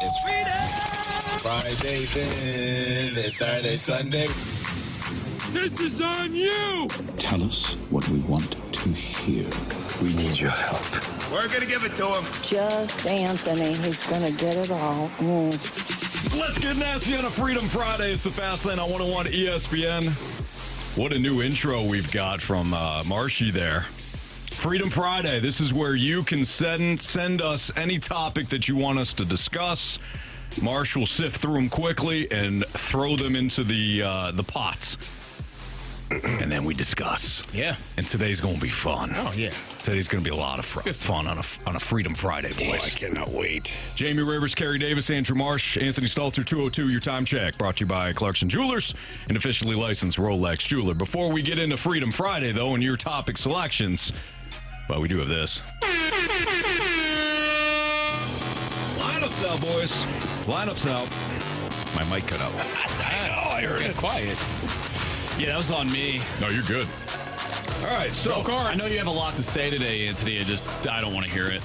It's Friday, then it's Saturday, Sunday. This is on you! Tell us what we want to hear. We need your help. We're gonna give it to him. Just Anthony. He's going to get it all. Let's get nasty on a Freedom Friday. It's the Fast Lane on 101 ESPN. What a new intro we've got from Marshy there. Freedom Friday. This is where you can send us any topic that you want us to discuss. Marsh will sift through them quickly and throw them into the pots. And then we discuss. Yeah. And today's going to be fun. Oh, yeah. Today's going to be a lot of fun on a Freedom Friday, boys. Oh, I cannot wait. Jamie Rivers, Carey Davis, Andrew Marsh, Anthony Stalter, 202, your time check. Brought to you by Clarkson Jewelers, an officially licensed Rolex jeweler. Before we get into Freedom Friday, though, and your topic selections, well, we do have this. Lineups out, boys. Lineups out. My mic cut out. I know, I heard it. Quiet. Yeah, that was on me. No, you're good. All right, so I know you have a lot to say today, Anthony. I don't want to hear it.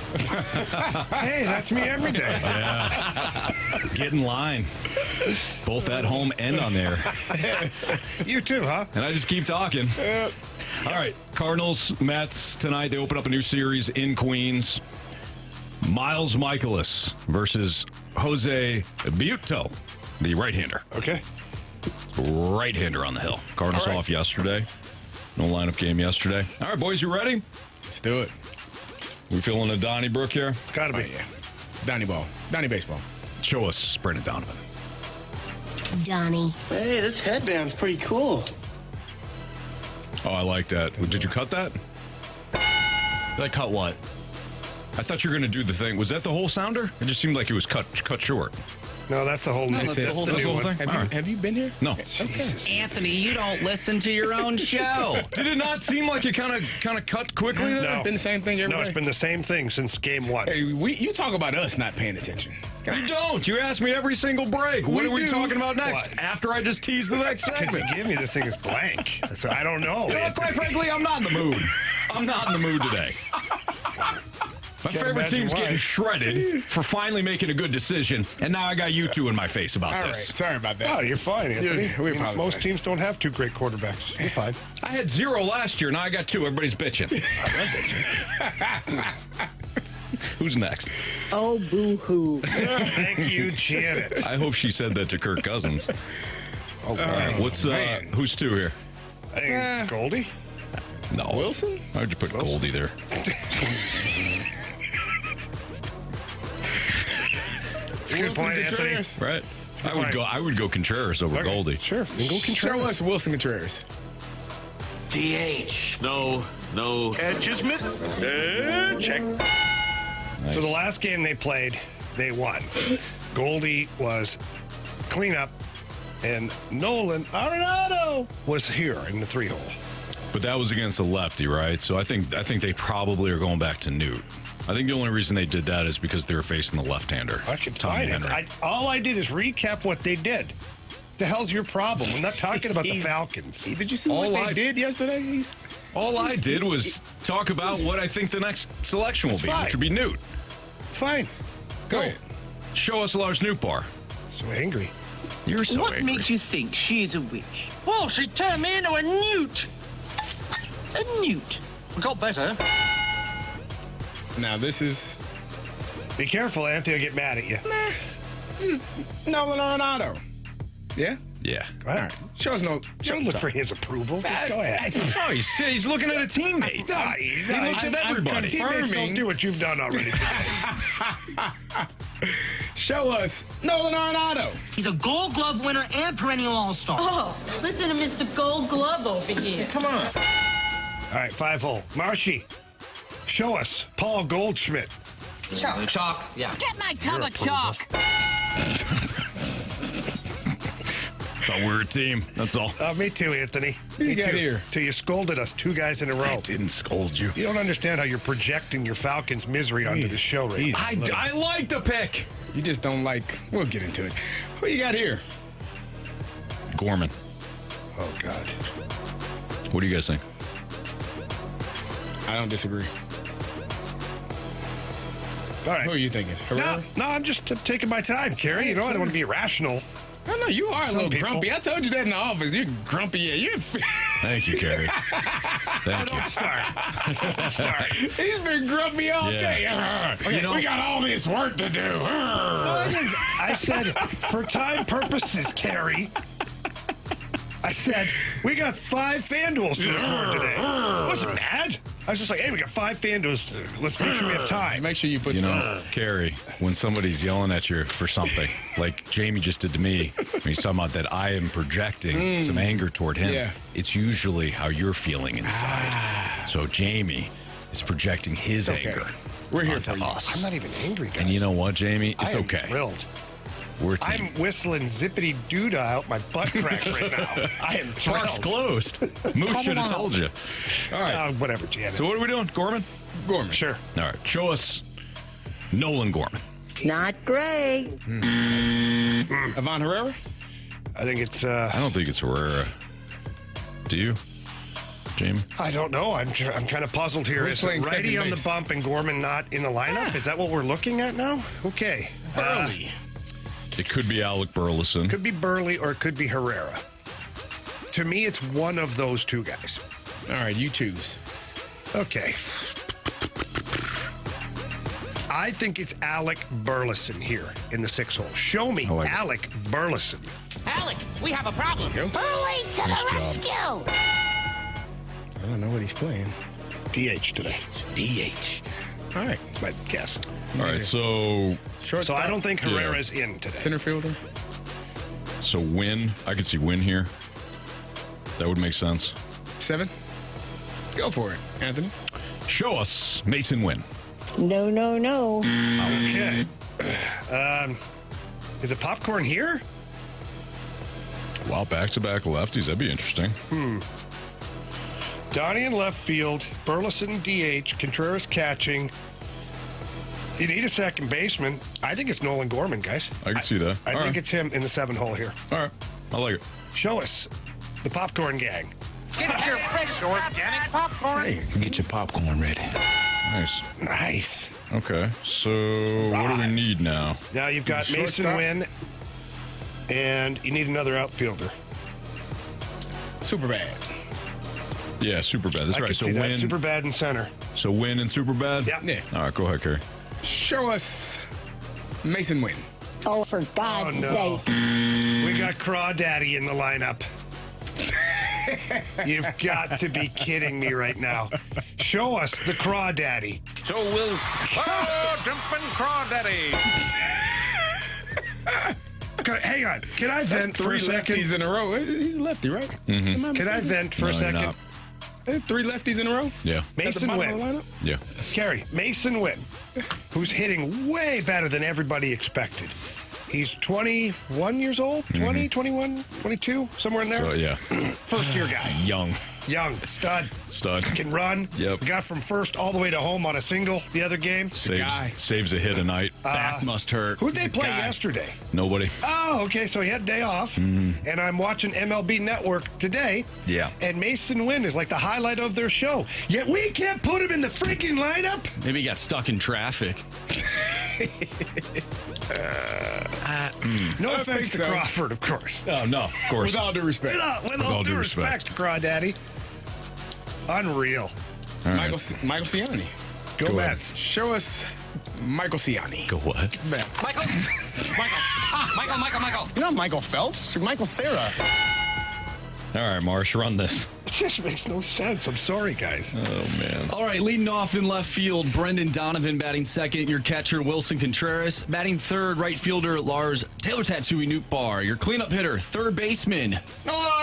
Hey, that's me every day. Yeah. Get in line. Both at home and on there. You too, huh? And I just keep talking. All right, Cardinals, Mets tonight. They open up a new series in Queens. Miles Michaelis versus Jose Buto, the right-hander. Okay. Right-hander on the hill. Cardinals off yesterday. No lineup game yesterday. All right, boys, you ready? Let's do it. We feeling a Donnybrook here? Gotta be. Oh, yeah. Donnie ball. Donnie baseball. Show us Brandon Donovan. Donnie. Hey, this headband's pretty cool. Oh, I like that. Did you cut that? Did I cut what? I thought you were going to do the thing. Was that the whole sounder? It just seemed like it was cut short. No, that's the whole. that's the whole new thing. one. Have you been here? No. Anthony, you don't listen to your own show. Did it not seem like it kind of cut quickly there? No. It's been the same thing every No, day. it's been the same thing since game one. Hey, you talk about us not paying attention. You don't. You ask me every single break. What We are we do. talking about next? What? After I just tease the next Because segment. you give me this thing is blank. So I don't know. You know what, quite frankly, I'm not in the mood. I'm not in the mood today. My favorite imagine team's why. getting shredded for finally making a good decision, and now I got you two in my face about All right. this. Sorry about that. Oh, you're fine, Anthony. We apologize. Most teams don't have two great quarterbacks. You're fine. I had 0 last year, now I got 2. Everybody's bitching. Who's next? Oh, boo-hoo. Thank you, Janet. I hope she said that to Kirk Cousins. Oh, All right, what's man. who's 2 here? I think Goldie. No, Wilson? Why'd you put Goldie there? It's a good point, Anthony. Contreras. Right? I would go Contreras over Okay, Goldie. Sure. Then go Show Contreras. us Wilson Contreras. DH. No. Check. So the last game they played, they won. Goldie was cleanup, and Nolan Arenado was here in the 3-hole. But that was against a lefty, right? So I think they probably are going back to Newt. I think the only reason they did that is because they were facing the left-hander. I can Tommy find it. Henry. All I did is recap what they did. The hell's your problem? I'm not talking about the Falcons. Did you see what they did yesterday? All I did was talk about what I think the next selection will be, fine. which would be Newt. It's fine. Go ahead. Show us Lars Newtbar. So angry. You're so What angry. makes you think she's a witch? Oh, she turned me into a newt. A newt. Got better. Now, this is Be careful, Anthony will get mad at you. Nolan Arenado. Yeah? Yeah. Go ahead. All right. Show us no. Don't look for his approval. Just go ahead. Oh, he's looking at a teammate. He looked at everybody. Teammates don't do what you've done already today. Show us Nolan Arenado. He's a Gold Glove winner and perennial All-Star. Oh, listen to Mr. Gold Glove over here. Come on. All right, 5-hole. Marshy, show us Paul Goldschmidt. Chalk. Yeah. Get my tub of chalk. Thought we were a team. That's all. Me too, Anthony. you Me got too. here? Till you scolded us 2 guys in a row. I didn't scold you. You don't understand how you're projecting your Falcons' misery onto the show right now. I like the pick. You just don't like. We'll get into it. Who you got here? Gorman. Oh, God. What do you guys think? I don't disagree. All right. Who are you thinking? Herrera? No, I'm just taking my time, Carey. You know, I don't want to be irrational. I know you are a Some little people. grumpy. I told you that in the office. You're grumpy. Yeah, you're. Thank you, Carey. Thank you. Don't start. He's been grumpy all Yeah. day. We got all this work to do. I said, for time purposes, Carey. I said, we got 5 FanDuels to record today. I wasn't mad. I was just like, hey, we got 5 FanDuels. Let's make sure we have time. Make sure you put Carey, when somebody's yelling at you for something, like Jamie just did to me, when he's talking about that I am projecting some anger toward him, it's usually how you're feeling inside. So Jamie is projecting his anger. We're here onto for you. us. I'm not even angry, guys. And you know what, Jamie? It's I am okay. thrilled. We're a team. I'm whistling zippity doodah out my butt crack right now. I am thrilled. Park's closed. Moose should have told you. All right. Whatever, Janet. So what are we doing? Gorman? Gorman. Sure. All right. Show us Nolan Gorman. Not great. Ivan Herrera? I think it's. I don't think it's Herrera. Do you, Jamie? I don't know. I'm kind of puzzled here. Who's Is it playing Righty second on the base? bump and Gorman not in the lineup? Is that what we're looking at now? Okay. Early. It could be Alec Burleson. Could be Burley or it could be Herrera. To me, it's one of those two guys. All right, you choose. Okay. I think it's Alec Burleson here in the 6 hole. Show me like it. Alec Burleson. Alec, we have a problem. Burley to the rescue. I don't know what he's playing. DH today. DH. All right. That's my guess. All right, so Shortstop. So I don't think Herrera's in today. Center fielder. Winn. I could see Winn here. That would make sense. 7. Go for it, Anthony. Show us Masyn Winn. No, no, no. Okay. Is it Popcorn here? Wow, back-to-back lefties. That'd be interesting. Donnie in left field, Burleson DH, Contreras catching. You need a second baseman. I think it's Nolan Gorman, guys. I can see that. I All think right. it's him in the 7 hole here. All right. I like it. Show us the Popcorn gang. Get your fresh organic popcorn. Get your popcorn ready. Nice. Nice. Okay, so what do we need now? Now you've got Masyn Shortstop. Winn, and you need another outfielder. Super bad. Yeah, super bad. That's I right. could So see that. Winn. Super bad in center. So Winn and super bad. Yeah. Yeah. All right, go ahead, Carey. Show us Masyn Winn. Oh, for God's no. sake. We got Crawdaddy in the lineup. You've got to be kidding me right now. Show us the Crawdaddy. So we'll. Oh, jumping crawdaddy. Okay, hang on. Can I vent for a second? lefties in a row. He's a lefty, right? Mm-hmm. Am I Can I mistaken? vent for a No, you're second? not. 3 lefties in a row? Yeah. At the Masyn bottom of Winn. the lineup? Yeah. Carey, Masyn Winn, who's hitting way better than everybody expected. He's 21 years old, 20, 21, 22, somewhere in there. So, yeah. First year guy. Young. Young, stud, Stud. can run. Yep. Got from first all the way to home on a single the other game. Saves a hit a night. Back must hurt. Who'd they The play guy. yesterday? Nobody. Oh, okay, so he had a day off. And I'm watching MLB Network today. Yeah. And Masyn Winn is like the highlight of their show. Yet we can't put him in the freaking lineup? Maybe he got stuck in traffic. No I offense think to so. Crawford, of course. Oh, no, of course. With all due respect. With all due respect, Crawdaddy. Unreal. All right. Michael Ciani. Go Go ahead. Mets. Show us Michael Ciani. Go what? Mets. Michael. You're not Michael Phelps. You're Michael Cera. All right, Marsh, run this. It just makes no sense. I'm sorry, guys. Oh, man. All right, leading off in left field, Brendan Donovan batting second. Your catcher, Wilson Contreras. Batting third, right fielder, Lars Taylor Tattooey Newtbar. Your cleanup hitter, third baseman. No.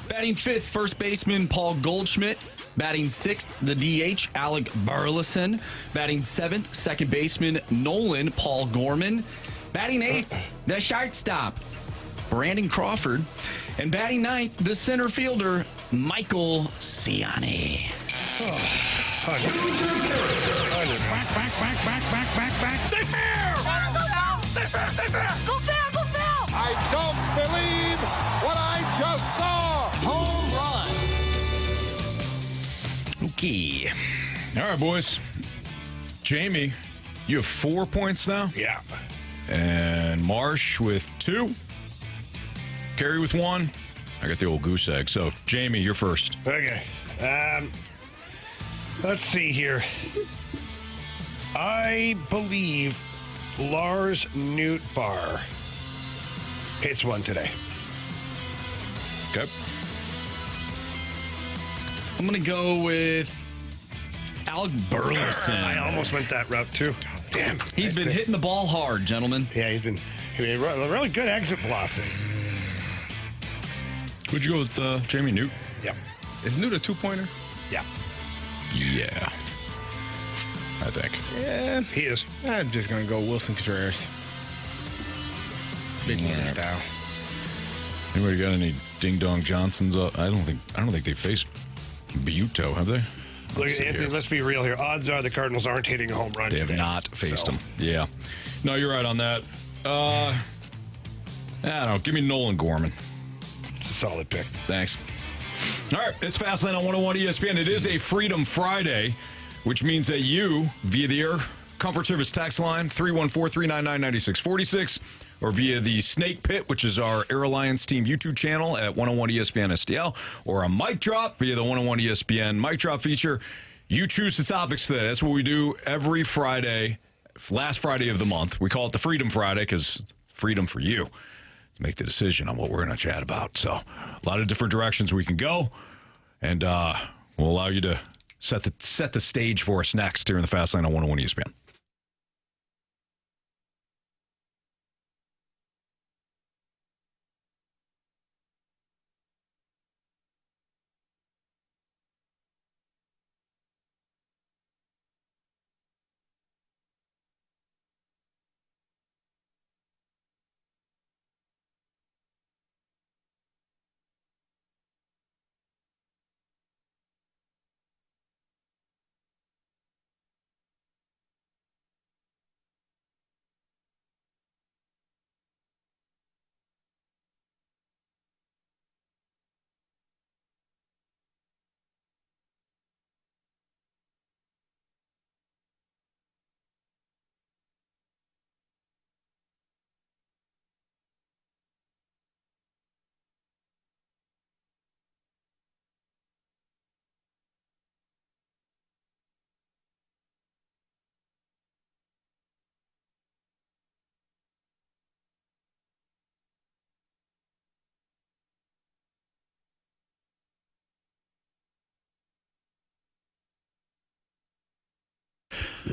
Batting fifth, first baseman, Paul Goldschmidt. Batting sixth, the DH, Alec Burleson. Batting seventh, second baseman, Nolan Paul Gorman. Batting eighth, the shortstop, Brandon Crawford. And batting ninth, the center fielder, Michael Ciani. Go Phil! I don't believe what I just saw. Home run. Okay. All right, boys. Jamie You have 4 points now? Yeah. And Marsh with 2. Carey with 1. I got the old goose egg. So, Jamie, you're first. Okay. Let's see here. I believe Lars Nootbaar hits one today. Okay. I'm going to go with Alec Burleson. I almost went that route, too. Damn. He's been hitting the ball hard, gentlemen. Yeah, he's been really good exit velocity. Would you go with Jamie Newt? Yeah. Is Newt a 2-pointer? Yeah. Yeah. I think. Yeah. He is. I'm just going to go Wilson Contreras. Big money style. Anybody got any Ding Dong Johnsons? I don't think they faced Buto, have they? Look, Anthony, let's be real here. Odds are the Cardinals aren't hitting a home run They today. have not faced them. Yeah. No, you're right on that. I don't know. Give me Nolan Gorman. It's a solid pick. Thanks. All right. It's Fastlane on 101 ESPN. It is a Freedom Friday, which means that you, via the Air Comfort Service text line, 314-399-9646, or via the Snake Pit, which is our Air Alliance Team YouTube channel at 101 ESPN STL, or a mic drop via the 101 ESPN mic drop feature. You choose the topics today. That's what we do every Friday, last Friday of the month. We call it the Freedom Friday because it's freedom for you to make the decision on what we're going to chat about. So a lot of different directions we can go, and we'll allow you to set the stage for us next here in the Fastlane on 101 ESPN.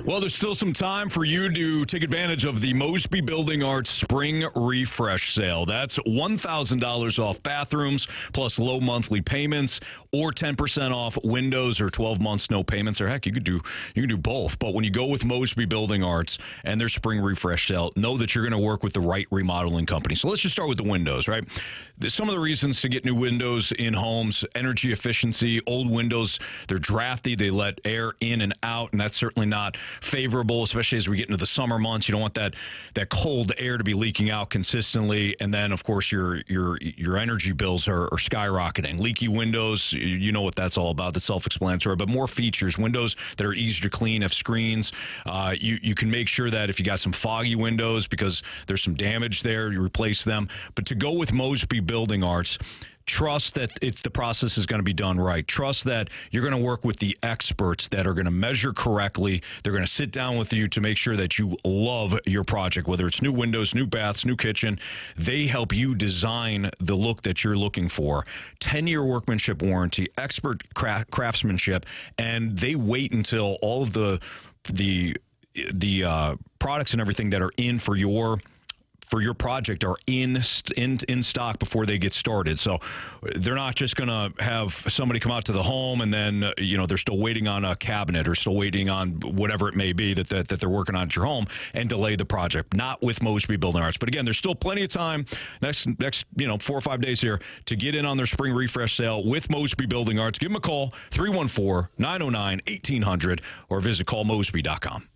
Well, there's still some time for you to take advantage of the Mosby Building Arts Spring Refresh Sale. That's $1,000 off bathrooms plus low monthly payments, or 10% off windows, or 12 months no payments, or heck, you could do both. But when you go with Mosby Building Arts and their Spring Refresh Sale, know that you're going to work with the right remodeling company. So let's just start with the windows, right? Some of the reasons to get new windows in homes: energy efficiency. Old windows, they're drafty, they let air in and out, and that's certainly not favorable, especially as we get into the summer months. You don't want that cold air to be leaking out consistently, and then of course your energy bills are skyrocketing. Leaky windows, you know what that's all about. That's self-explanatory. But more features: windows that are easier to clean, have screens. You can make sure that if you got some foggy windows because there's some damage there, you replace them. But to go with Mosby Building Arts, trust that the process is going to be done right. Trust that you're going to work with the experts that are going to measure correctly. They're going to sit down with you to make sure that you love your project, whether it's new windows, new baths, new kitchen. They help you design the look that you're looking for. 10-year workmanship warranty, expert craftsmanship, and they wait until all of the products and everything that are in for your project are in stock before they get started. So they're not just going to have somebody come out to the home and then they're still waiting on a cabinet or still waiting on whatever it may be that they're working on at your home and delay the project. Not with Mosby Building Arts. But again, there's still plenty of time next 4 or 5 days here to get in on their spring refresh sale with Mosby Building Arts. Give them a call, 314-909-1800, or visit callmosby.com.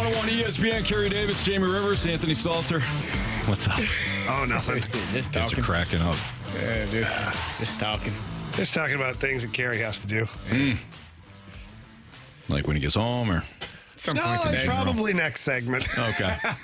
101 ESPN, Carey Davis, Jamie Rivers, Anthony Stalter. What's up? Oh, nothing. Just Guys are talking. cracking up. Yeah, just talking. Just talking about things that Carey has to do. Like when he gets home or... Some No, point today. probably next segment. Okay. Got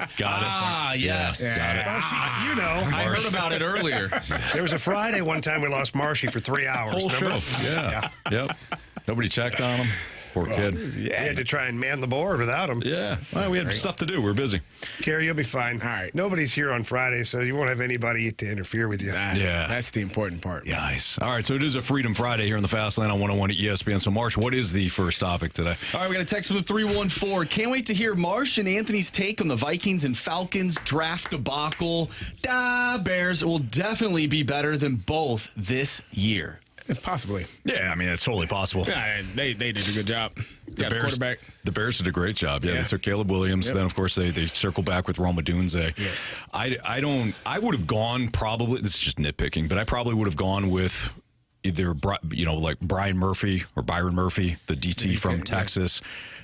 it. Ah, yes. Got it. You know, I heard about it earlier. there was a Friday one time we lost Marshy for 3 hours. Whole remember? show. Yeah. Yep. Nobody checked on him. Poor kid. We had to try and man the board without him. Yeah. Well, we had stuff to do. We're busy. Carey, you'll be fine. All right. Nobody's here on Friday, so you won't have anybody to interfere with you. Yeah. That's the important part. Nice. All right, so it is a Freedom Friday here in the Fast Lane on 101 at ESPN. So, Marsh, what is the first topic today? All right, we got a text from the 314. Can't wait to hear Marsh and Anthony's take on the Vikings and Falcons draft debacle. Bears will definitely be better than both this year. Possibly. Yeah, I mean, it's totally possible. Yeah, they did a good job. Got a quarterback. The Bears did a great job. Yeah, Yeah. they took Caleb Williams. Yep. Then, of course, they circle back with Roma Dunze. Yes. I would have gone probably, this is just nitpicking, but I probably would have gone with either, like Brian Murphy or Byron Murphy, the DT from Texas,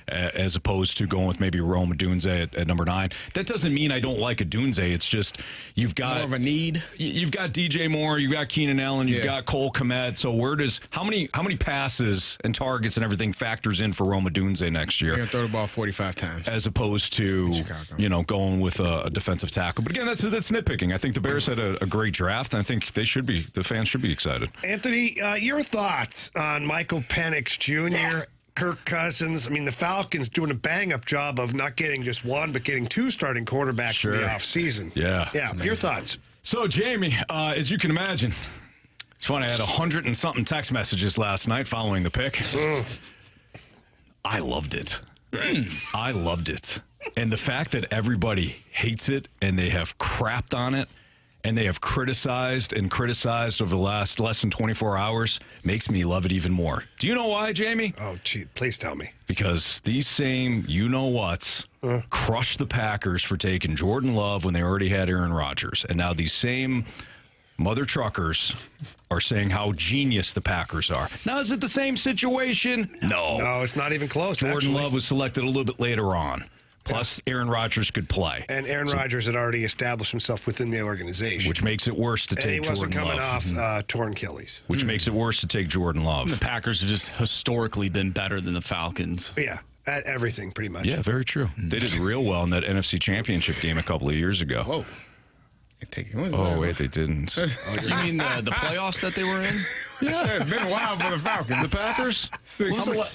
as opposed to going with maybe Roma Dunze at number 9. That doesn't mean I don't like a Dunze. It's just you've got More of a need. You've got DJ Moore, you've got Keenan Allen, you've got Cole Kmet. So how many passes and targets and everything factors in for Roma Dunze next year? They're going to throw the ball 45 times. As opposed to going with a defensive tackle. But again, that's nitpicking. I think the Bears had a great draft. And I think the fans should be excited. Anthony, your thoughts on Michael Penix Jr., Kirk Cousins? I mean, the Falcons doing a bang-up job of not getting just one, but getting 2 starting quarterbacks in the offseason. Yeah. Yeah, your thoughts? So, Jamie, as you can imagine, it's funny. I had 100 and something text messages last night following the pick. I loved it. I loved it. And the fact that everybody hates it and they have crapped on it and they have criticized over the last less than 24 hours makes me love it even more. Do you know why, Jamie? Oh, gee, please tell me. Because these same you-know-whats crushed the Packers for taking Jordan Love when they already had Aaron Rodgers. And now these same mother truckers are saying how genius the Packers are. Now, is it the same situation? No. No, it's not even close, Jordan Love was selected a little bit later on. Plus, Aaron Rodgers could play. And Aaron Rodgers had already established himself within the organization. Which makes it worse to take Jordan Love. And he wasn't coming off torn Achilles. Which makes it worse to take Jordan Love. The Packers have just historically been better than the Falcons. Yeah, at everything, pretty much. Yeah, very true. They did real well in that NFC Championship game a couple of years ago. Whoa. Oh, wait, they didn't. You mean the playoffs that they were in? Yeah, it's been a while for the Falcons. The Packers?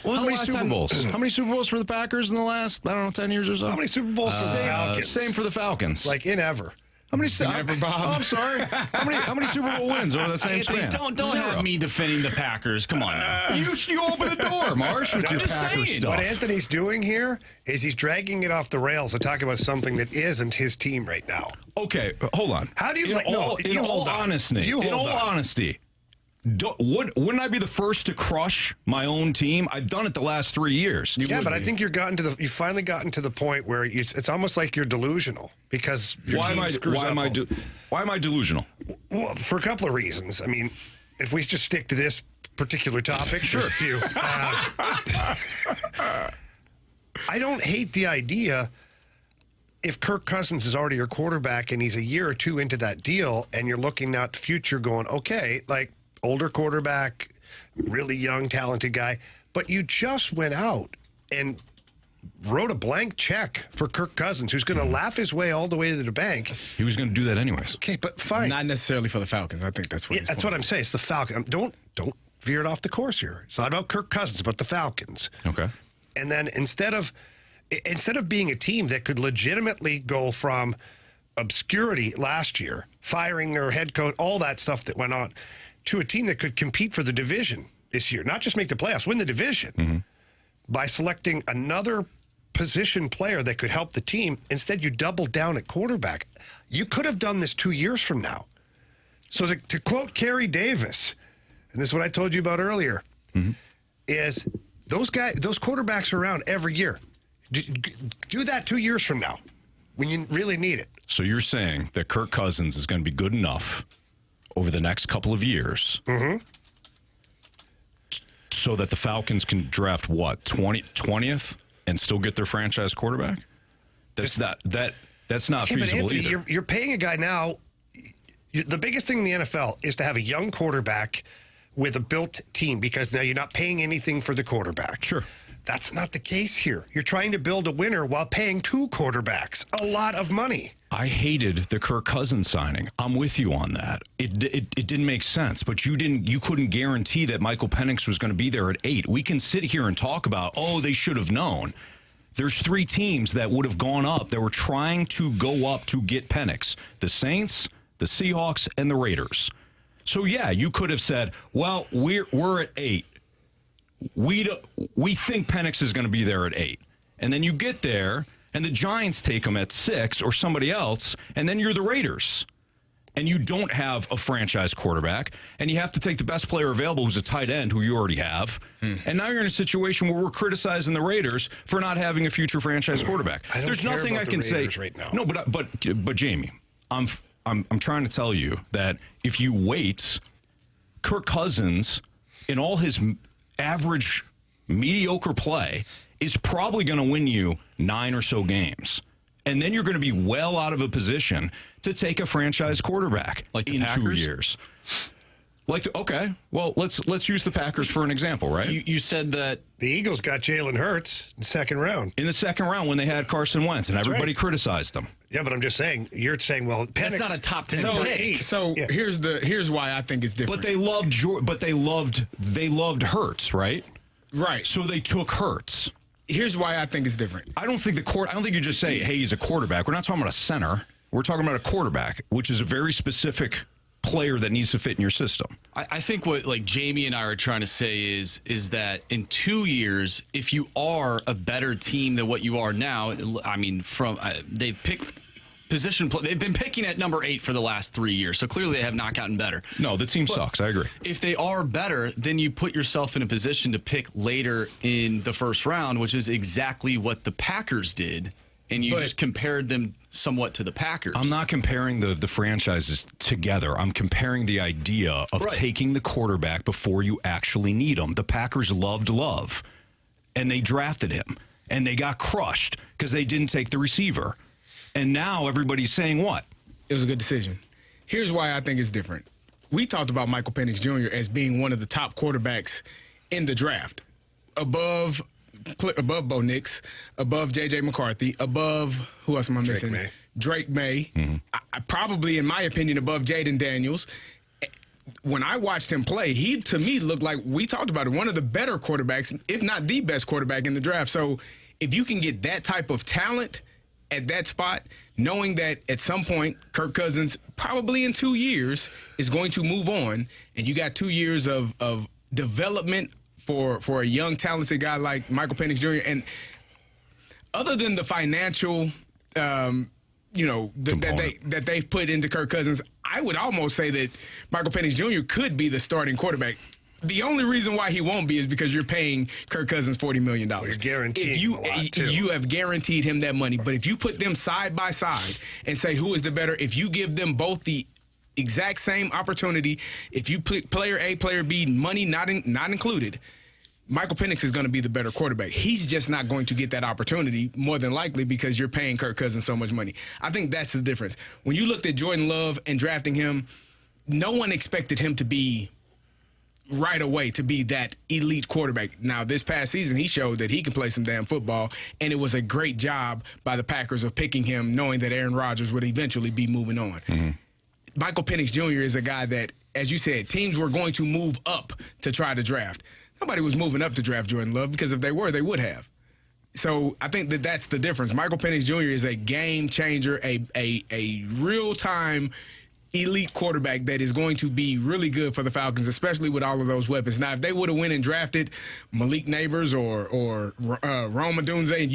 How many Super Bowls? How many Super Bowls for the Packers in the last, 10 years or so? How many Super Bowls for the Falcons? Same for the Falcons. Like in ever. How many? Never, Bob. Oh, I'm sorry. How many Super Bowl wins over that same Anthony, span? don't have me defending the Packers. Come on now. You open the door, Marsh, with I'm your just Packers saying, stuff. what Anthony's doing here is he's dragging it off the rails to talk about something that isn't his team right now. Okay, hold on. How do you in all honesty, wouldn't I be the first to crush my own team? I've done it the last 3 years. But I think you've finally gotten to the point where it's almost like you're delusional because your team screws up. Why am I delusional? Well, for a couple of reasons. I mean, if we just stick to this particular topic, sure. A few. I don't hate the idea if Kirk Cousins is already your quarterback and he's a year or two into that deal and you're looking out the future going, okay, like older quarterback, really young, talented guy, but you just went out and wrote a blank check for Kirk Cousins, who's going to laugh his way all the way to the bank. He was going to do that anyways. Okay, but fine. Not necessarily for the Falcons. I think that's what that's what I'm saying. It's the Falcons. Don't veer it off the course here. It's not about Kirk Cousins, it's about the Falcons. Okay. And then instead of being a team that could legitimately go from obscurity last year, firing their head coach, all that stuff that went on, to a team that could compete for the division this year, not just make the playoffs, win the division, by selecting another position player that could help the team. Instead, you doubled down at quarterback. You could have done this 2 years from now. So to quote Carey Davis, and this is what I told you about earlier, is those quarterbacks are around every year. Do that 2 years from now when you really need it. So you're saying that Kirk Cousins is going to be good enough over the next couple of years so that the Falcons can draft what, 20th and still get their franchise quarterback? That's not feasible Anthony, either. You're paying a guy now. The biggest thing in the NFL is to have a young quarterback with a built team because now you're not paying anything for the quarterback. Sure. That's not the case here. You're trying to build a winner while paying 2 quarterbacks a lot of money. I hated the Kirk Cousins signing. I'm with you on that. It didn't make sense, but you couldn't guarantee that Michael Penix was going to be there at 8. We can sit here and talk about, they should have known. There's 3 teams that would have gone up that were trying to go up to get Penix. The Saints, the Seahawks, and the Raiders. So yeah, you could have said, well, we're at 8. We think Penix is going to be there at 8. And then you get there, and the Giants take him at 6 or somebody else, and then you're the Raiders. And you don't have a franchise quarterback, and you have to take the best player available who's a tight end who you already have. And now you're in a situation where we're criticizing the Raiders for not having a future franchise quarterback. There's nothing I can say right now. No, but Jamie, I'm trying to tell you that if you wait, Kirk Cousins, in all his average, mediocre play, is probably going to win you 9 or so games. And then you're going to be well out of a position to take a franchise quarterback in Packers? 2 years. Okay, well, let's use the Packers for an example, right? You said that the Eagles got Jalen Hurts in the second round. In the second round when they had Carson Wentz, and everybody criticized them. Yeah, but I'm just saying, you're saying, well, Penix, that's not a top 10 pick. So here's why I think it's different. But they loved Hurts, right? Right. So they took Hurts. Here's why I think it's different. I don't think you just say, hey, he's a quarterback. We're not talking about a center. We're talking about a quarterback, which is a very specific player that needs to fit in your system. I think what Jamie and I are trying to say is that in 2 years, if you are a better team than what you are now, I mean, they've picked position play. They've been picking at number 8 for the last 3 years, so clearly they have not gotten better. No, the team sucks. I agree. If they are better, then you put yourself in a position to pick later in the first round, which is exactly what the Packers did. And you just compared them somewhat to the Packers. I'm not comparing the franchises together. I'm comparing the idea of taking the quarterback before you actually need him. The Packers loved Love, and they drafted him, and they got crushed because they didn't take the receiver. And now everybody's saying what? It was a good decision. Here's why I think it's different. We talked about Michael Penix Jr. as being one of the top quarterbacks in the draft, above Bo Nix, above J.J. McCarthy, above, who else am I missing? Drake May. Mm-hmm. I probably, in my opinion, above Jaden Daniels. When I watched him play, he, to me, looked like, we talked about it, one of the better quarterbacks, if not the best quarterback in the draft. So if you can get that type of talent at that spot, knowing that at some point Kirk Cousins, probably in 2 years, is going to move on, and you got 2 years of development for a young, talented guy like Michael Penix Jr. And other than the financial, that they've put into Kirk Cousins, I would almost say that Michael Penix Jr. could be the starting quarterback. The only reason why he won't be is because you're paying Kirk Cousins $40 million. You're guaranteed you have guaranteed him that money. But if you put them side by side and say who is the better, if you give them both the exact same opportunity, if you put player A, player B, money not included, Michael Penix is going to be the better quarterback. He's just not going to get that opportunity, more than likely, because you're paying Kirk Cousins so much money. I think that's the difference. When you looked at Jordan Love and drafting him, no one expected him to be right away to be that elite quarterback. Now, this past season, he showed that he can play some damn football, and it was a great job by the Packers of picking him, knowing that Aaron Rodgers would eventually be moving on. Mm-hmm. Michael Penix Jr. is a guy that, as you said, teams were going to move up to try to draft. Nobody was moving up to draft Jordan Love, because if they were, they would have. So I think that that's the difference. Michael Penix Jr. is a game changer, a real-time elite quarterback that is going to be really good for the Falcons, especially with all of those weapons. Now, if they would have went and drafted Malik Neighbors or Rome Odunze,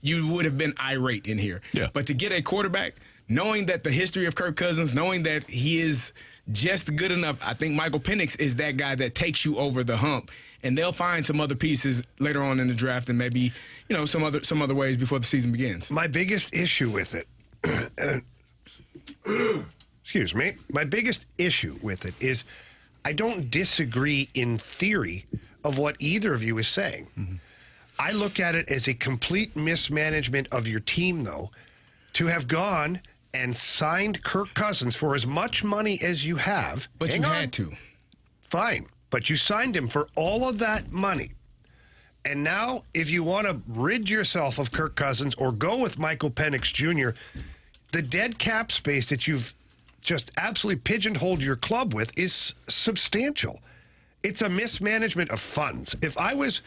you would have been irate in here. Yeah. But to get a quarterback, knowing that the history of Kirk Cousins, knowing that he is just good enough, I think Michael Penix is that guy that takes you over the hump. And they'll find some other pieces later on in the draft, and maybe some other ways before the season begins. My biggest issue with it, excuse me, my biggest issue with it is I don't disagree in theory of what either of you is saying. Mm-hmm. I look at it as a complete mismanagement of your team, though, to have gone and signed Kirk Cousins for as much money as you have. But you had to. Fine. But you signed him for all of that money. And now, if you want to rid yourself of Kirk Cousins or go with Michael Penix Jr., the dead cap space that you've just absolutely pigeonholed your club with is substantial. It's a mismanagement of funds. If I was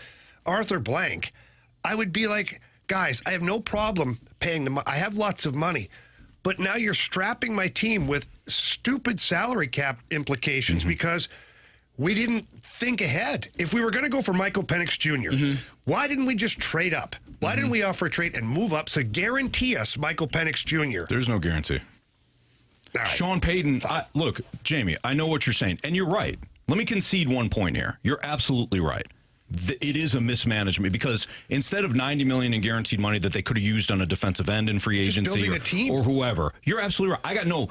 Arthur Blank, I would be like, guys, I have no problem paying them. I have lots of money. But now you're strapping my team with stupid salary cap implications because we didn't think ahead. If we were going to go for Michael Penix Jr., why didn't we just trade up? Why didn't we offer a trade and move up to guarantee us Michael Penix Jr.? There's no guarantee. Right. Sean Payton, look, Jamie, I know what you're saying, and you're right. Let me concede one point here. You're absolutely right. It is a mismanagement because instead of $90 million in guaranteed money that they could have used on a defensive end in free agency or whoever, you're absolutely right.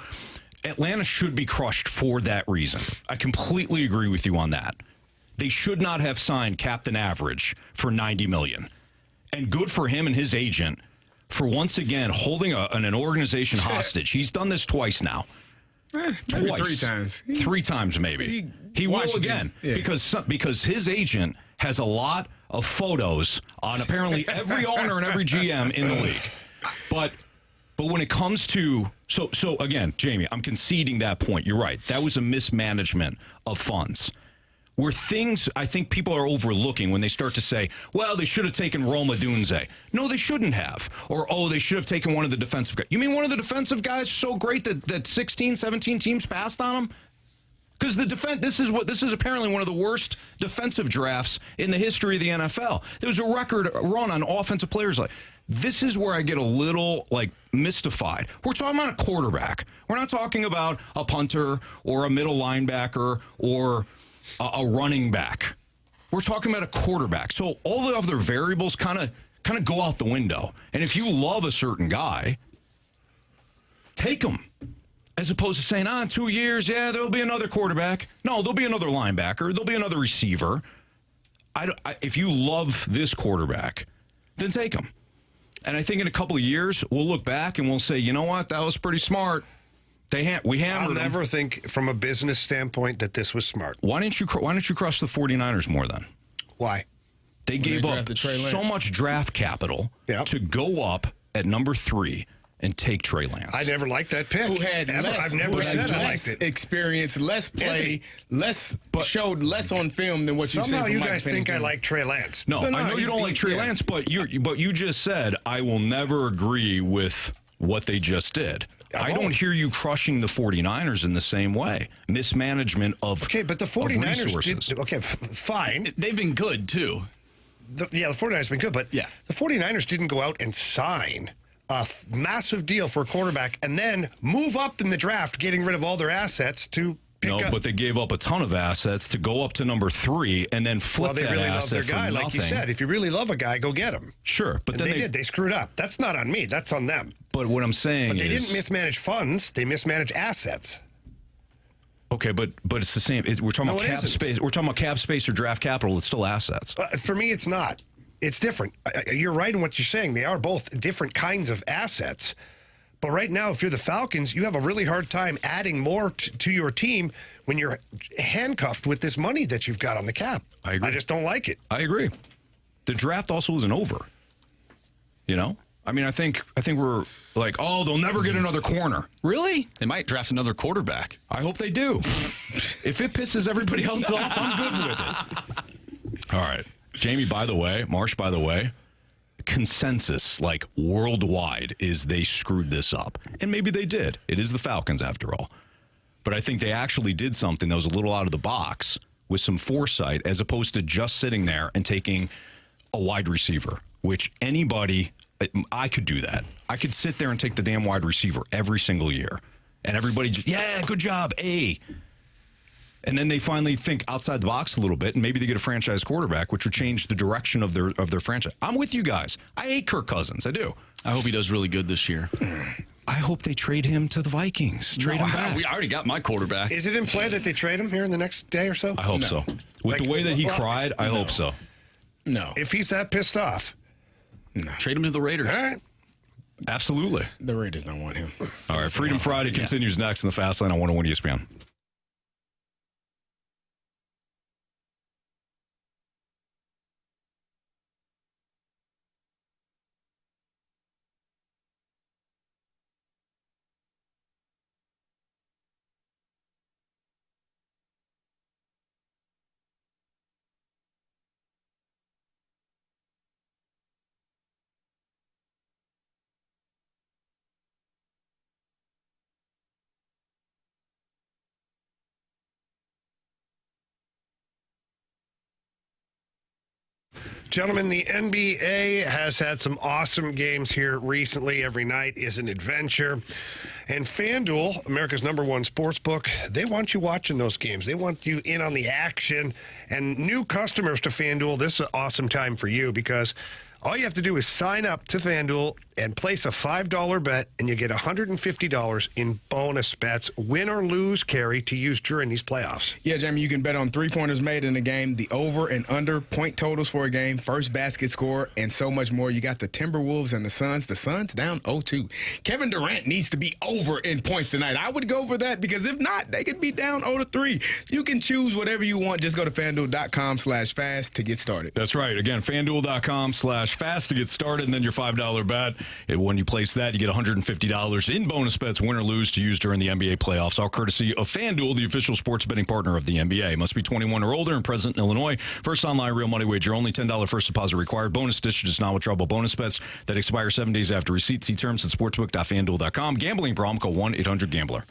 Atlanta should be crushed for that reason. I completely agree with you on that. They should not have signed Captain Average for $90 million. And good for him and his agent for once again holding an organization hostage. He's done this twice now. Maybe 3 times. 3 times maybe. He will again because his agent has a lot of photos on apparently every owner and every GM in the league. But when it comes to so again, Jamie, I'm conceding that point. You're right. That was a mismanagement of funds. Where things I think people are overlooking when they start to say, well, they should have taken Roma Dunze. No, they shouldn't have. Or, they should have taken one of the defensive guys. You mean one of the defensive guys so great that 16, 17 teams passed on him? Because this is apparently one of the worst defensive drafts in the history of the NFL. There was a record run on offensive players. This is where I get a little mystified. We're talking about a quarterback. We're not talking about a punter or a middle linebacker or a running back. We're talking about a quarterback. So all the other variables kind of go out the window. And if you love a certain guy, take him. As opposed to saying, in 2 years, there'll be another quarterback. No, there'll be another linebacker. There'll be another receiver. If you love this quarterback, then take him. And I think in a couple of years, we'll look back and we'll say, you know what? That was pretty smart. We hammered I'll never think from a business standpoint that this was smart. Why didn't you crush the 49ers more then? Why? They gave up so much draft capital to go up at number 3 and take Trey Lance. I never liked that pick. Who had I've never said I liked it. Experience, less play, showed less on film than what you said. Somehow you guys think I like Trey Lance. No, I know you don't like Trey Lance, but you just said I will never agree with what they just did. I don't hear you crushing the 49ers in the same way. Mismanagement of Okay, but the 49ers did. Okay, fine. They've been good, too. The 49ers have been good, but the 49ers didn't go out and sign a massive deal for a quarterback and then move up in the draft, getting rid of all their assets to pick up. But they gave up a ton of assets to go up to number 3 and then flip that asset. Well, they really love their guy, like you said. If you really love a guy, go get him. Sure, but then they did. They screwed up. That's not on me. That's on them. But what I'm saying is... But they didn't mismanage funds. They mismanaged assets. Okay, but it's the same. We're talking about cap space. We're talking about cap space or draft capital. It's still assets. For me, it's not. It's different. You're right in what you're saying. They are both different kinds of assets. But right now, if you're the Falcons, you have a really hard time adding more to your team when you're handcuffed with this money that you've got on the cap. I agree. I just don't like it. I agree. The draft also isn't over. You know? I mean, I think we're like, they'll never get another corner. Really? They might draft another quarterback. I hope they do. If it pisses everybody else off, I'm good with it. All right. Jamie, Marsh, by the way, consensus, worldwide, is they screwed this up. And maybe they did. It is the Falcons, after all. But I think they actually did something that was a little out of the box with some foresight, as opposed to just sitting there and taking a wide receiver, which I could do that. I could sit there and take the damn wide receiver every single year. And everybody just, good job, A. And then they finally think outside the box a little bit, and maybe they get a franchise quarterback, which would change the direction of their franchise. I'm with you guys. I hate Kirk Cousins. I do. I hope he does really good this year. I hope they trade him to the Vikings. Trade him back. I already got my quarterback. Is it in play that they trade him here in the next day or so? I hope so. With the way that he cried, I hope so. No. If he's that pissed off. No. Trade him to the Raiders. All right. Absolutely. The Raiders don't want him. All right, Freedom Friday continues next in the Fast Lane on 101 ESPN. Gentlemen, the NBA has had some awesome games here recently. Every night is an adventure. And FanDuel, America's #1 sports book, they want you watching those games. They want you in on the action. And new customers to FanDuel, this is an awesome time for you because all you have to do is sign up to FanDuel and place a $5 bet, and you get $150 in bonus bets, win or lose, Carey, to use during these playoffs. Yeah, Jamie, you can bet on three-pointers made in a game, the over and under point totals for a game, first basket score, and so much more. You got the Timberwolves and the Suns. The Suns down 0-2. Kevin Durant needs to be over in points tonight. I would go for that because if not, they could be down 0-3. You can choose whatever you want. Just go to FanDuel.com/fast to get started. That's right. Again, FanDuel.com/fast to get started, and then your $5 bet. When you place that, you get $150 in bonus bets, win or lose, to use during the NBA playoffs. All courtesy of FanDuel, the official sports betting partner of the NBA. Must be 21 or older and present in Illinois. First online real money wager only. $10 first deposit required. Bonus district is not withdrawable bonus bets that expire 7 days after receipt. See terms at sportsbook.fanduel.com. Gambling problem, call 1-800-GAMBLER.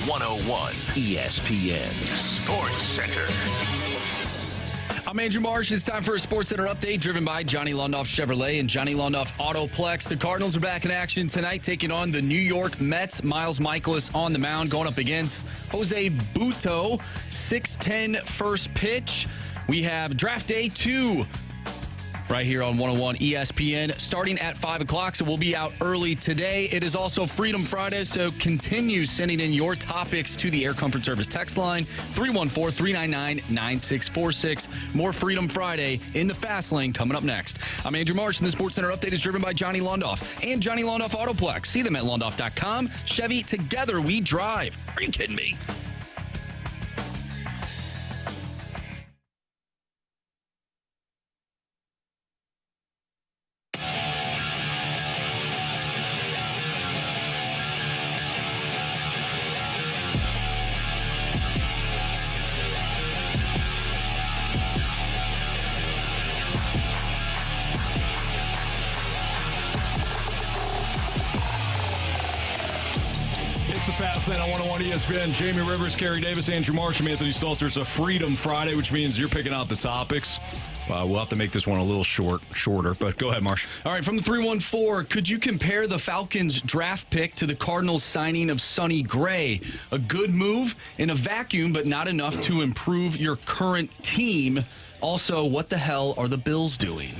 101 ESPN Sports Center. I'm Andrew Marsh. It's time for a Sports Center update driven by Johnny Londoff Chevrolet and Johnny Londoff Autoplex. The Cardinals are back in action tonight, taking on the New York Mets. Miles Michaelis on the mound, going up against Jose Butto. 6:10 first pitch. We have Draft Day 2 right here on 101 ESPN, starting at 5 o'clock, so we'll be out early today. It is also Freedom Friday, so continue sending in your topics to the Air Comfort Service text line, 314-399-9646. More Freedom Friday in the Fast Lane coming up next. I'm Andrew Marsh, and the Sports Center update is driven by Johnny Londoff and Johnny Londoff Autoplex. See them at londoff.com. Chevy, together we drive. Are you kidding me? It's the Fast Lane on 101 ESPN. Jamie Rivers, Carey Davis, Andrew Marsh, and Anthony Stalter. It's a Freedom Friday, which means you're picking out the topics. We'll have to make this one a little shorter, but go ahead, Marsh. All right, from the 314, could you compare the Falcons' draft pick to the Cardinals' signing of Sonny Gray? A good move in a vacuum, but not enough to improve your current team. Also, what the hell are the Bills doing?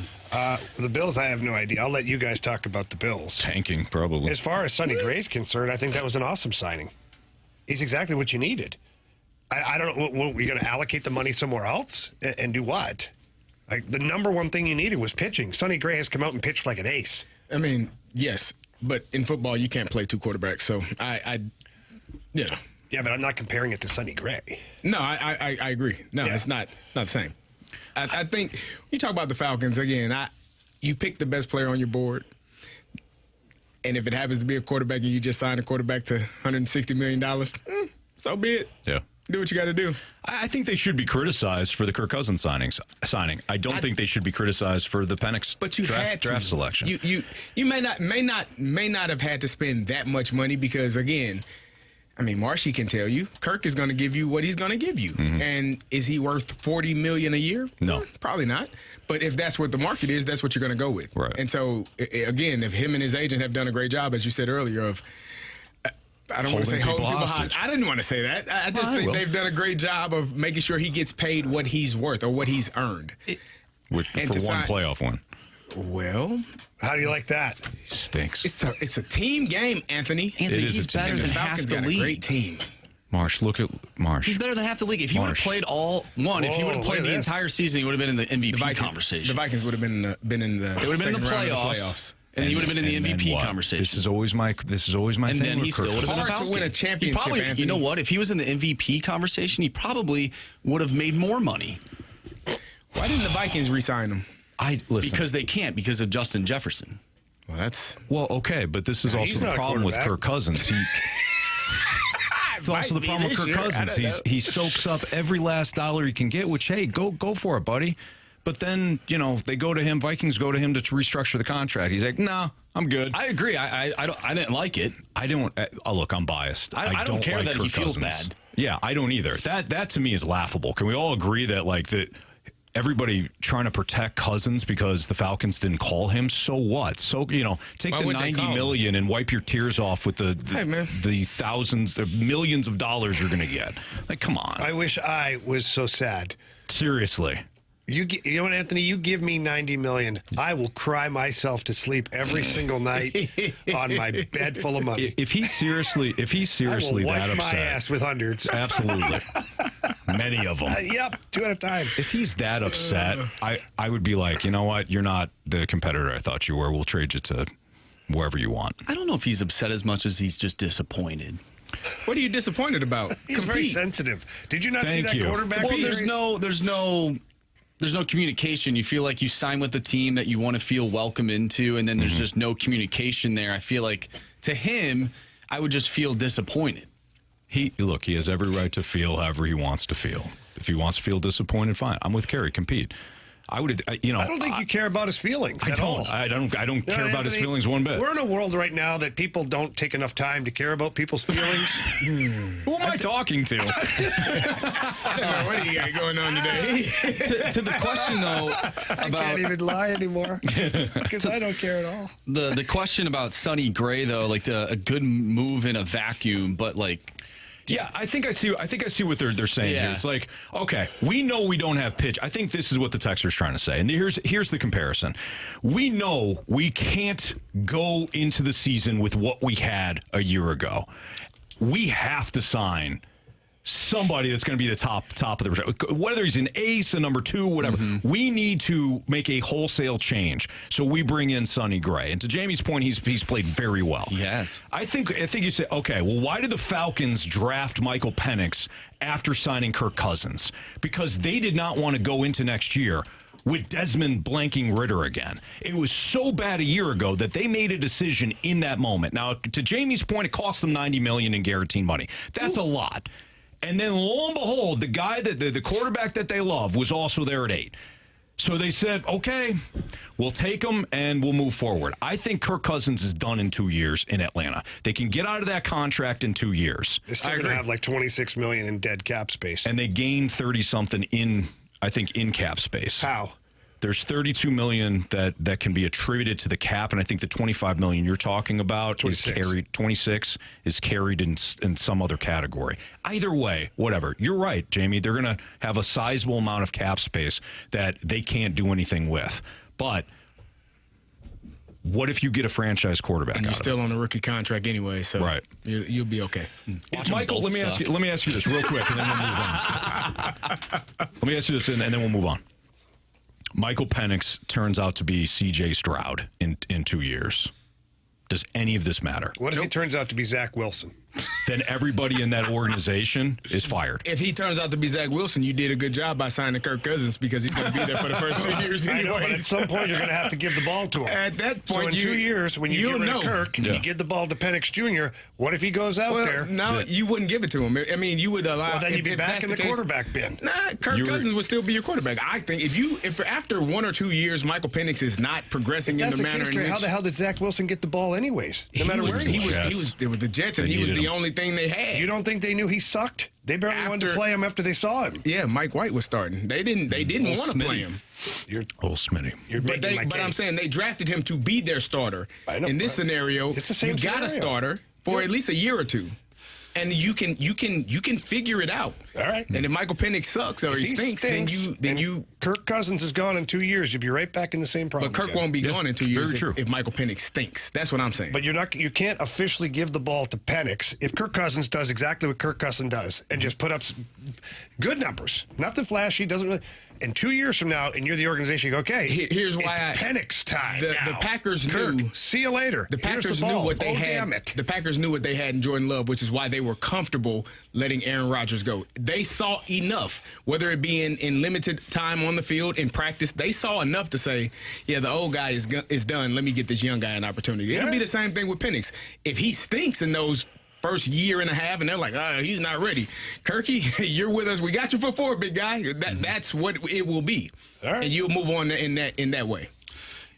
The Bills, I have no idea. I'll let you guys talk about the Bills. Tanking, probably. As far as Sonny Gray's concerned, I think that was an awesome signing. He's exactly what you needed. I don't know. What, you're going to allocate the money somewhere else and do what? Like, the number one thing you needed was pitching. Sonny Gray has come out and pitched like an ace. I mean, yes, but in football you can't play two quarterbacks. So yeah. Yeah, but I'm not comparing it to Sonny Gray. No, I agree. No, yeah. It's not the same. I think when you talk about the Falcons, again, you pick the best player on your board, and if it happens to be a quarterback and you just sign a quarterback to $160 million, so be it. Yeah. Do what you got to do. I think they should be criticized for the Kirk Cousins signing. I don't think they should be criticized for the Penix draft selection. You may not have had to spend that much money because, again, I mean, Marshy can tell you, Kirk is going to give you what he's going to give you. Mm-hmm. And is he worth $40 million a year? No. Probably not. But if that's what the market is, that's what you're going to go with. Right. And so, again, if him and his agent have done a great job, as you said earlier, of I don't want to say holding people hostage. I didn't want to say that. I just think they've done a great job of making sure he gets paid what he's worth or what he's earned. For one playoff win. Well, how do you like that? He stinks. It's a team game, Anthony. He's better than half the league. A great team. Marsh, look at Marsh. He's better than half the league. If he would have played if he would have played the entire season, he would have been in the MVP conversation. The Vikings would have been in the. They would have been in the playoffs. And he would have been in the MVP conversation. This is always my thing. And then he still would have been hard to win a championship, Anthony. You know what? If he was in the MVP conversation, he probably would have made more money. Why didn't the Vikings re-sign him? Because they can't, because of Justin Jefferson. Well, okay, but this is also the problem with Kirk Cousins. It's also the problem with Kirk Cousins. He soaks up every last dollar he can get, which, hey, go for it, buddy. But then, they go to him, Vikings go to him to restructure the contract. He's like, no, I'm good. I agree. I didn't like it. Look, I'm biased. I don't care like that Kirk he feels Cousins. bad. Yeah, I don't either. That to me is laughable. Can we all agree that, that everybody trying to protect Cousins because the Falcons didn't call him? So what? So, take the $90 million and wipe your tears off with the thousands, the millions of dollars you're going to get. Like, come on. I wish I was so sad. Seriously. You know what, Anthony? You give me $90 million, I will cry myself to sleep every single night on my bed full of money. If he's seriously that upset, wipe my ass with hundreds. Absolutely, many of them. Yep, 2 at a time. If he's that upset, I would be like, you know what? You're not the competitor I thought you were. We'll trade you to wherever you want. I don't know if he's upset as much as he's just disappointed. What are you disappointed about? He's very sensitive. Did you not see that quarterback? Well, there's no communication. You feel like you sign with the team that you want to feel welcome into, and then there's just no communication there. I feel like, to him, I would just feel disappointed. He has every right to feel however he wants to feel. If he wants to feel disappointed, fine. I'm with Carey. Compete. I would, I don't think you care about his feelings at all. I don't care about his feelings one bit. We're in a world right now that people don't take enough time to care about people's feelings. Who am I talking to? What do you got going on today? to the question, though, I can't even lie anymore because I don't care at all. The question about Sonny Gray, though, like a good move in a vacuum, but like. Yeah, I think I see what they're saying here. It's like, okay, we know we don't have pitch. I think this is what the texter's trying to say. And here's the comparison. We know we can't go into the season with what we had a year ago. We have to sign somebody that's going to be the top of the, whether he's an ace, a number 2, whatever. Mm-hmm. We need to make a wholesale change. So we bring in Sonny Gray. And to Jamie's point, he's played very well. Yes. I think you say, okay, well, why did the Falcons draft Michael Penix after signing Kirk Cousins? Because they did not want to go into next year with Desmond blanking Ritter again. It was so bad a year ago that they made a decision in that moment. Now, to Jamie's point, it cost them $90 million in guaranteed money. That's a lot. And then, lo and behold, the guy that the quarterback that they love was also there at 8. So they said, okay, we'll take him and we'll move forward. I think Kirk Cousins is done in 2 years in Atlanta. They can get out of that contract in 2 years. They're still going to have like $26 million in dead cap space. And they gained 30-something in cap space. How? There's $32 million that can be attributed to the cap, and I think the $25 million you're talking about 26. is carried. 26 is carried in some other category. Either way, whatever. You're right, Jamie. They're going to have a sizable amount of cap space that they can't do anything with. But what if you get a franchise quarterback? And you're still on a rookie contract anyway, so right. You'll be okay. Michael, let me ask you this real quick, and then we'll move on. Let me ask you this, and then we'll move on. Michael Penix turns out to be C.J. Stroud in 2 years. Does any of this matter? What if he turns out to be Zach Wilson? Then everybody in that organization is fired. If he turns out to be Zach Wilson, you did a good job by signing Kirk Cousins because he's going to be there for the first 2 years anyway. I know, but at some point you're going to have to give the ball to him. At that point, so in 2 years, when you get rid of Kirk and you give the ball to Penix Jr., what if he goes out there? No, you wouldn't give it to him. I mean, you would allow. Well, then you'd be back in the quarterback bin. Nah, Kirk Cousins would still be your quarterback. I think if after 1 or 2 years, Michael Penix is not progressing in the manner in which. How the hell did Zach Wilson get the ball anyways? No matter where he was. It was the Jets, and he was the only thing they had. You don't think they knew he sucked? They barely wanted to play him after they saw him. Yeah, Mike White was starting. They didn't want to play him. You're old Smitty. But I'm saying they drafted him to be their starter. In this scenario, it's the same got a starter for at least a year or two. And you can figure it out. All right. And if Michael Penix sucks or he stinks, then you Kirk Cousins is gone in 2 years. You'll be right back in the same problem. But Kirk won't be gone in 2 years if Michael Penix stinks. That's what I'm saying. But you can't officially give the ball to Penix if Kirk Cousins does exactly what Kirk Cousins does and just put up good numbers. Nothing flashy. Doesn't really. And 2 years from now, and you're the organization, you go, okay, here's why it's Penix time. The Packers Kirk, knew. See you later. The Packers knew what they had. Damn it. The Packers knew what they had in Jordan Love, which is why they were comfortable letting Aaron Rodgers go. They saw enough, whether it be in limited time on the field, in practice. They saw enough to say, yeah, the old guy is done. Let me get this young guy an opportunity. It'll be the same thing with Penix. If he stinks in those first year and a half, and they're like, he's not ready. Kirky, you're with us. We got you for 4, big guy. That's what it will be. All right. And you'll move on in that way.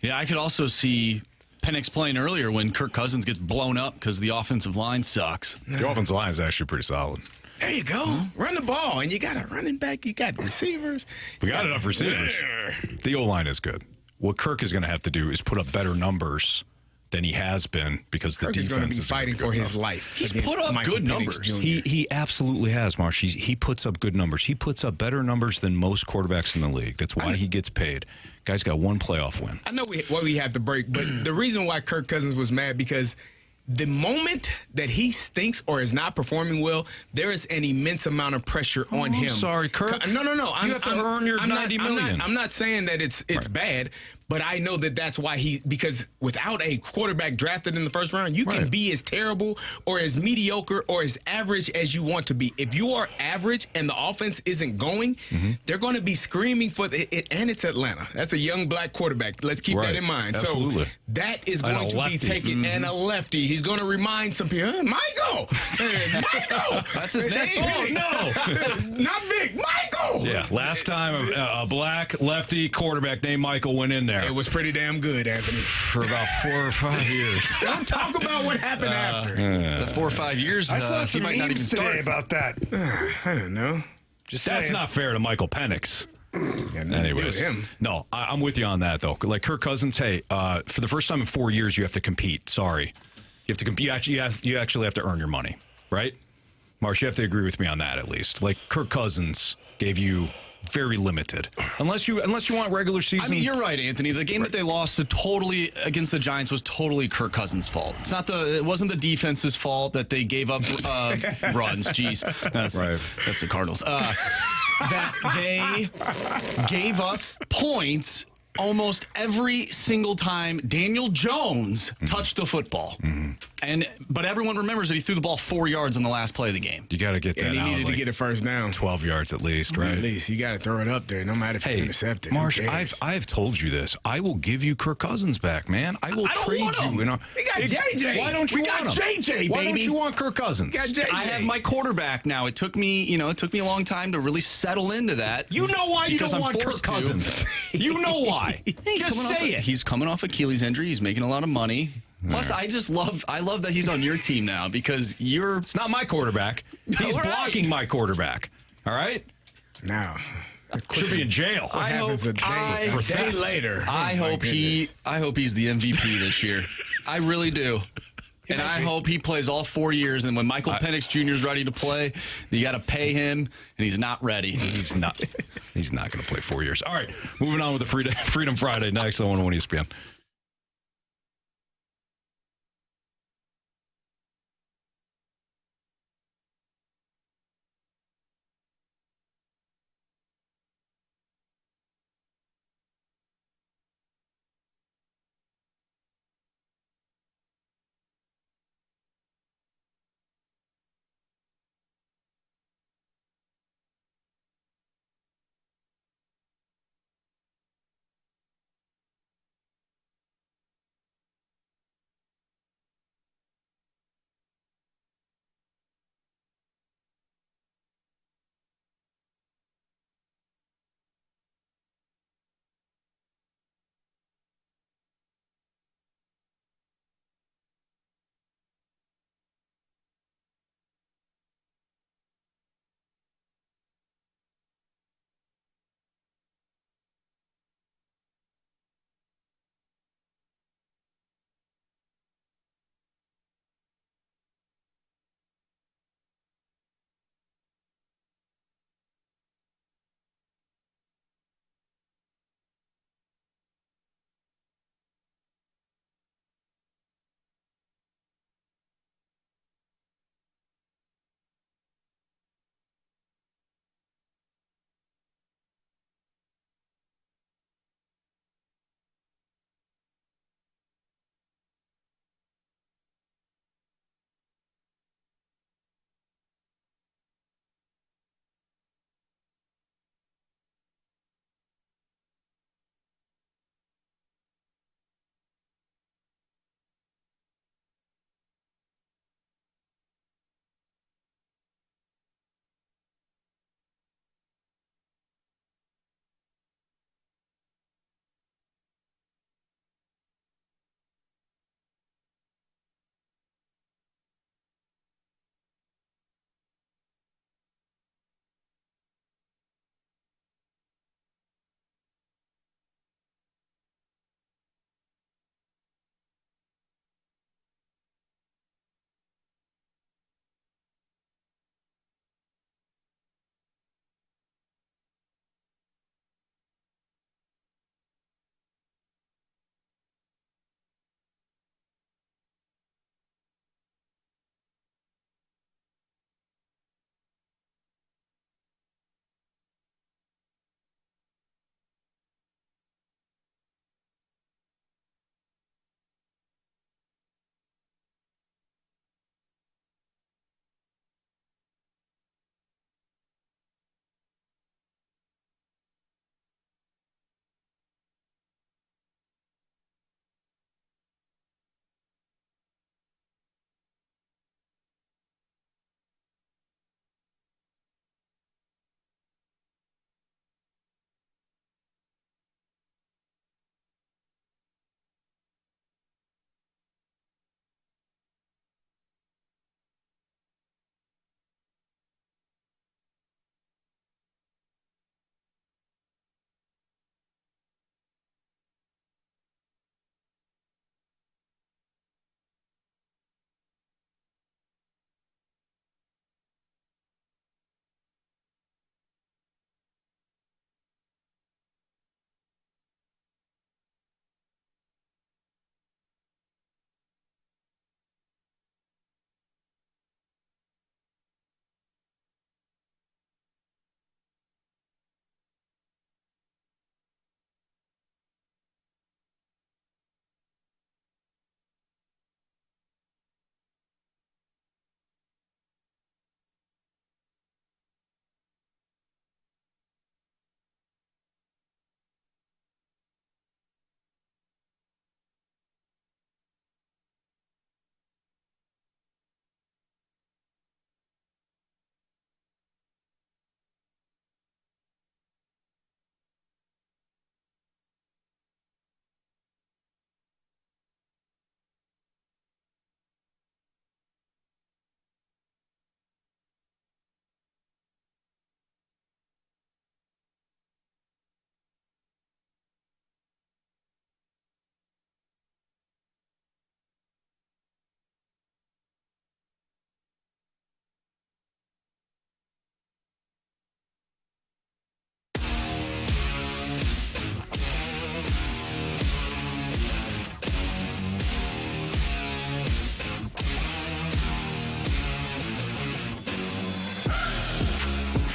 Yeah, I could also see Penix playing earlier when Kirk Cousins gets blown up because the offensive line sucks. The offensive line is actually pretty solid. There you go. Run the ball, and you got a running back. You got receivers. We got enough receivers. The O-line is good. What Kirk is going to have to do is put up better numbers than he has been because the defense is going to be fighting for his life. He's put up good numbers. He absolutely has, Marsh. He puts up good numbers. He puts up better numbers than most quarterbacks in the league. That's why he gets paid. Guy's got 1 playoff win. I know we have to break, but the reason why Kirk Cousins was mad because the moment that he stinks or is not performing well, there is an immense amount of pressure on him. Sorry, Kirk. No. You have to earn your $90 million. I'm not saying that it's bad, But I know that that's why because without a quarterback drafted in the first round, you can be as terrible or as mediocre or as average as you want to be. If you are average and the offense isn't going, they're going to be screaming for it. And it's Atlanta. That's a young black quarterback. Let's keep that in mind. Absolutely. So that is going to be taken. And a lefty. He's going to remind some people, Michael! Michael! That's his name. Oh, no. Not Vic. Michael! Yeah, last time a black lefty quarterback named Michael went in there. It was pretty damn good, Anthony. For about 4 or 5 years. Don't talk about what happened after. The 4 or 5 years, I saw some he might not even memes today start. about that. I don't know. Just That's saying. not fair to Michael Penix. Anyways, no, I'm with you on that though. Like Kirk Cousins, hey, for the first time in 4 years, you have to compete. Sorry, you have to compete. You actually have to earn your money, right? Marsh, you have to agree with me on that at least. Like Kirk Cousins gave you very limited, unless you want regular season. I mean, you're right, Anthony. The game that they lost totally against the Giants was totally Kirk Cousins' fault. It wasn't the defense's fault that they gave up runs. Jeez, that's the Cardinals. That they gave up points almost every single time Daniel Jones touched the football. But everyone remembers that he threw the ball 4 yards on the last play of the game. You got to get that And he out, needed to get a first down. 12 yards at least, right? At least. You got to throw it up there, no matter if it's intercepted. Marsh, I've told you this. I will give you Kirk Cousins back, man. I will trade you. We got JJ. Why don't you We got want him? JJ, baby. Why don't you want Kirk Cousins? Got JJ. I have my quarterback now. It took me a long time to really settle into that. You know why you Because don't I'm want Kirk forced to. Cousins. You know why. Just say it. He's coming off Achilles injury. He's making a lot of money. Plus, I love that he's on your team now because It's not my quarterback. He's blocking my quarterback. All right? Now. Should be in jail. What happens a day later? I hope he's the MVP this year. I really do. And I hope he plays all 4 years. And when Michael Penix Jr. is ready to play, you got to pay him, and he's not ready. He's not going to play 4 years. All right, moving on with the Freedom Friday next on 101 ESPN.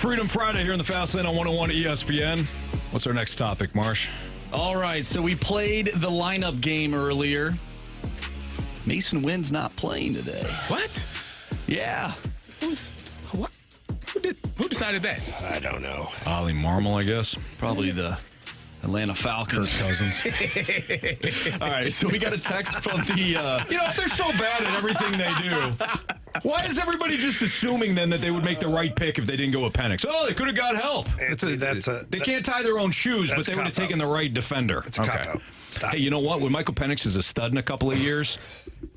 Freedom Friday here in the Fast Lane on 101 ESPN. What's our next topic, Marsh? All right, so we played the lineup game earlier. Masyn Winn's not playing today. What? Yeah. What? Who decided that? I don't know. Ollie Marmol, I guess. Probably the Atlanta Falcons. Cousins. All right, so we got a text from the... if they're so bad at everything they do, why is everybody just assuming then that they would make the right pick if they didn't go with Penix? Oh, they could have got help. They can't tie their own shoes, but they would have taken the right defender. It's a cop-out. Stop. Hey, you know what? When Michael Penix is a stud in a couple of years,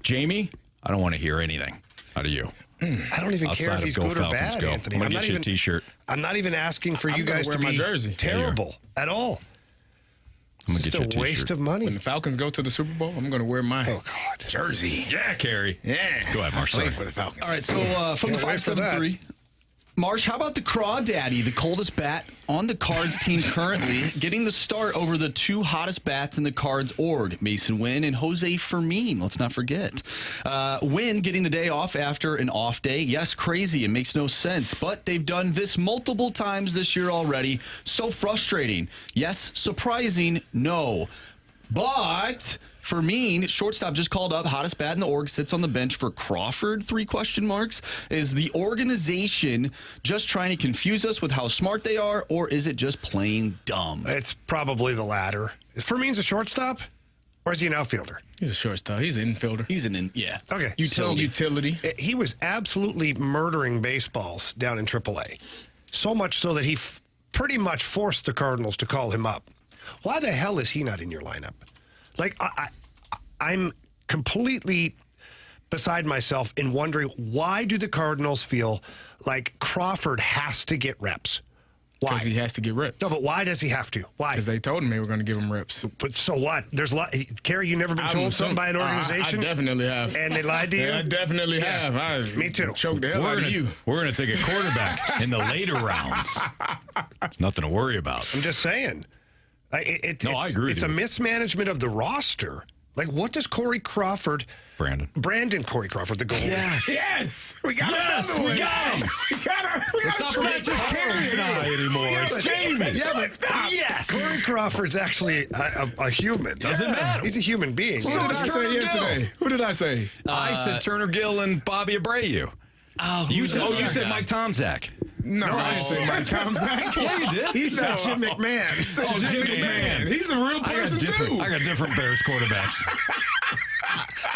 Jamie, I don't want to hear anything out of you. I don't even care if he's good or bad, Anthony. I'm going to get you a T-shirt. I'm not even asking for you guys to wear my be jersey. terrible at all. I'm going to get you a It's a waste of money. When the Falcons go to the Super Bowl, I'm going to wear my jersey. Yeah, Carey. Yeah. Go ahead, Marsh. Play for the Falcons. All right, so from the 573, Marsh, how about the Crawdaddy, the coldest bat on the Cards team currently, getting the start over the two hottest bats in the Cards org, Masyn Winn and Jose Fermin, let's not forget. Winn getting the day off after an off day. Yes, crazy. It makes no sense, but they've done this multiple times this year already. So frustrating. Yes, surprising. No. But... Fermin, shortstop, just called up, hottest bat in the org, sits on the bench for Crawford, 3 question marks. Is the organization just trying to confuse us with how smart they are, or is it just plain dumb? It's probably the latter. Fermin's a shortstop, or is he an outfielder? He's a shortstop. He's an infielder. He's yeah. Okay. Utility. He was absolutely murdering baseballs down in AAA. So much so that he pretty much forced the Cardinals to call him up. Why the hell is he not in your lineup? Like, I'm completely beside myself in wondering, why do the Cardinals feel like Crawford has to get reps? Why? Because he has to get reps. No, but why does he have to? Why? Because they told him they were going to give him reps. But so what? There's a lot. Carey, you never been told something by an organization? I definitely have. And they lied to you? Yeah, I definitely have. Me too. Choked the hell out of you. We're going to take a quarterback in the later rounds. Nothing to worry about. I'm just saying. I agree. It's a mismanagement of the roster. Like, what does Corey Crawford... Brandon Corey Crawford, the goalie. Yes. We got another one. We got him. It's not just Carey tonight anymore. It's Jamie. Yeah, but yes. Corey Crawford's actually a human. Doesn't matter. He's a human being. What did I say yesterday? Who did I say? I said Turner Gill and Bobby Abreu. Oh, you said Mike Tomczak. No, I didn't say Mike Tomczak. Yeah, you did. He said Jim McMahon. Jim McMahon. He's a real person, too. I got different Bears quarterbacks.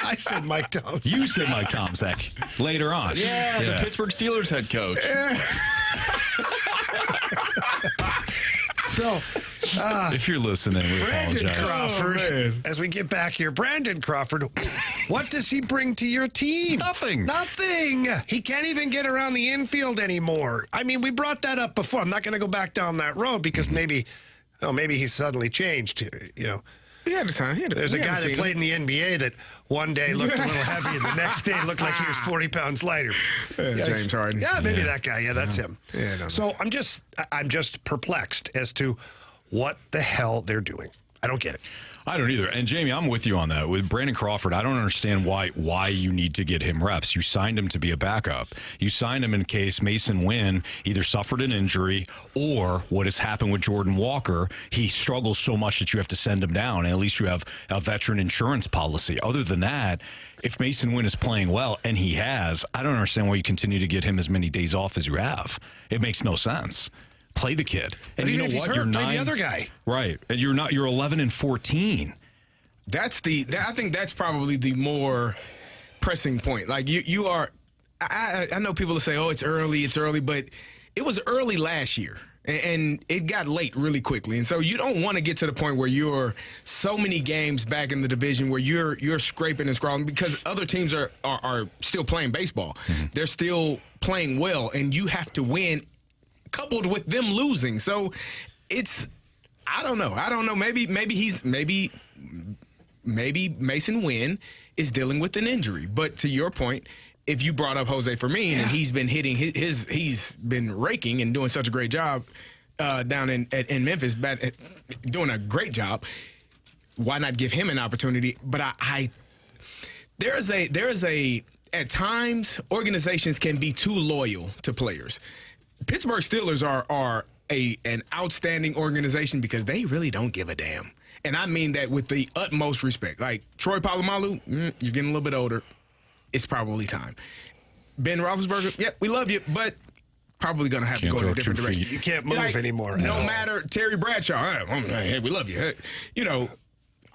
I said Mike Tomczak. You said Mike Tomczak later on. Yeah, the Pittsburgh Steelers head coach. So, if you're listening, we Brandon apologize. Crawford, as we get back here, Brandon Crawford, what does he bring to your team? Nothing. He can't even get around the infield anymore. I mean, we brought that up before. I'm not going to go back down that road because maybe he's suddenly changed. You know, he had a time. There's a guy that played in the NBA that one day looked a little heavy and the next day looked like he was 40 pounds lighter. James Harden. Yeah, maybe that guy. Yeah, that's him. Yeah, no. So I'm just perplexed as to what the hell they're doing. I don't get it. I don't either. And Jamie, I'm with you on that. With Brandon Crawford, I don't understand why you need to get him reps. You signed him to be a backup. You signed him in case Masyn Winn either suffered an injury or what has happened with Jordan Walker. He struggles so much that you have to send him down. And at least you have a veteran insurance policy. Other than that, if Masyn Winn is playing well, and he has, I don't understand why you continue to get him as many days off as you have. It makes no sense. Play the kid. And but you know if he's what? Hurt, you're 9, play the other guy. Right. And you're 11-14. I think that's probably the more pressing point. Like you are, I know people will say, oh, it's early, but it was early last year. And it got late really quickly. And so you don't want to get to the point where you're so many games back in the division where you're scraping and scrawling because other teams are still playing baseball. Mm-hmm. They're still playing well, and you have to win coupled with them losing. So I don't know. Maybe Masyn Winn is dealing with an injury. But to your point, if you brought up Jose Fermin and he's been hitting he's been raking and doing such a great job down in Memphis, doing a great job, why not give him an opportunity? But there is a at times organizations can be too loyal to players Pittsburgh Steelers are an outstanding organization because they really don't give a damn. And I mean that with the utmost respect. Like Troy Polamalu, you're getting a little bit older. It's probably time. Ben Roethlisberger, yep, we love you, but probably going to have to go in a different direction. You can't move anymore. No matter. Terry Bradshaw, hey, we love you. You know,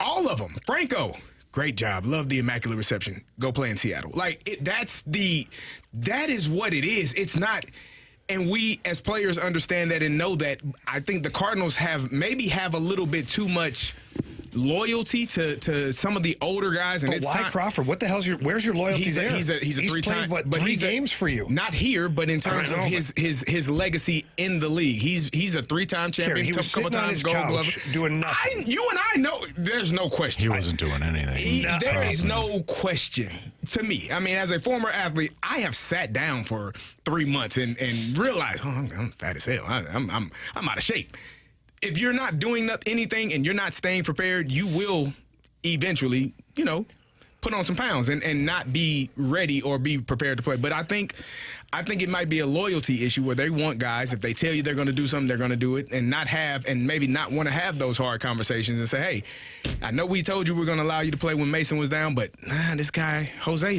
all of them. Franco, great job. Love the immaculate reception. Go play in Seattle. Like, that is what it is. It's not. And we, as players, understand that and know that. I think the Cardinals have a little bit too much loyalty to some of the older guys. And but it's why Crawford? What the hell's where's your loyalty there? He's a three-time. Played, but 3 games for you. Not here, but in terms of his legacy in the league. He's a 3-time champion. Carey, he was couple sitting on times his Gold couch Glove. doing nothing. You and I know there's no question. He wasn't doing anything. There is no question to me. I mean, as a former athlete, I have sat down for 3 months and realized, I'm fat as hell. I'm out of shape. If you're not doing anything and you're not staying prepared, you will eventually, put on some pounds and not be ready or be prepared to play. But I think it might be a loyalty issue where they want guys, if they tell you they're going to do something, they're going to do it, and maybe not want to have those hard conversations and say, hey, I know we told you we're going to allow you to play when Masyn was down, but this guy, Jose,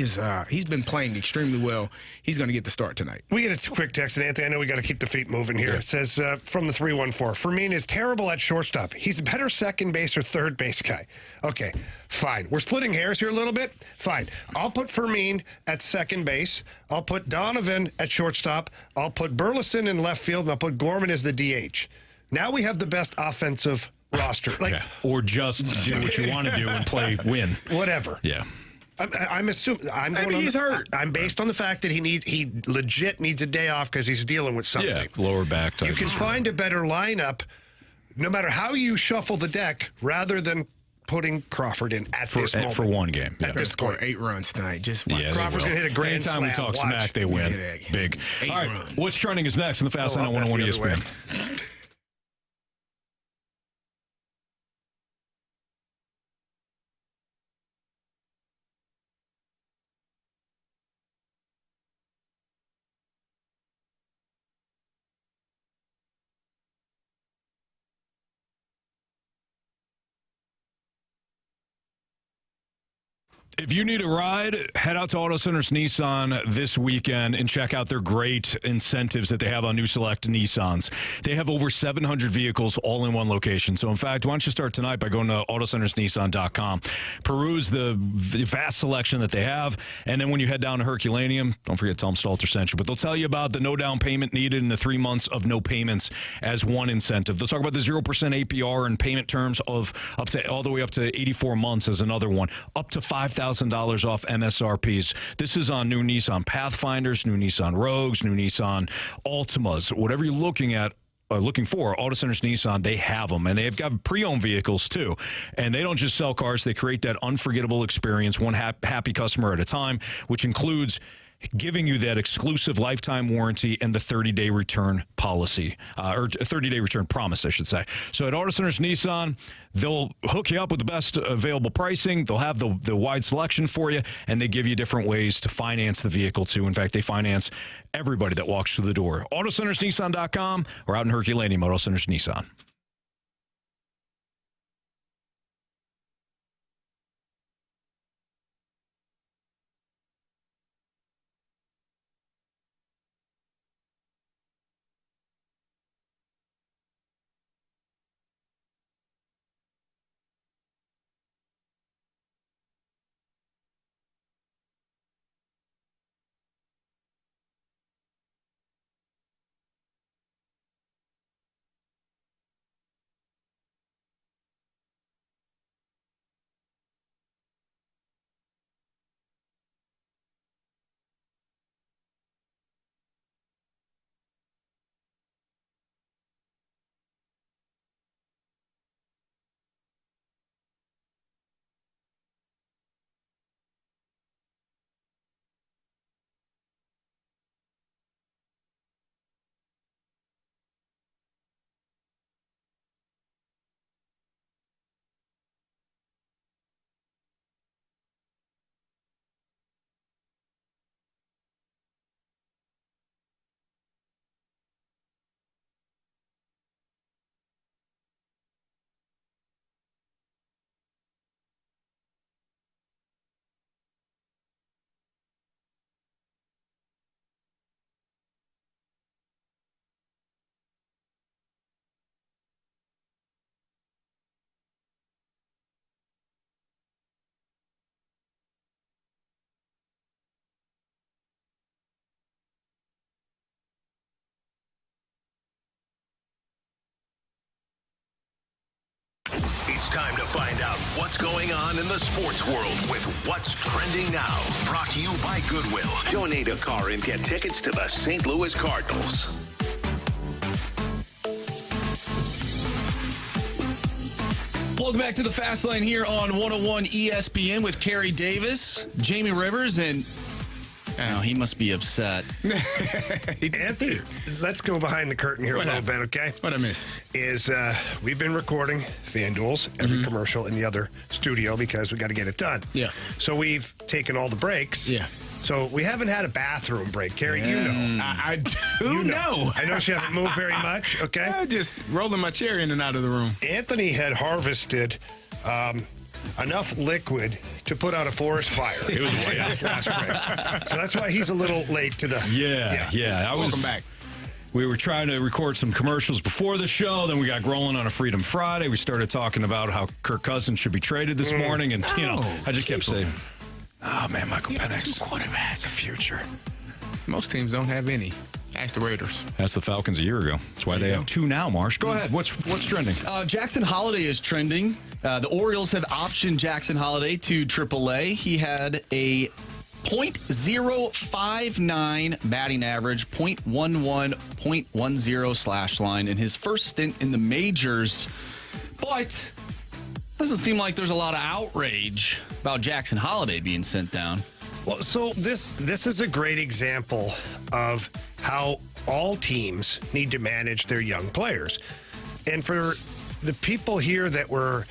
he's been playing extremely well. He's going to get the start tonight. We get a quick text, and Anthony, I know we got to keep the feet moving here. Yeah. It says from the 314, Fermin is terrible at shortstop. He's a better second base or third base guy. Okay, fine. We're splitting hairs here a little bit. Fine. I'll put Fermin at second base. I'll put Donovan at shortstop. I'll put Burleson in left field, and I'll put Gorman as the DH. Now we have the best offensive roster. Or just do what you want to do and win. Whatever. Yeah. I'm assuming. He's hurt. I'm based on the fact that he legit needs a day off because he's dealing with something. Yeah, lower back. You can find a better lineup, no matter how you shuffle the deck, rather than putting Crawford in at this moment. For one game. At this score, 8 runs tonight. Just Crawford's going to hit a grand slam. Anytime we talk smack, they win. Big. 8 All right, runs. what's trending is next in the Fast Lane on 101 ESPN. If you need a ride, head out to Auto Centers Nissan this weekend and check out their great incentives that they have on new select Nissans. They have over 700 vehicles all in one location. So, in fact, why don't you start tonight by going to autocentersnissan.com. Peruse the vast selection that they have. And then when you head down to Herculaneum, don't forget to tell them Stalter sent you. But they'll tell you about the no down payment needed and the 3 months of no payments as one incentive. They'll talk about the 0% APR and payment terms of all the way up to 84 months as another one. Up to $5,000 off MSRPs. This is on new Nissan Pathfinders, new Nissan Rogues, new Nissan Altimas. Whatever you're looking for, Auto Centers Nissan, they have them. And they've got pre-owned vehicles, too. And they don't just sell cars. They create that unforgettable experience, one happy customer at a time, which includes giving you that exclusive lifetime warranty and the 30-day return policy, or 30-day return promise, I should say. So at Auto Centers Nissan, they'll hook you up with the best available pricing. They'll have the wide selection for you, and they give you different ways to finance the vehicle, too. In fact, they finance everybody that walks through the door. AutoCentersNissan.com or out in Herculaneum, Auto Centers Nissan. time to find out what's going on in the sports world with What's Trending Now. Brought to you by Goodwill. Donate a car and get tickets to the St. Louis Cardinals. Welcome back to the Fast Lane here on 101 ESPN with Carey Davis, Jamie Rivers, and he must be upset. Anthony, let's go behind the curtain here a little bit, okay? What I miss? Is we've been recording FanDuels, every commercial in the other studio because we got to get it done. Yeah. So we've taken all the breaks. Yeah. So we haven't had a bathroom break. Carey, you know. I do know. I know she hasn't moved very much, okay? I'm just rolling my chair in and out of the room. Anthony had harvested enough liquid to put out a forest fire. It was way out. Last break. So that's why he's a little late to the... Yeah. Welcome back. We were trying to record some commercials before the show. Then we got rolling on a Freedom Friday. We started talking about how Kirk Cousins should be traded this morning. And, I just kept saying, oh, man, Michael Penix. 2 quarterbacks. The future. Most teams don't have any. Ask the Raiders. That's the Falcons a year ago. That's why they have 2 now, Marsh. Go ahead. What's trending? Jackson Holliday is trending. The Orioles have optioned Jackson Holliday to AAA. He had a .059 batting average, .11, .10 slash line in his first stint in the majors. But doesn't seem like there's a lot of outrage about Jackson Holliday being sent down. Well, so this is a great example of how all teams need to manage their young players. And for the people here that were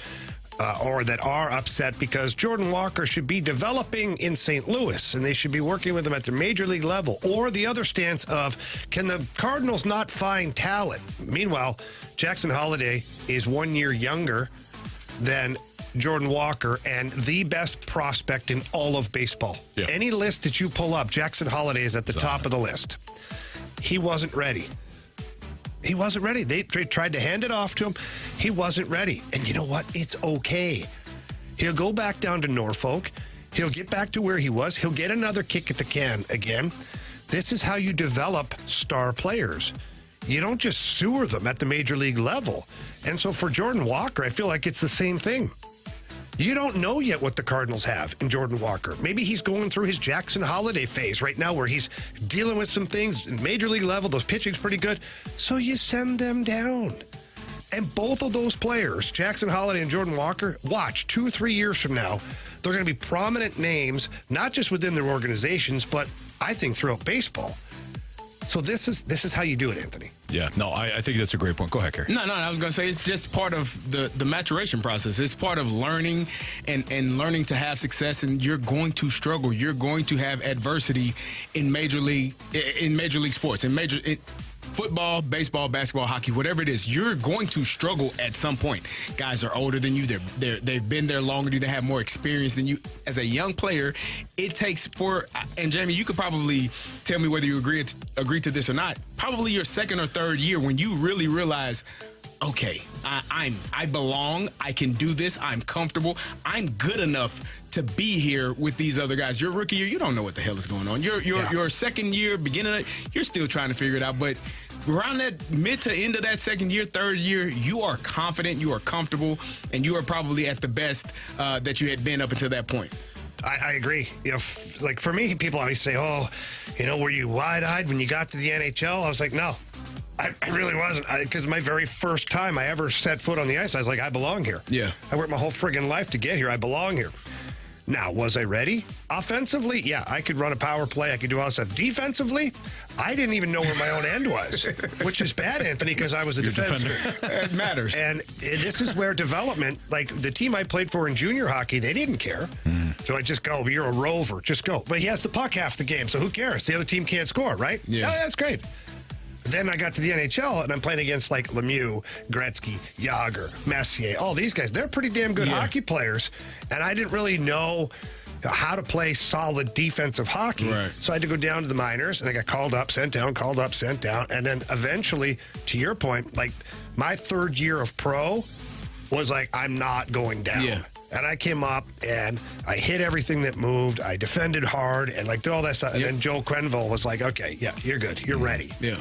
or that are upset because Jordan Walker should be developing in St. Louis and they should be working with him at the major league level, or the other stance of, can the Cardinals not find talent? Meanwhile, Jackson Holliday is 1 year younger than Jordan Walker and the best prospect in all of baseball. Yeah. Any list that you pull up, Jackson Holliday is at the top of the list. He wasn't ready. He wasn't ready. They tried to hand it off to him. He wasn't ready. And you know what? It's okay. He'll go back down to Norfolk. He'll get back to where he was. He'll get another kick at the can again. This is how you develop star players. You don't just sewer them at the major league level. And so for Jordan Walker, I feel like it's the same thing. You don't know yet what the Cardinals have in Jordan Walker. Maybe he's going through his Jackson Holliday phase right now where he's dealing with some things at major league level. Those pitching's pretty good. So you send them down. And both of those players, Jackson Holliday and Jordan Walker, watch 2-3 years from now, they're going to be prominent names, not just within their organizations, but I think throughout baseball. So this is how you do it, Anthony. Yeah, no, I think that's a great point. Go ahead, Carey. No, I was going to say it's just part of the maturation process. It's part of learning and learning to have success, and you're going to struggle. You're going to have adversity in major league sports, in football, baseball, basketball, hockey, whatever it is. You're going to struggle at some point. Guys are older than you. They've been there longer. They have more experience than you. As a young player, it takes and Jamie, you could probably tell me whether you agree to this or not. Probably your second or third year when you really realize, okay, I belong. I can do this. I'm comfortable. I'm good enough to be here with these other guys. Your rookie year, you don't know what the hell is going on. Your second year, beginning, you're still trying to figure it out. But around that mid to end of that second year, third year, you are confident, you are comfortable, and you are probably at the best that you had been up until that point. I agree. Like for me, people always say, "Oh, were you wide-eyed when you got to the NHL?" I was like, "No, I really wasn't." Because my very first time I ever set foot on the ice, I was like, "I belong here." Yeah, I worked my whole friggin' life to get here. I belong here. Now, was I ready? Offensively, yeah, I could run a power play. I could do all that stuff. Defensively, I didn't even know where my own end was, which is bad, Anthony, because I was a defender. It matters. And this is where development, like the team I played for in junior hockey, they didn't care. So I just go, you're a rover, just go. But he has the puck half the game, so who cares? The other team can't score, right? Yeah. Oh, that's great. Then I got to the NHL, and I'm playing against like Lemieux, Gretzky, Yager, Messier, all these guys. They're pretty damn good hockey players, and I didn't really know how to play solid defensive hockey. Right. So I had to go down to the minors, and I got called up, sent down, called up, sent down. And then eventually, to your point, like my third year of pro was like, I'm not going down. Yeah. And I came up and I hit everything that moved. I defended hard and like did all that stuff. And then Joe Quenneville was like, okay, yeah, you're good. You're ready. Yeah.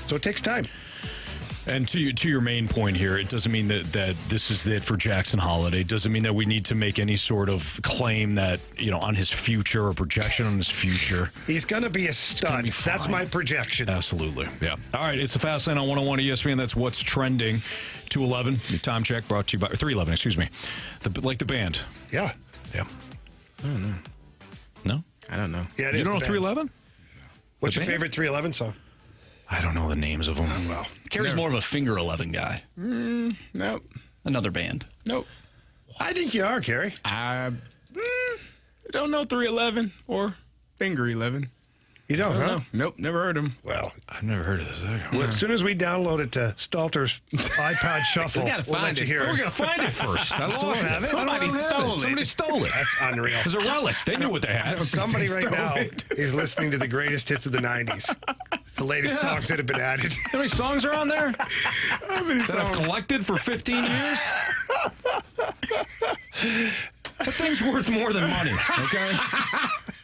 So it takes time. And to your main point here, it doesn't mean that this is it for Jackson Holiday. It doesn't mean that we need to make any sort of claim that, on his future or projection on his future. He's going to be a stud. That's my projection. Absolutely. Yeah. All right. It's the Fast Lane on 101 ESPN. That's what's trending. 211. Your time check brought to you by 311. Excuse me. Like the band. Yeah. Yeah. I don't know. No. I don't know. Yeah. You don't know 311? What's your favorite 311 song? I don't know the names of them. Well, Carey's more of a finger 11 guy. Nope. Another band. Nope. I think you are, Carey. I don't know 311 or Finger 11. You don't, I don't huh? know. Nope, never heard them. Well, I've never heard of this. well, as soon as we download it to Stalter's iPod Shuffle, We gotta we'll find let you it. hear We're it. going to find it first. I Still lost have it? Somebody stole it. Somebody stole it. That's unreal. It's a relic. They knew what they had. Somebody They right stole now it. is listening to the greatest hits of the 90s. It's the latest songs that have been added. How many songs are on there How many that I've songs? collected for 15 years? That thing's worth more than money, okay?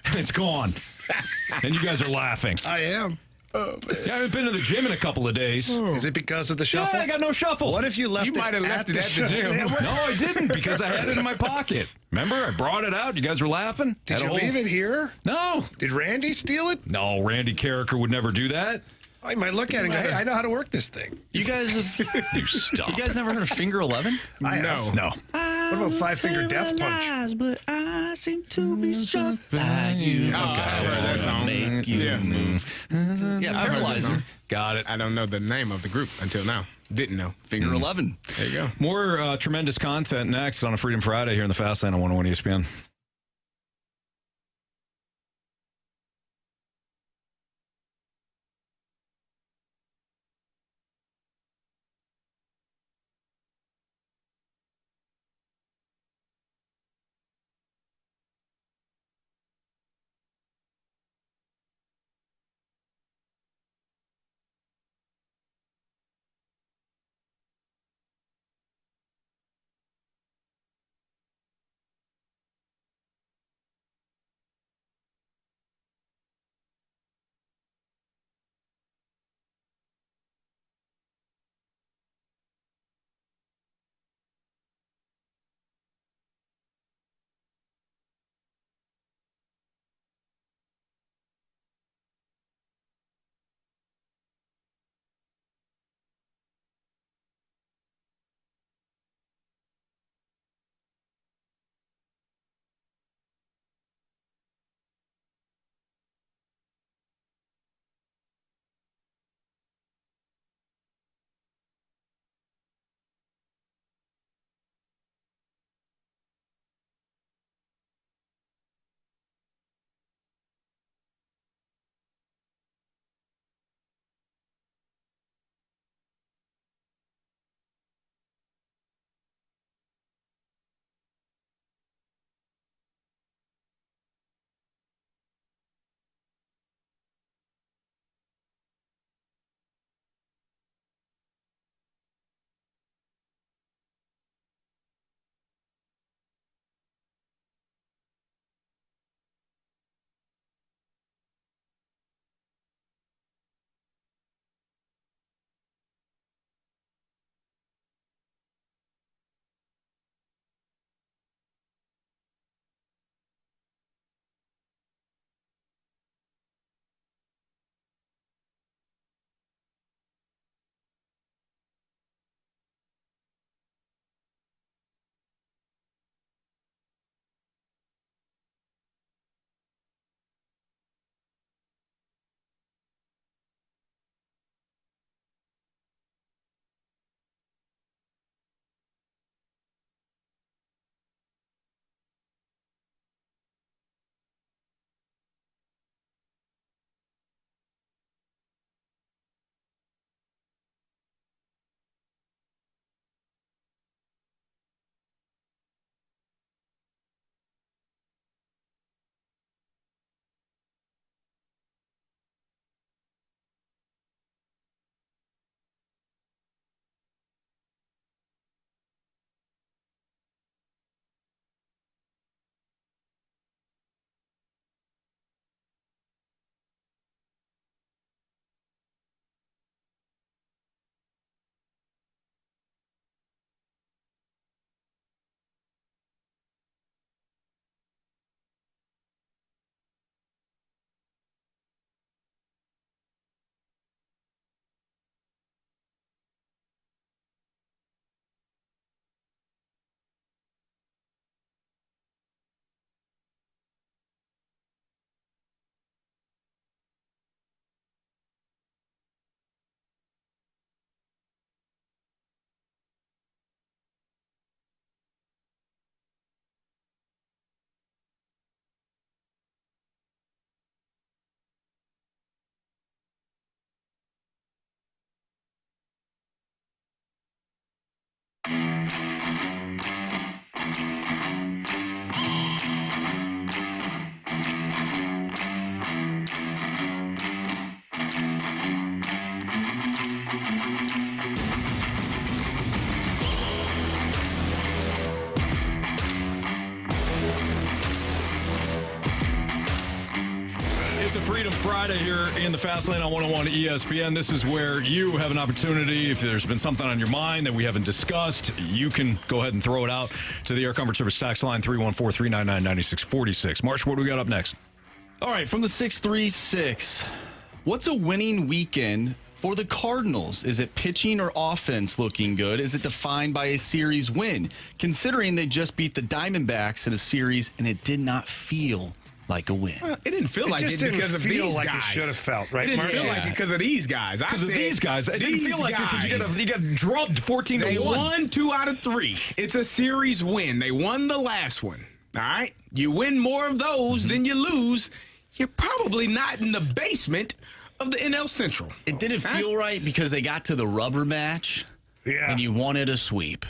And it's gone. And you guys are laughing. I am. Oh, man. Yeah, I haven't been to the gym in a couple of days. Is it because of the shuffle? Yeah, I got no shuffle. What if you left You it might have left it at the gym. No, I didn't because I had it in my pocket. Remember, I brought it out. You guys were laughing. Did Had a you whole- leave it here? No. Did Randy steal it? No, Randy Carricker would never do that. I might look at it and go, hey, I know how to work this thing. You guys have, You stop. you guys never heard of finger 11? I have. No. What about Five Finger Death Punch? But I seem to be struck by you. Oh, I've heard that song. Make you Yeah. move. Yeah, I've heard that Paralyzer. song. Got it. I don't know the name of the group until now. Didn't know. Finger 11. There you go. More tremendous content next on a Freedom Friday here in the Fast Lane on 101 ESPN. It's a Freedom Friday here in the Fast Lane on 101 ESPN. This is where you have an opportunity. If there's been something on your mind that we haven't discussed, you can go ahead and throw it out to the Air Comfort Service tax line 314-399-9646. Marsh, what do we got up next? All right, from the 636, what's a winning weekend for the Cardinals? Is it pitching or offense looking good? Is it defined by a series win? Considering they just beat the Diamondbacks in a series and it did not feel like a win. Well, it didn't feel like it because of these guys. It should have felt, right? It didn't feel like it because of these guys. Because of these guys. It didn't feel like it because you got drubbed 14-1. They won 2 out of 3. It's a series win. They won the last one. All right? You win more of those than you lose. You're probably not in the basement of the NL Central. It didn't feel right because they got to the rubber match and you wanted a sweep.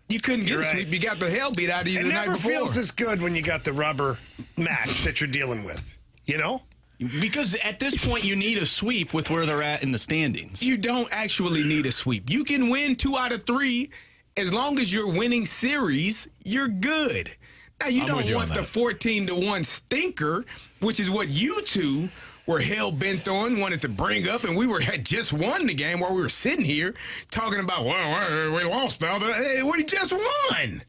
You couldn't get a sweep. You got the hell beat out of you the night before. It never feels as good when you got the rubber match that you're dealing with, you know? Because at this point, you need a sweep with where they're at in the standings. You don't actually need a sweep. You can win 2 out of 3. As long as you're winning series, you're good. Now, you don't want the 14-1 stinker, which is what you two were hell-bent on, wanted to bring up, and we had just won the game while we were sitting here talking about, well, we lost now. Hey, we just won.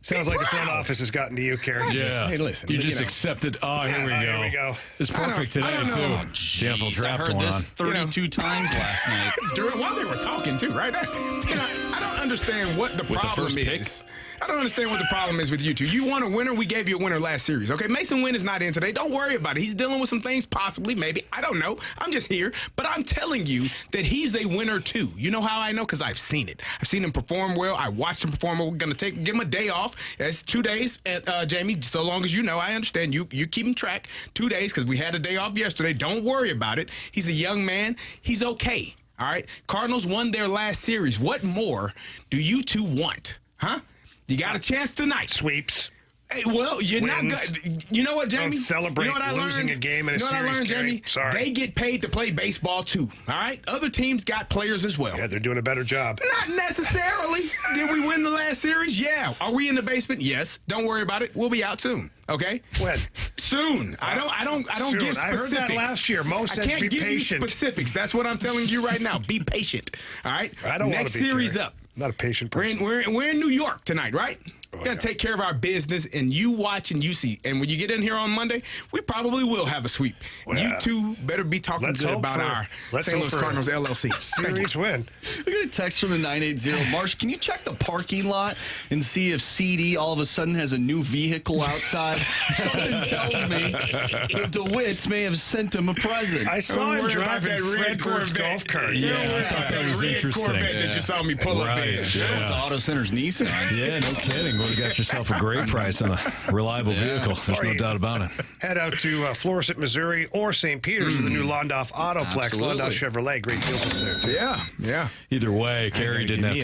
Sounds like the front office has gotten to you, Carey. Hey, listen. You just accepted. Oh, here we go. It's perfect today, too. Jeez, draft I heard going this on. 32 times last night. While they were talking, too, right? I don't understand what the problem is. I don't understand what the problem is with you two. You want a winner? We gave you a winner last series. Okay, Masyn Winn is not in today. Don't worry about it. He's dealing with some things, possibly, maybe. I don't know. I'm just here. But I'm telling you that he's a winner, too. You know how I know? Because I've seen it. I've seen him perform well. I watched him perform well. We're going to give him a day off. It's 2 days, Jamie, so long as you know. I understand. You're keeping track. 2 days because we had a day off yesterday. Don't worry about it. He's a young man. He's okay. All right? Cardinals won their last series. What more do you two want? Huh? You got a chance tonight. Sweeps. Hey, well, you're Wins. not good. You know what, Jamie? Don't celebrate you know what I losing learned? a game in a you know series, what I learned, Carey? Jamie? Sorry. They get paid to play baseball, too. All right? Other teams got players as well. Yeah, they're doing a better job. Not necessarily. Did we win the last series? Yeah. Are we in the basement? Yes. Don't worry about it. We'll be out soon. Okay? When? Soon. I don't Soon. give specifics. I heard that last year. Mo said I can't be give patient. you specifics. That's what I'm telling you right now. Be patient. All right? I don't want Next to be series Carey. up. I'm not a patient person. We're in New York tonight, right? We got to take care of our business, and you watch and you see. And when you get in here on Monday, we probably will have a sweep. Well, you two better be talking good about our St. Louis Cardinals LLC. Series win. We got a text from the 980. Marsh, can you check the parking lot and see if CD all of a sudden has a new vehicle outside? Something tells me the DeWitts may have sent him a present. I saw him drive that red Corvette golf cart. Yeah, I thought that was interesting. Corvette that you saw me pull up in. It's Auto Center's Nissan. Yeah, no kidding. Would have got yourself a great price on a reliable vehicle. There's no doubt about it. Head out to Florissant, Missouri, or St. Peter's for the new Londoff Autoplex. Absolutely. Londoff Chevrolet. Great deals over there, too. Yeah. Either way, Carey didn't have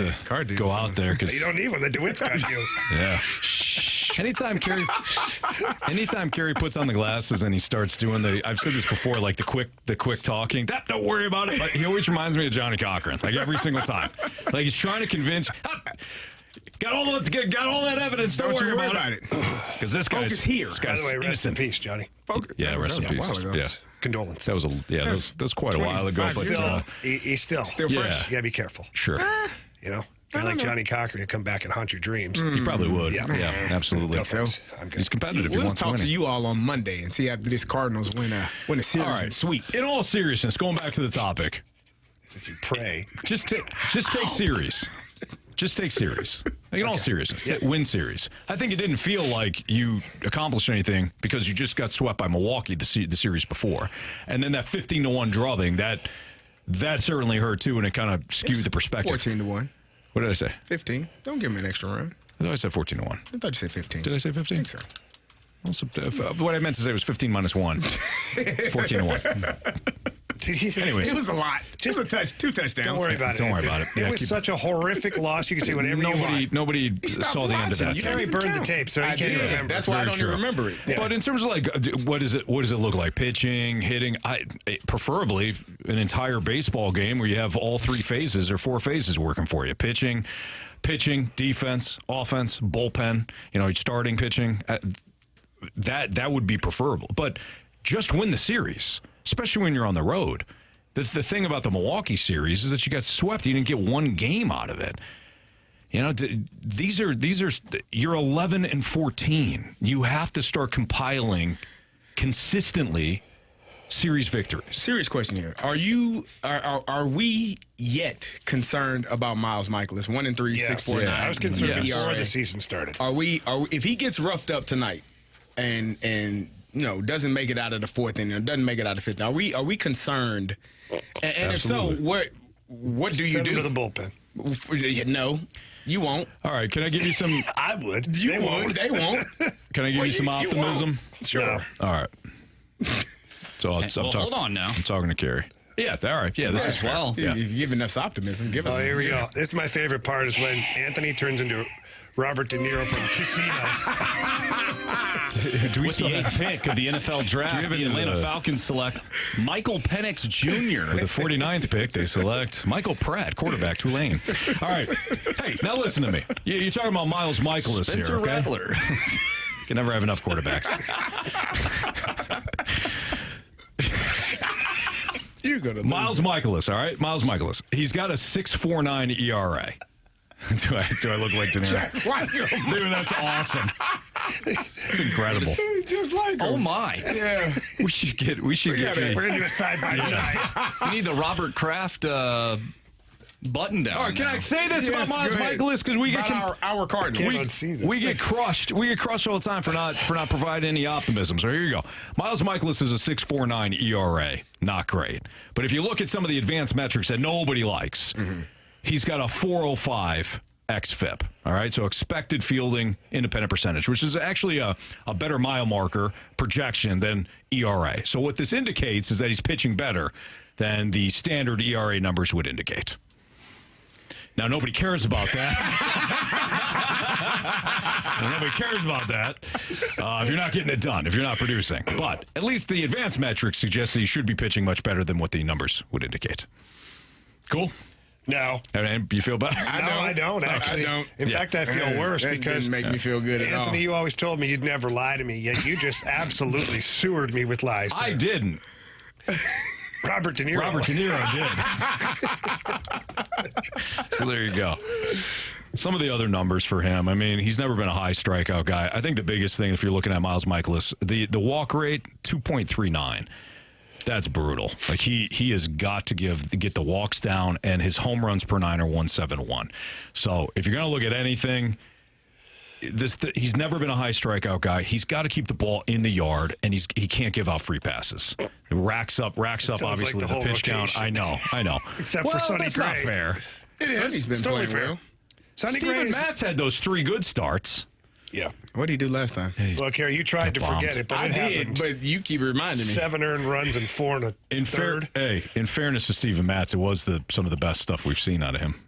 to go out there because You don't need one. The DeWitts got you. yeah. Anytime Carey puts on the glasses and he starts doing I've said this before, like the quick talking. Don't worry about it. Like, he always reminds me of Johnny Cochran, like every single time. Like he's trying to convince. Got all that evidence. Don't worry about it. Because this guy's here. By the way, rest in peace, Johnny. Yeah, rest in peace. Yeah. Condolences. That was quite a while ago. But He's still fresh. Yeah. You gotta be careful. Sure. You know, guy like Johnny Cochran to come back and haunt your dreams. He probably would. Yeah. Absolutely. No thanks. I'm good. He's competitive. He We'll wants to talk win to it. you all on Monday and see after this Cardinals win a series All right. and sweep. In all seriousness, going back to the topic, As you pray. just take series. Just take series. Like in all seriousness, win series. I think it didn't feel like you accomplished anything because you just got swept by Milwaukee the series before, and then that 15-1 drubbing that certainly hurt too, and it kind of skewed the perspective. 14-1. What did I say? 15. Don't give me an extra run. I thought I said 14-1. I thought you said 15. Did I say 15? I think so. Well, what I meant to say was 15 minus 1. 14-1. Anyways. It was a lot. Just two touchdowns. Don't worry about it. Don't worry about it. It was such a horrific loss. You can say whatever you want. Nobody saw the end of that. Carey burned the tape, so he can't remember. That's why I don't even remember it. Yeah. But in terms of like, what does it look like? Pitching, hitting, preferably an entire baseball game where you have all 3 phases or 4 phases working for you. Pitching, defense, offense, bullpen. Starting pitching. That would be preferable. But just win the series, especially when you're on the road. The thing about the Milwaukee series is that you got swept. You didn't get one game out of it. You know, these are you're 11-14. You have to start compiling consistently series victories. Serious question here: Are we yet concerned about Miles Michaelis? 1-3, Yes. 6.49. I was concerned before ERA. the season started. Are we? If he gets roughed up tonight, and doesn't make it out of the fourth inning, or doesn't make it out of the fifth, are we concerned? And if so, what do you Send him do? to the bullpen. No, you won't. All right, can I give you some? I would. You would. They won't. Can I give you some optimism? Sure. No. All right. So hold on now. I'm talking to Carey. Yeah, all right. Yeah, this is fair. Well, If you're giving us optimism, give us. Oh, here we go. This is my favorite part is when Anthony turns into Robert De Niro from Casino. Do we With still the have 8th pick of the NFL draft, the Atlanta Falcons select Michael Penix Jr. the 49th pick? They select Michael Pratt, quarterback, Tulane. All right. Hey, now listen to me. You're talking about Miles Michaelis Spencer here, okay? Rattler. You can never have enough quarterbacks. You're gonna Miles Michaelis, all right? Miles Michaelis. He's got a 6.49 ERA. Do I look like De Niro? Just like him. Dude, that's awesome. It's incredible. Just like him. Oh my! Yeah. We should get We're going to do a side-by-side. We need the Robert Kraft button down. All right, can I say this Yes, about Miles go ahead. Michaelis? Because we get About our Cardinals. Can't unsee this. we get crushed. We get crushed all the time for not providing any optimism. So here you go. Miles Michaelis is a 6.49 ERA. Not great. But if you look at some of the advanced metrics that nobody likes, he's got a 405 xFIP. All right, so expected fielding independent percentage, which is actually a better mile marker projection than ERA. So what this indicates is that he's pitching better than the standard ERA numbers would indicate. Now, nobody cares about that. Nobody cares about that if you're not getting it done, if you're not producing. But at least the advanced metrics suggest that you should be pitching much better than what the numbers would indicate. Cool? No. And you feel better? I don't, actually. I don't. In fact, I feel worse That because didn't make me feel good at all. Anthony, you always told me you'd never lie to me, yet you just absolutely sewered me with lies. I didn't. Robert De Niro. Robert De Niro did. So there you go. Some of the other numbers for him, I mean, he's never been a high strikeout guy. I think the biggest thing, if you're looking at Miles Michaelis, the walk rate, 2.39. That's brutal. Like he has got to get the walks down, and his home runs per nine are 171. So if you're going to look at anything, he's never been a high strikeout guy. He's got to keep the ball in the yard, and he can't give out free passes. It racks up obviously like the the whole pitch count. rotation. I know. Except for Sonny that's Gray. not fair. It is. Sonny's been It's totally playing fair. well. Sonny Gray Steven is... Matz had those 3 good starts. Yeah. What did he do last time? Look, Harry, you tried to Got bombed. forget it, but I it did, happened. but you keep reminding me. 7 earned runs and 4 and a third. In fairness to Steven Matz, it was some of the best stuff we've seen out of him.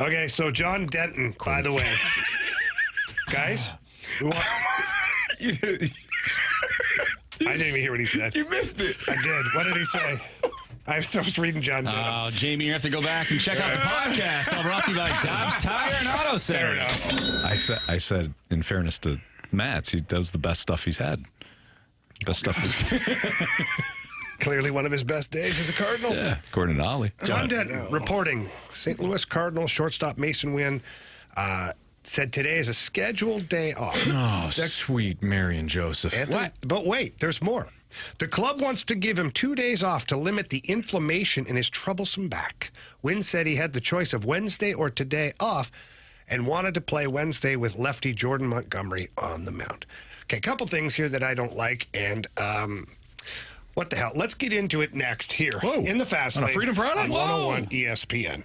Okay, so John Denton, by the way. Guys? I didn't even hear what he said. You missed it. I did. What did he say? I was reading John Denton. Oh, Jamie, you have to go back and check out the podcast. All brought to you by Dobbs Tire and Auto Center. Fair enough. I said, in fairness to Matz, he does the best stuff he's had. Best stuff. Clearly one of his best days as a Cardinal. Yeah, according to Ollie. John Denton reporting St. Louis Cardinals shortstop Masyn Winn said today is a scheduled day off. Oh, sweet Mary and Joseph. But wait, there's more. The club wants to give him 2 days off to limit the inflammation in his troublesome back. Winn said he had the choice of Wednesday or today off and wanted to play Wednesday with lefty Jordan Montgomery on the mound. Okay, a couple things here that I don't like, and what the hell? Let's get into it next here in the Fast On a Lane Freedom Friday? on Whoa. 101 ESPN.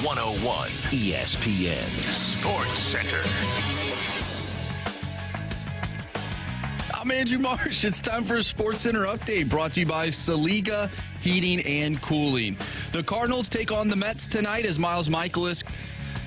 101 ESPN Sports Center. I'm Andrew Marsh. It's time for a Sports Center update brought to you by Saliga Heating and Cooling. The Cardinals take on the Mets tonight as Miles Michaelis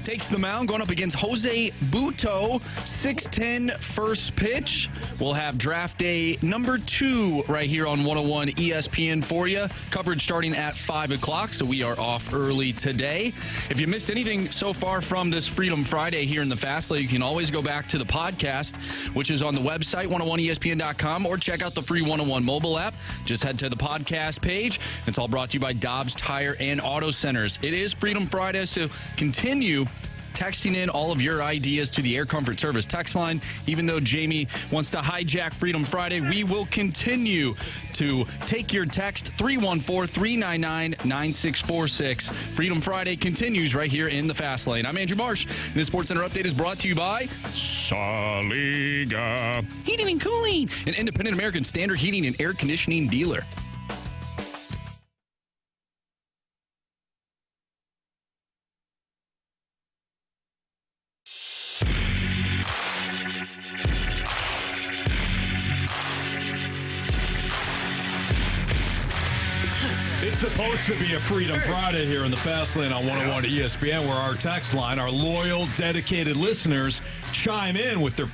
takes the mound, going up against Jose Butto. 6:10 first pitch. We'll have draft day number 2 right here on 101 ESPN for you. Coverage starting at 5 o'clock, so we are off early today. If you missed anything so far from this Freedom Friday here in the Fast Lane, you can always go back to the podcast, which is on the website, 101ESPN.com, or check out the free 101 mobile app. Just head to the podcast page. It's all brought to you by Dobbs Tire and Auto Centers. It is Freedom Friday, so continue texting in all of your ideas to the Air Comfort Service text line. Even though Jamie wants to hijack Freedom Friday, we will continue to take your text, 314-399-9646. Freedom Friday continues right here in the Fast Lane. I'm Andrew Marsh, and this Sports Center update is brought to you by Saliga Heating and Cooling, an independent American standard heating and air conditioning dealer. It's supposed to be a Freedom Friday here in the Fast Lane on 101 ESPN, where our text line, our loyal, dedicated listeners chime in with their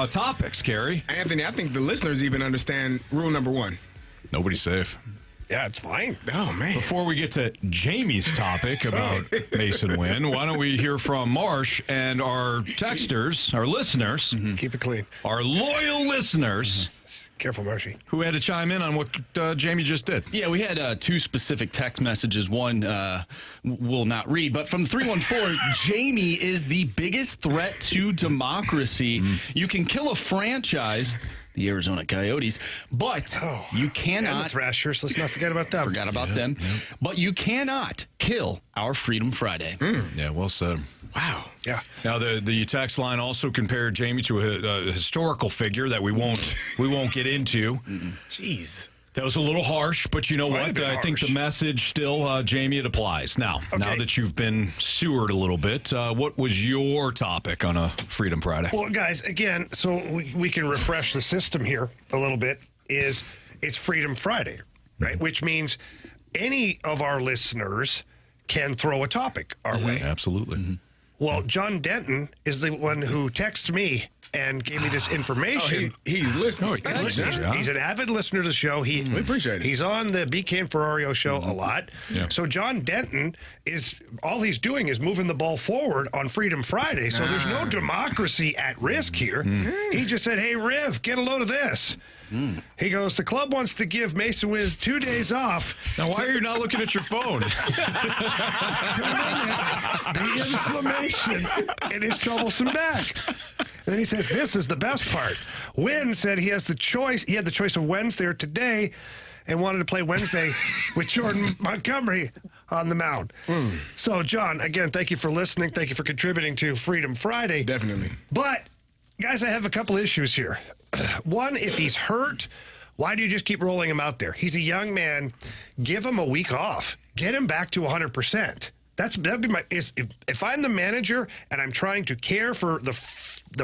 topics, Carey. Anthony, I think the listeners even understand rule number 1. Nobody's safe. Yeah, it's fine. Oh, man. Before we get to Jamie's topic about Masyn Winn, why don't we hear from Marsh and our texters, our listeners. Mm-hmm. Keep it clean. Our loyal listeners. Mm-hmm. Careful, Marshy. Who had to chime in on what Jamie just did. Yeah, we had 2 specific text messages. One will not read, but from 314, Jamie is the biggest threat to democracy. You can kill a franchise, the Arizona Coyotes, but you cannot. And the Thrashers, let's not forget about them. Forgot about them. Yep. But you cannot kill our Freedom Friday. Yeah, well said. Wow. Yeah. Now the text line also compared Jamie to a historical figure that we won't get into. Jeez. That was a little harsh, but you know what? I think the message still, Jamie, it applies. Now that you've been sewered a little bit, what was your topic on a Freedom Friday? Well, guys, again, so we can refresh the system here a little bit. It's Freedom Friday, right? Mm-hmm. Which means any of our listeners can throw a topic our way. Absolutely. Mm-hmm. Well, John Denton is the one who texted me and gave me this information. He's listening. He's an avid listener to the show. We appreciate it. He's on the BK and Ferrario show a lot. Yeah. So John Denton all he's doing is moving the ball forward on Freedom Friday. So there's no democracy at risk here. He just said, "Hey, Riv, get a load of this." He goes, "The club wants to give Masyn Winn 2 days off." Now, why are you not looking at your phone? The inflammation in his troublesome back. And then he says, "This is the best part." Winn said he had the choice of Wednesday or today, and wanted to play Wednesday with Jordan Montgomery on the mound. So, John, again, thank you for listening. Thank you for contributing to Freedom Friday. Definitely. But, guys, I have a couple issues here. One, if he's hurt, why do you just keep rolling him out there? He's a young man. Give him a week off. Get him back to 100%. That'd be if I'm the manager and I'm trying to care for the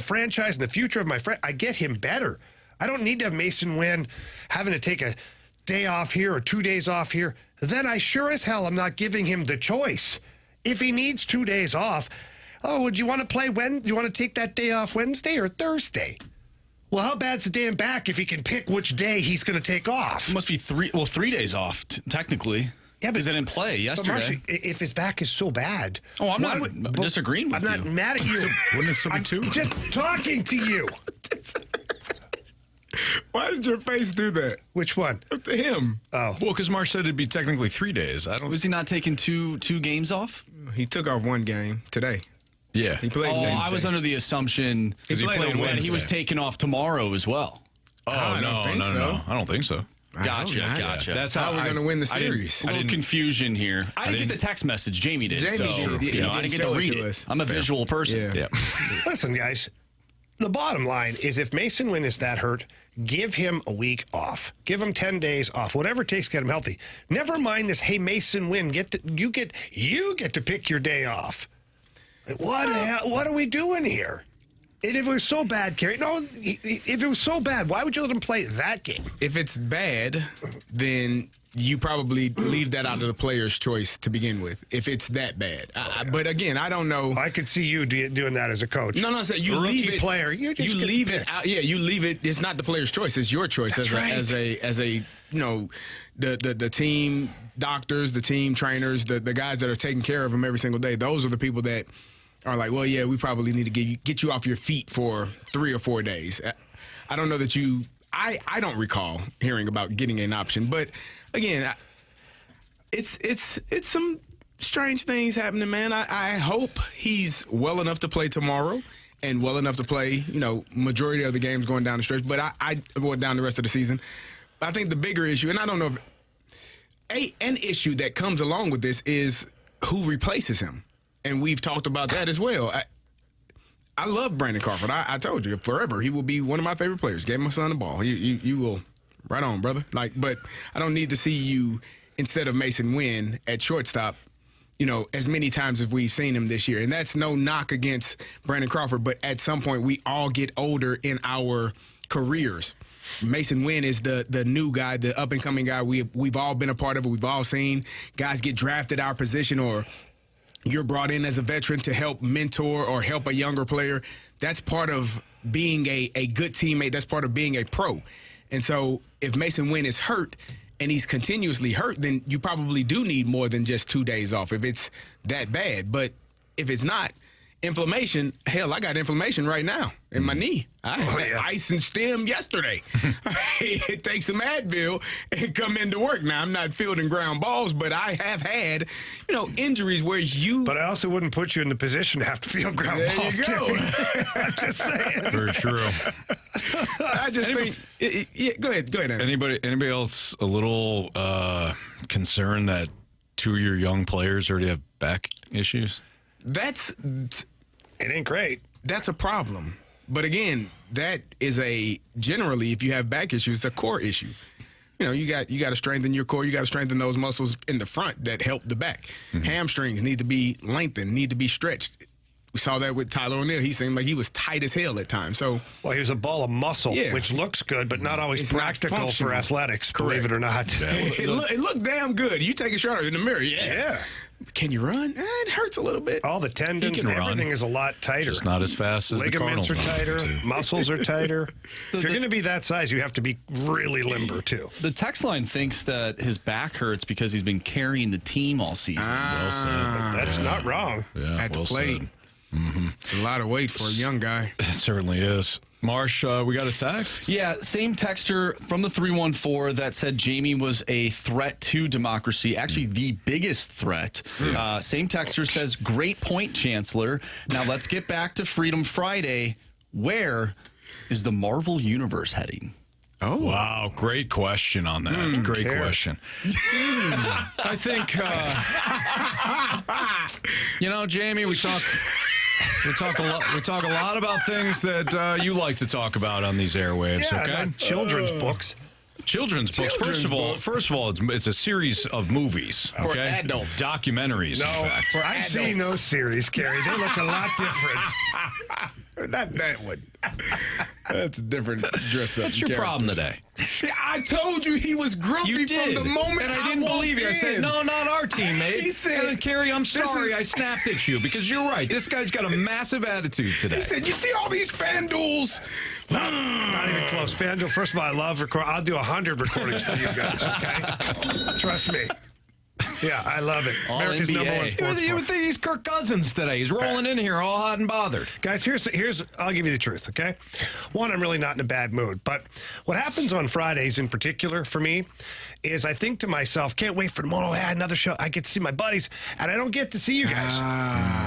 franchise and the future of my friend, I get him better. I don't need to have Masyn Winn having to take a day off here or 2 days off here. Then I sure as hell am not giving him the choice. If he needs 2 days off, would you want to play you want to take that day off Wednesday or Thursday? Well, how bad's the damn back if he can pick which day he's going to take off? It must be 3 days off, technically. Yeah, but is it in play yesterday? Marshy, if his back is so bad. Oh, I'm not disagreeing with you. I'm not mad at you. Wouldn't it still be 2? I'm just talking to you. Why did your face do that? Which one? To him. Oh. Well, because Marsh said it'd be technically 3 days. Was he not taking two games off? He took off 1 game today. Yeah. He played Wednesday. I was under the assumption he played that he was taking off tomorrow as well. No. I don't think so. Gotcha. That's how we're going to win the series. A little confusion here. I didn't get the text message. Jamie did. Jamie did. I didn't get to read it. I'm a visual person. Yeah. Listen, guys, the bottom line is if Masyn Winn is that hurt, give him a week off. Give him 10 days off. Whatever it takes to get him healthy. Never mind this, hey, Masyn Winn, you get to pick your day off. What are we doing here? And if it was so bad, Carey, if it was so bad, why would you let him play that game? If it's bad, then you probably leave that out of the player's choice to begin with, if it's that bad. But again, I don't know. I could see you doing that as a coach. No, so you leave it. Player, you leave it out. Yeah, you leave it. It's not the player's choice. It's your choice as a the team doctors, the team trainers, the guys that are taking care of them every single day. Those are the people that are like, well, yeah, we probably need to get you off your feet for 3 or 4 days. I don't know that you. I don't recall hearing about getting an option, but again, it's some strange things happening, man. I hope he's well enough to play tomorrow and well enough to play, majority of the games going down the stretch. But I went down the rest of the season. But I think the bigger issue, and I don't know, an issue that comes along with this is who replaces him, and we've talked about that as well. I love Brandon Crawford. I told you forever he will be one of my favorite players. Gave my son the ball. You will, right on, brother. But I don't need to see you instead of Masyn Winn at shortstop, as many times as we've seen him this year. And that's no knock against Brandon Crawford, but at some point we all get older in our careers. Masyn Winn is the new guy, the up and coming guy. We've all been a part of it. We've all seen guys get drafted our position, or you're brought in as a veteran to help mentor or help a younger player. That's part of being a good teammate. That's part of being a pro. And so if Masyn Winn is hurt and he's continuously hurt, then you probably do need more than just 2 days off if it's that bad. But if it's not, inflammation, hell, I got inflammation right now in my knee. I had ice and stem yesterday. Take some Advil and come into work. Now, I'm not fielding ground balls, but I have had, injuries where you... But I also wouldn't put you in the position to have to field ground balls. There you go. I'm just saying. Very true. I just think... Go ahead, Andy. Anybody else a little concerned that 2 of your young players already have back issues? It ain't great. That's a problem. But again, that is generally, if you have back issues, a core issue. You got to strengthen your core. You got to strengthen those muscles in the front that help the back. Mm-hmm. Hamstrings need to be lengthened, need to be stretched. We saw that with Tyler O'Neill. He seemed like he was tight as hell at times. So, well, he was a ball of muscle, which looks good, but not always practical for athletics, believe it or not. Yeah. It looked damn good. You take a shot in the mirror. Yeah. Can you run? It hurts a little bit. All the tendons and everything is a lot tighter. Just not as fast as ligaments the Cardinals are tighter. Muscles are tighter. If you're going to be that size, you have to be really limber, too. The text line thinks that his back hurts because he's been carrying the team all season. Well said. That's not wrong. Yeah, at the plate. Mm-hmm. A lot of weight for a young guy. It certainly is. Marsh, we got a text? Yeah, same texter from the 314 that said Jamie was a threat to democracy, actually the biggest threat. Same texter says, great point, Chancellor. Now let's get back to Freedom Friday. Where is the Marvel Universe heading? Oh, wow. Great question on that. Great question. I think, Jamie, we talk a lot about things that you like to talk about on these airwaves. Okay, children's books. Children's books. First of all, it's a series of movies. Okay? For adults. Documentaries. No, I've seen those series, Carey. They look a lot different. Not that one. That's a different dress up. What's your problem today? I told you he was grumpy from the moment and I didn't believe you. I said, no, not our teammate. He said, Carey, I'm sorry I snapped at you because you're right. This guy's got a massive attitude today. He said, you see all these FanDuels? Not even close. FanDuel, first of all, I love recording. I'll do 100 recordings for you guys, okay? Trust me. Yeah, I love it. All America's NBA. number one sports You book. would think he's Kirk Cousins today. He's rolling in here all hot and bothered. Guys, here's I'll give you the truth, okay? One, I'm really not in a bad mood, but what happens on Fridays in particular for me is I think to myself, can't wait for tomorrow. Another show. I get to see my buddies, and I don't get to see you guys.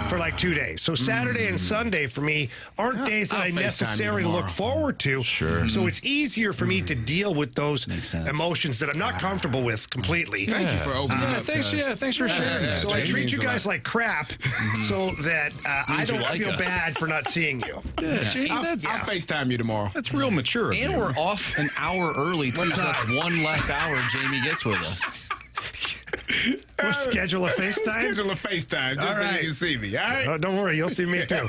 for like 2 days. So Saturday and Sunday for me aren't days that I necessarily look forward to. Sure. So it's easier for me to deal with those emotions that I'm not comfortable with completely. Thank you for opening up. Thanks for sharing that. So I treat you guys like crap so that I don't like feel us. bad for not seeing you. I'll FaceTime you tomorrow. That's real mature. And we're off an hour early, too, so that's one less hour Jamie gets with us. We'll schedule a FaceTime. Schedule a FaceTime just so you can see me. All right. Oh, don't worry, you'll see me too.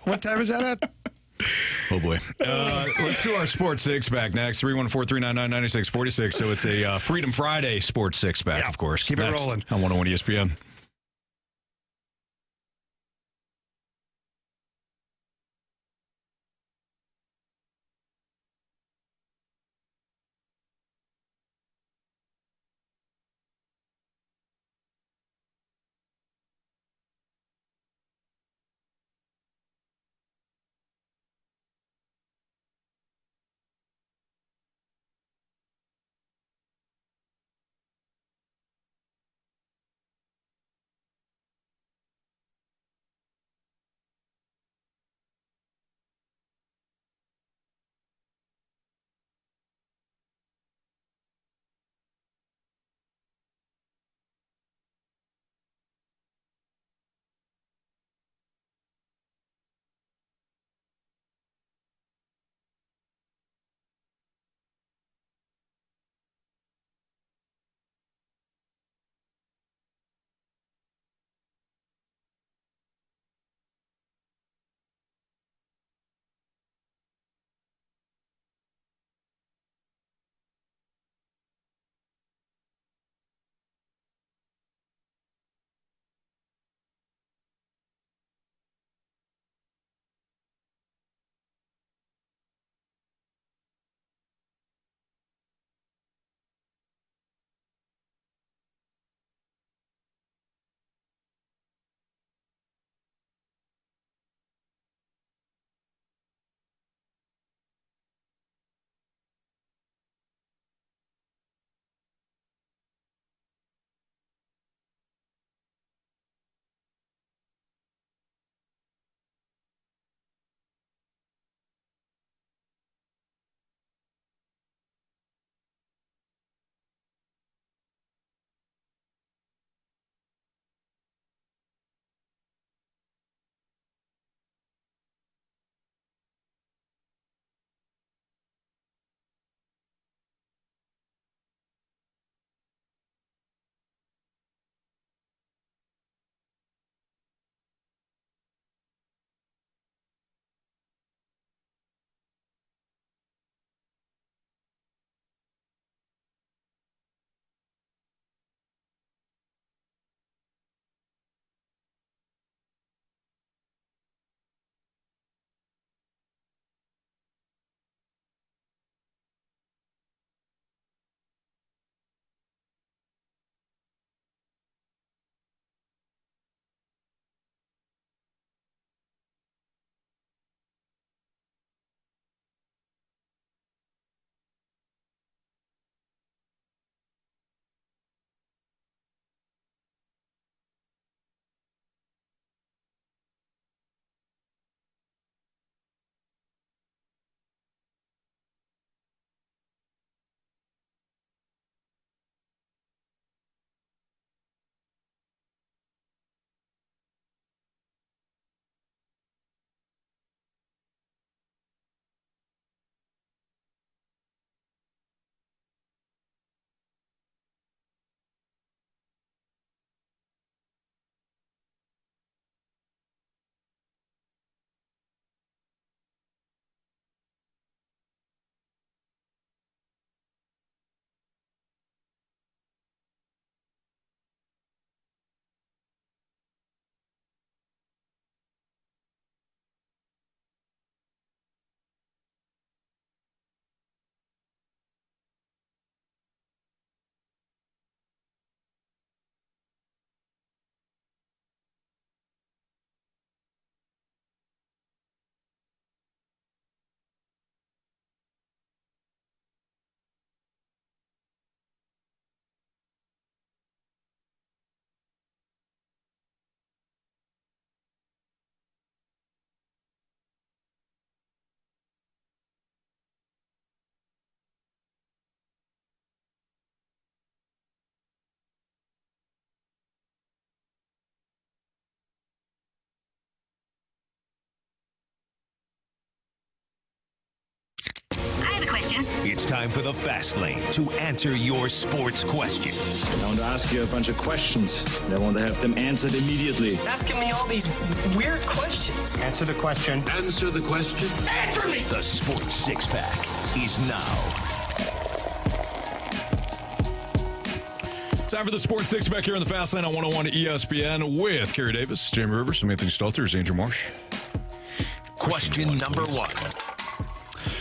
What time is that at? Oh, boy. Let's do our Sports Six-Pack next. 314-399-9646. So it's a Freedom Friday Sports Six-Pack, of course. Keep it rolling. On 101 ESPN. It's time for the Fast Lane to answer your sports questions. I want to ask you a bunch of questions. I want to have them answered immediately. Asking me all these weird questions. Answer the question. Answer the question. Answer me! The Sports Six-Pack is now. Time for the Sports Six-Pack here on the Fast Lane on 101 ESPN with Carey Davis, Jamie Rivers, and Anthony Stalter. Andrew Marsh. Question number 1.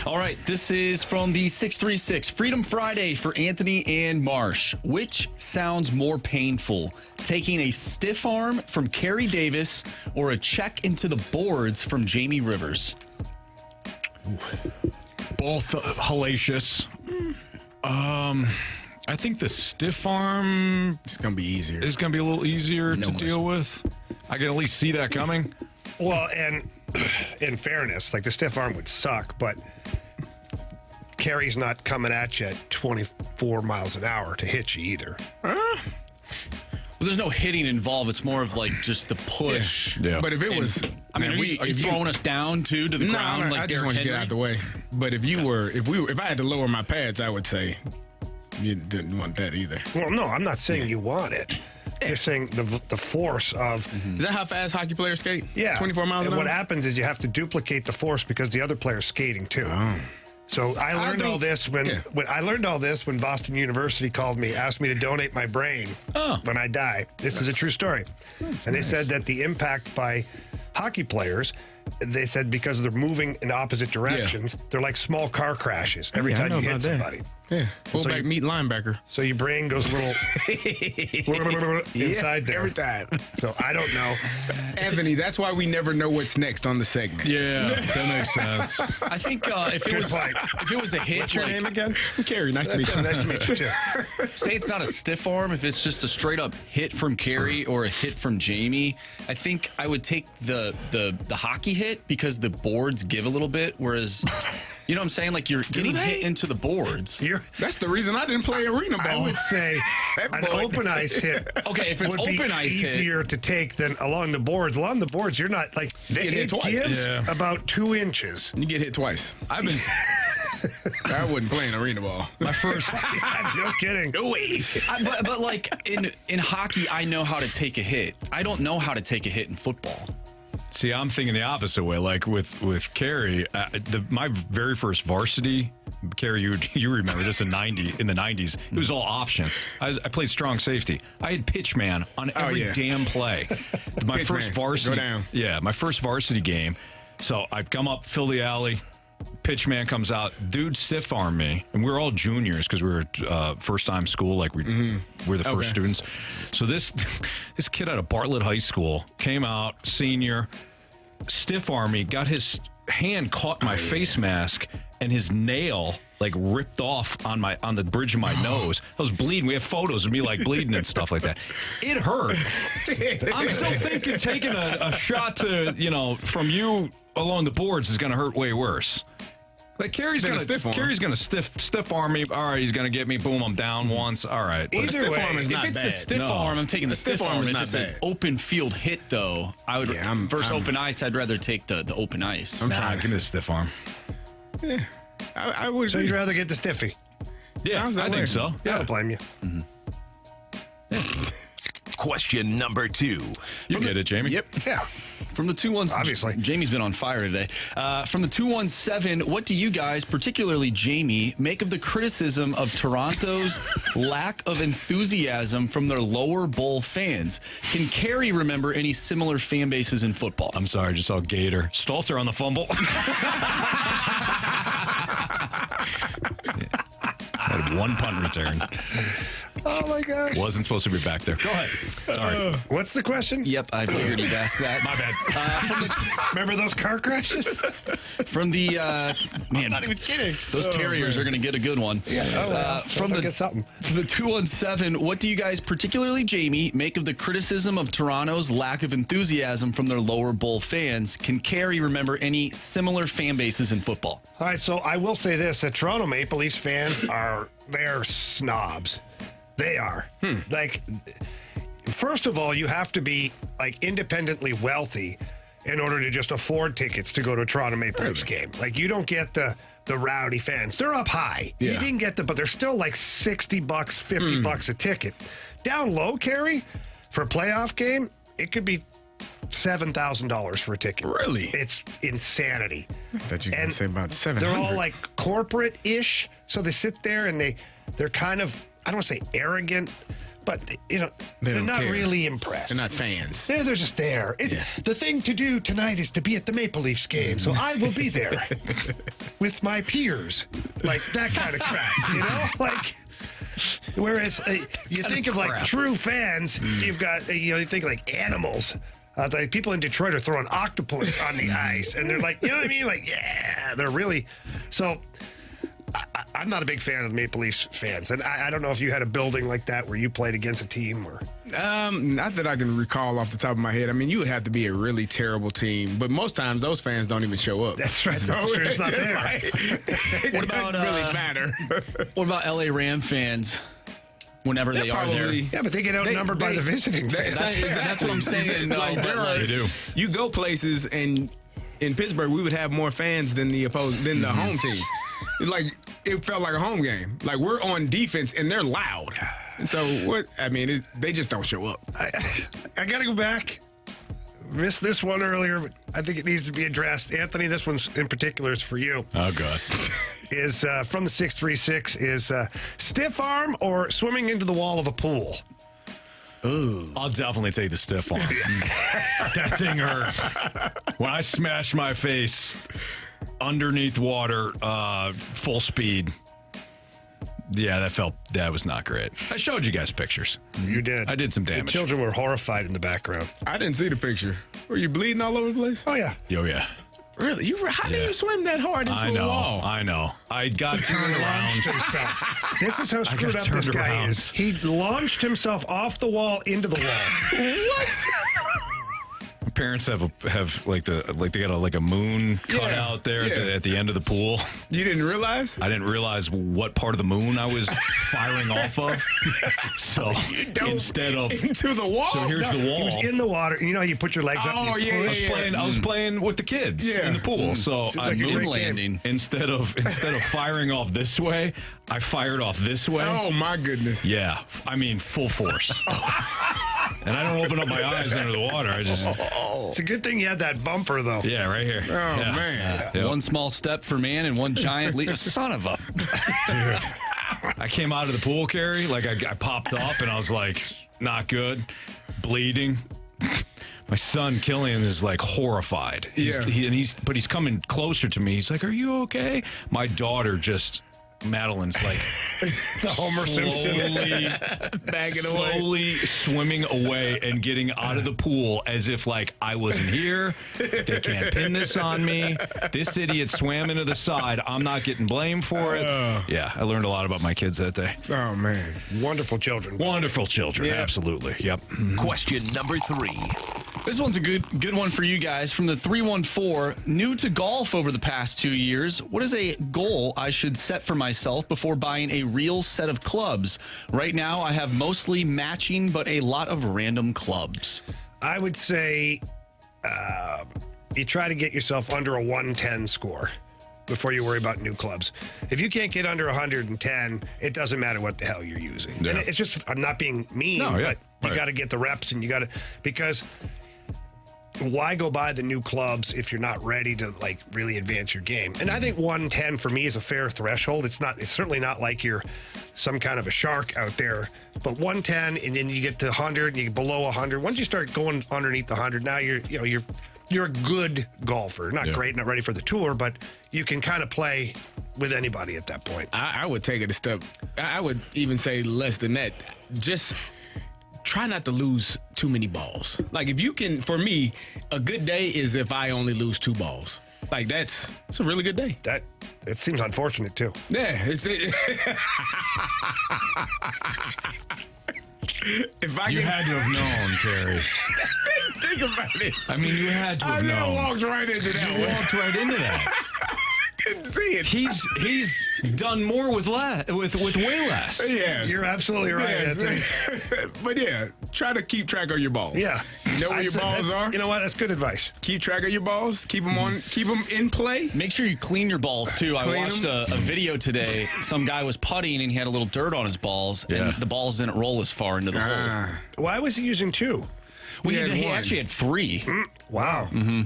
All right, this is from the 636 Freedom Friday for Anthony and Marsh. Which sounds more painful, taking a stiff arm from Carey Davis or a check into the boards from Jamie Rivers? Both hellacious. I think the stiff arm It's going to be easier. is going to be a little easier to deal with. I can at least see that coming. Well, and in fairness, like the stiff arm would suck, but Carey's not coming at you at 24 miles an hour to hit you either. Well, there's no hitting involved. It's more of like just the push. Yeah. But if it was, I mean, are you throwing us down to the ground? Like I just want you to get out the way. But if I had to lower my pads, I would say you didn't want that either. Well, no, I'm not saying you want it. You're saying the force of... Is that how fast hockey players skate? Yeah. 24 miles an And hour? what happens is you have to duplicate the force because the other player's skating too. Oh. So I learned all this when I learned all this when Boston University called me, asked me to donate my brain when I die. This is a true story. And they said that the impact by hockey players, they said because they're moving in opposite directions, they're like small car crashes every time you hit somebody. Yeah. Fullback meet linebacker. So your brain goes a little inside there. Every time. So I don't know. Anthony, that's why we never know what's next on the segment. Yeah, that makes sense. I think if it was a hit, What's your name again? Carey, nice to meet you. Nice to meet you too. say it's not a stiff arm, if it's just a straight up hit from Carey or a hit from Jamie, I think I would take the hockey hit because the boards give a little bit, whereas you know what I'm saying? Like you're getting hit into the boards. That's the reason I didn't play arena ball. I would say an open ice hit. Okay, if it's would be open ice easier to take than along the boards. Along the boards, you're not like get hit twice. Gives about 2 inches. You get hit twice. I've been. I wouldn't play an arena ball. My first. No kidding. No way. But like in hockey, I know how to take a hit. I don't know how to take a hit in football. See, I'm thinking the opposite way. Like with Carey, my very first varsity, Carey, you remember this in the 90s. It was all option. I played strong safety. I had pitch man on every damn play. My Pitch first man. varsity. Go down. Yeah, my first varsity game. So I'd come up, fill the alley. Pitch man comes out, dude stiff arm me, and we were all juniors because we were first time school, like we're the first students. So this kid out of Bartlett High School came out, senior, stiff arm me, got his hand caught my face mask, and his nail like ripped off on the bridge of my nose. I was bleeding. We have photos of me like bleeding and stuff like that. It hurt. I'm still thinking taking a shot to from you along the boards is going to hurt way worse. Like Carey's gonna stiff arm me. All right, he's gonna get me. Boom, I'm down once. All right. But Either way, arm is If not it's bad. the stiff arm, I'm taking the stiff arm. is If not it's bad. an open field hit, though, I would versus open ice. I'd rather take the open ice. Give me the stiff arm. Yeah, I would. So you'd rather get the stiffy? Yeah, Sounds that I think way. so. I don't blame you. Question number 2. You get it, Jamie. Yep. Yeah. From the 217, Obviously. Jamie's been on fire today. From the 217, what do you guys, particularly Jamie, make of the criticism of Toronto's lack of enthusiasm from their lower bowl fans? Can Carey remember any similar fan bases in football? I'm sorry, I just saw Gator. Stalter on the fumble. Had 1 punt return. Oh my gosh. Wasn't supposed to be back there. Go ahead. Sorry. What's the question? Yep, I figured you'd ask that. My bad. Remember those car crashes? From the man, I'm not even kidding. those Terriers are going to get a good one. Yeah. From the get something. From the 217, what do you guys, particularly Jamie, make of the criticism of Toronto's lack of enthusiasm from their lower bowl fans? Can Carey remember any similar fan bases in football? All right, so I will say this: that Toronto Maple Leafs fans they're snobs. They are. Like, first of all, you have to be like independently wealthy in order to just afford tickets to go to a Toronto Maple Leafs game. Like, you don't get the rowdy fans. They're up high. Yeah. You didn't get but they're still like $60, $50 a ticket. Down low, Carey, for a playoff game, it could be $7,000 for a ticket. Really? It's insanity. I thought you were going to say about $700. They're all like corporate-ish, so they sit there and they're kind of, I don't want to say arrogant, but they're not really impressed. They're not fans. They're just there. The thing to do tonight is to be at the Maple Leafs game, so I will be there with my peers, like that kind of crap. Like. Whereas you think of like true fans, you've got you think like animals. Like people in Detroit are throwing octopus on the ice, and they're like, you know what I mean? Like, yeah, they're really. So I'm not a big fan of the Maple Leafs fans, and I don't know if you had a building like that where you played against a team or. Not that I can recall off the top of my head. I mean, you would have to be a really terrible team, but most times those fans don't even show up. That's right. So it's not there. What about really matter? What about LA Ram fans? Whenever they are there, yeah, but they get outnumbered by the visiting fans. That's what I'm saying. They do. You go places, and in Pittsburgh, we would have more fans than the home team. It's like it felt like a home game. Like we're on defense, and they're loud. So what? I mean, they just don't show up. I got to go back. Missed this one earlier, but I think it needs to be addressed. Anthony, this one's in particular is for you. Oh, God. Is from the 636 is stiff arm or swimming into the wall of a pool? Ooh. I'll definitely take the stiff arm. That thing hurt. When I smashed my face underneath water, full speed. Yeah, that was not great. I showed you guys pictures. You did. I did some damage. The children were horrified in the background. I didn't see the picture. Were you bleeding all over the place? Oh, yeah. Oh, yeah. Really? How do you swim that hard into a wall? I know. I got turned around. This is how screwed up this guy is. He launched himself off the wall into the wall. What? My parents have they got a moon cut out there at the end of the pool. You didn't realize? I didn't realize what part of the moon I was firing off of. So instead of into the wall. So here's the wall. He was in the water. You know, you put your legs up. Oh, And I was playing with the kids in the pool. So I moon landing. Instead of firing off this way, I fired off this way. Oh my goodness. Yeah, I mean full force. And I don't open up my eyes under the water. I just. It's a good thing you had that bumper, though. Yeah, right here. Oh, man. Yep. One small step for man and one giant leap. Son of a. Dude. I came out of the pool, Carey. Like, I popped up, and I was like, not good. Bleeding. My son, Killian, is, like, horrified. But he's coming closer to me. He's like, are you okay? My daughter just... Madeline's like the Homer Simpson bagging away, slowly swimming away and getting out of the pool as if like I wasn't here. They can't pin this on me. This idiot swam into the side. I'm not getting blamed for it. Yeah, I learned a lot about my kids that day. Oh man, wonderful children. Wonderful children. Yeah. Absolutely. Yep. Question number 3. This one's a good one for you guys from the 314. New to golf over the past 2 years, what is a goal I should set for myself before buying a real set of clubs? Right now, I have mostly matching, but a lot of random clubs. I would say you try to get yourself under a 110 score before you worry about new clubs. If you can't get under 110, it doesn't matter what the hell you're using. Yeah. And it's just, I'm not being mean, but you got to get the reps and you got to, because why go buy the new clubs if you're not ready to like really advance your game? And I think 110 for me is a fair threshold. It's certainly not like you're some kind of a shark out there, but 110 and then you get to 100 and you get below 100. Once you start going underneath the 100, now you're a good golfer. Not great, not ready for the tour, but you can kind of play with anybody at that point. I would take it a step. I would even say less than that. Just try not to lose too many balls. Like if you can, for me, a good day is if I only lose 2 balls. Like it's a really good day. It seems unfortunate too. Yeah. You had to have known, Carey. Think about it. I mean, you had to have known. I walked right into that. You walked right into that. Didn't see it. He's done more with way less. Yes. You're absolutely right, Anthony. But yeah, try to keep track of your balls. Yeah. You know where I'd your say balls are? You know what? That's good advice. Keep track of your balls. Keep them in play. Make sure you clean your balls, too. I watched a video today. Some guy was putting, and he had a little dirt on his balls, and the balls didn't roll as far into the hole. Why was he using 2? Well, he actually had 3. Wow. Mm-hmm.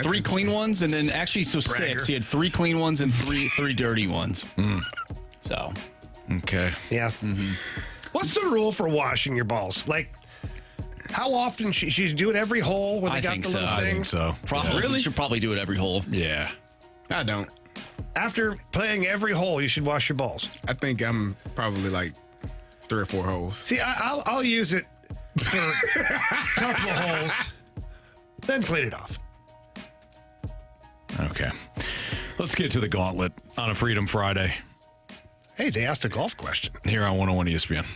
3 clean ones, and then actually, 6. He had 3 clean ones and three dirty ones. So, okay. Yeah. What's the rule for washing your balls? Like, how often should do it every hole when they got the little thing? I think so. Probably. Really? You should probably do it every hole. Yeah. I don't. After playing every hole, you should wash your balls. I think I'm probably like 3 or 4 holes. See, I'll use it for a couple of holes, then clean it off. Okay. Let's get to the Gauntlet on a Freedom Friday. Hey, they asked a golf question. Here on 101 ESPN.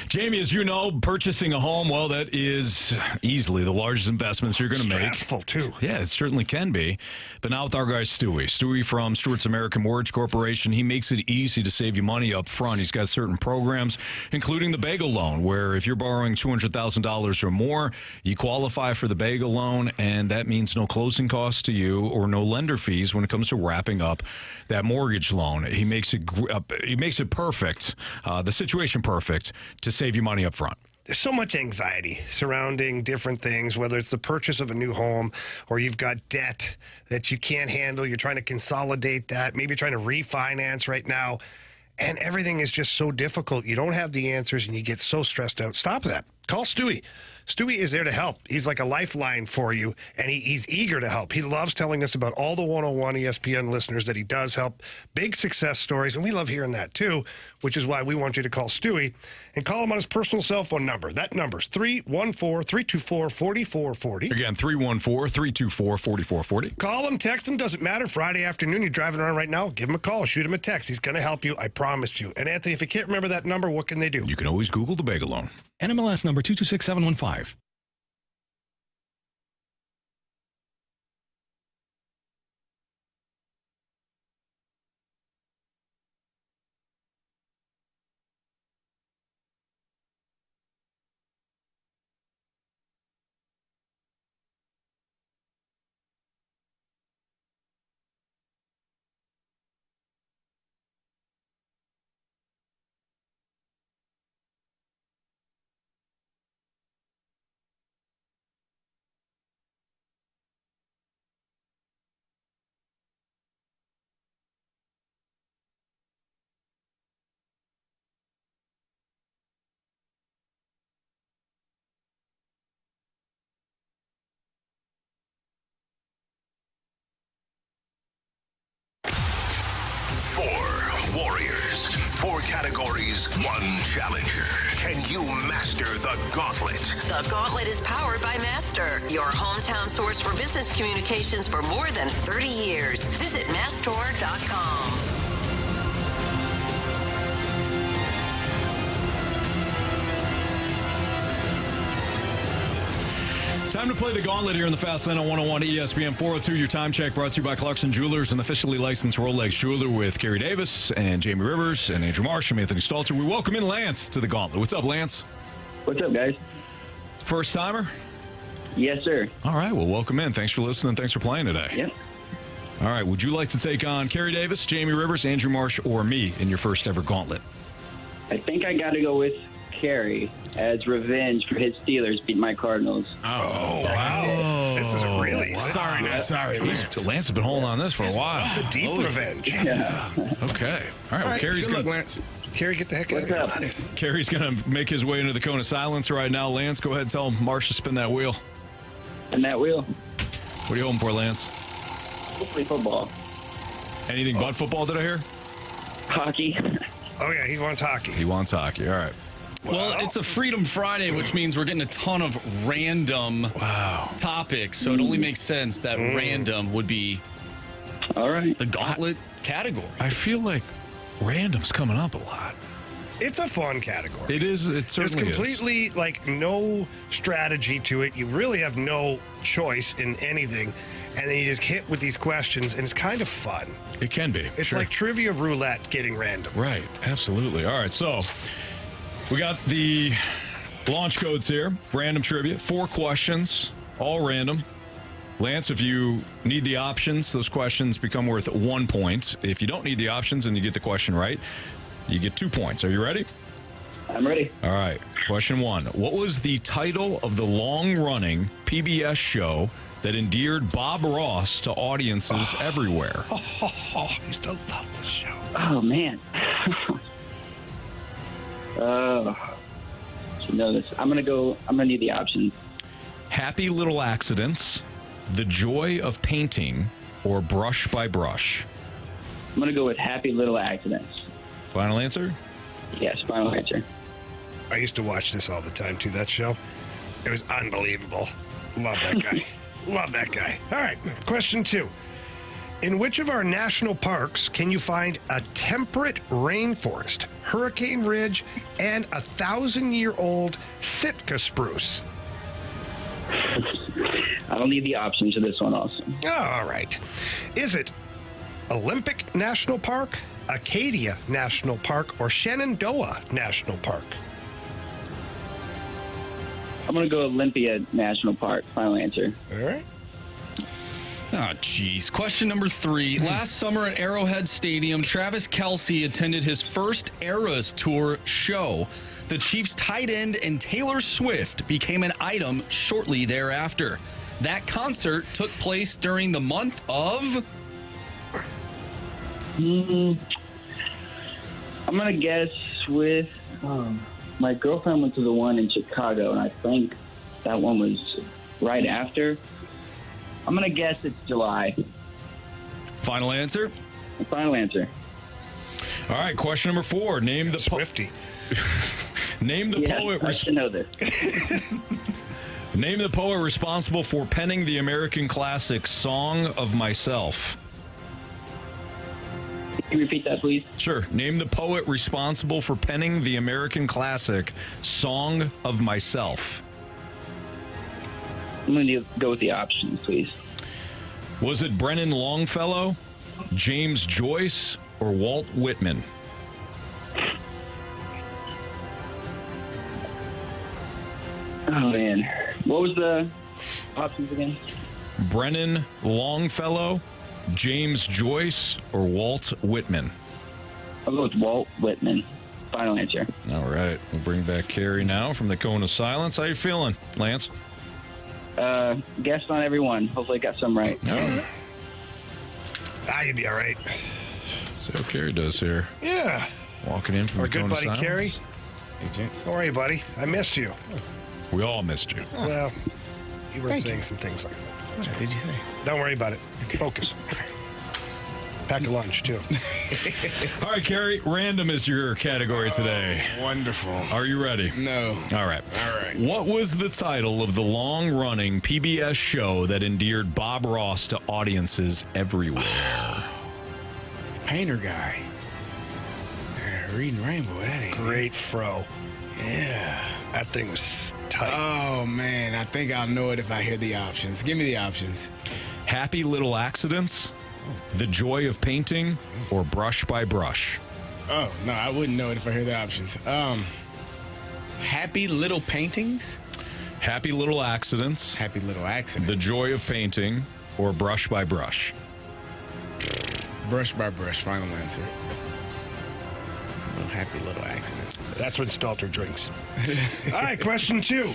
Jamie, as you know, purchasing a home, well, that is easily the largest investments you're going to make. Stressful, too. Yeah, it certainly can be. But now with our guy, Stewie from Stewart's American Mortgage Corporation, he makes it easy to save you money up front. He's got certain programs, including the Bagel Loan, where if you're borrowing $200,000 or more, you qualify for the Bagel Loan, and that means no closing costs to you or no lender fees when it comes to wrapping up that mortgage loan. He makes it perfect, the situation perfect, to save you money up front. There's so much anxiety surrounding different things, whether it's the purchase of a new home or you've got debt that you can't handle. You're trying to consolidate that. Maybe you're trying to refinance right now. And everything is just so difficult. You don't have the answers and you get so stressed out. Stop that. Call Stewie. Stewie is there to help. He's like a lifeline for you, and he's eager to help. He loves telling us about all the 101 ESPN listeners that he does help. Big success stories, and we love hearing that too, which is why we want you to call Stewie and call him on his personal cell phone number. That number's 314-324-4440. Again, 314-324-4440. Call him, text him, doesn't matter. Friday afternoon, you're driving around right now, give him a call, shoot him a text. He's going to help you, I promise you. And Anthony, if you can't remember that number, what can they do? You can always Google the Bagel Loan. NMLS number 226715. contest, 4 categories, 1 challenger. Can you master the Gauntlet? The Gauntlet is powered by Master, your hometown source for business communications for more than 30 years. Visit mastor.com. Time to play the Gauntlet here in the Fast Lane on 101 ESPN 402. Your time check brought to you by Clarkson Jewelers, an officially licensed Rolex jeweler with Carey Davis and Jamie Rivers and Andrew Marsh and Anthony Stalter. We welcome in Lance to the Gauntlet. What's up, Lance? What's up, guys? First timer? Yes, sir. All right, well, welcome in. Thanks for listening. Thanks for playing today. Yep. All right, would you like to take on Carey Davis, Jamie Rivers, Andrew Marsh, or me in your first ever Gauntlet? I think I got to go with Carey as revenge for his Steelers beating my Cardinals. Oh, wow. This is a really... Sorry, not sorry. Lance has been holding on this for a while. It's a deep revenge. Yeah. Okay. All right, well, Carey's Good going luck, Lance. Carey, get the heck out of here. Carey's going to make his way into the cone of silence right now. Lance, go ahead and tell Marsh to spin that wheel. And that wheel. What are you hoping for, Lance? Hopefully football. Anything but football, did I hear? Hockey. Oh, yeah, he wants hockey. He wants hockey. All right. Well, it's a Freedom Friday, which means we're getting a ton of random topics. So it only makes sense that random would be all right. The Gauntlet category. I feel like random's coming up a lot. It's a fun category. It is. It certainly There's completely, like, no strategy to it. You really have no choice in anything. And then you just hit with these questions, and it's kind of fun. It can be. It's like trivia roulette getting random. Right. Absolutely. All right. So we got the launch codes here. Random trivia. 4 questions, all random. Lance, if you need the options, those questions become worth 1 point. If you don't need the options and you get the question right, you get 2 points. Are you ready? I'm ready. All right. Question 1. What was the title of the long-running PBS show that endeared Bob Ross to audiences everywhere? I used to love this show. Oh, man. Should know this. I'm going to need the options. Happy Little Accidents, The Joy of Painting, or Brush by Brush? I'm going to go with Happy Little Accidents. Final answer? Yes, final answer. I used to watch this all the time, too, that show. It was unbelievable. Love that guy. Love that guy. All right, question 2. In which of our national parks can you find a temperate rainforest, Hurricane Ridge, and 1,000-year-old Sitka spruce? I don't need the options for this one also. All right. Is it Olympic National Park, Acadia National Park, or Shenandoah National Park? I'm going to go Olympia National Park. Final answer. All right. Oh, jeez. Question number 3. Last summer at Arrowhead Stadium, Travis Kelce attended his first Eras Tour show. The Chiefs' tight end and Taylor Swift became an item shortly thereafter. That concert took place during the month of... I'm going to guess with... my girlfriend went to the one in Chicago, and I think that one was right after. I'm going to guess it's July. Final answer? Final answer. All right, question number 4. Name the Swifty. Name the poet. I should know this. Name the poet responsible for penning the American classic "Song of Myself." Can you repeat that, please? Sure. Name the poet responsible for penning the American classic "Song of Myself." I'm going to go with the options, please. Was it Brennan Longfellow, James Joyce, or Walt Whitman? Oh, man. What was the options again? Brennan Longfellow, James Joyce, or Walt Whitman? I'll go with Walt Whitman. Final answer. All right. We'll bring back Carey now from the Cone of Silence. How you feeling, Lance? Guessed on every one. Hopefully I got some right. All right. You'd be all right. See how Carey does here. Yeah. Walking in from Our the good Cone buddy of Silence. Carey. Hey, gents. Don't worry, buddy. I missed you. We all missed you. Well, you were Thank saying you. some things like that. What did you say? Don't worry about it. Focus. Pack a lunch, too. All right, Carey, random is your category today. Wonderful. Are you ready? No. All right. All right. What was the title of the long-running PBS show that endeared Bob Ross to audiences everywhere? It's the painter guy. Reading Rainbow, that ain't Great fro. Yeah. That thing was tight. Oh, man. I think I'll know it if I hear the options. Give me the options. Happy Little Accidents, The Joy of Painting, or Brush by Brush? Oh, no, I wouldn't know it if I hear the options. Happy Little Paintings? Happy Little Accidents, Happy Little Accidents. The Joy of Painting, or Brush by Brush? Brush by Brush, final answer. No Happy Little Accidents. That's when Stalter drinks. All right, question 2.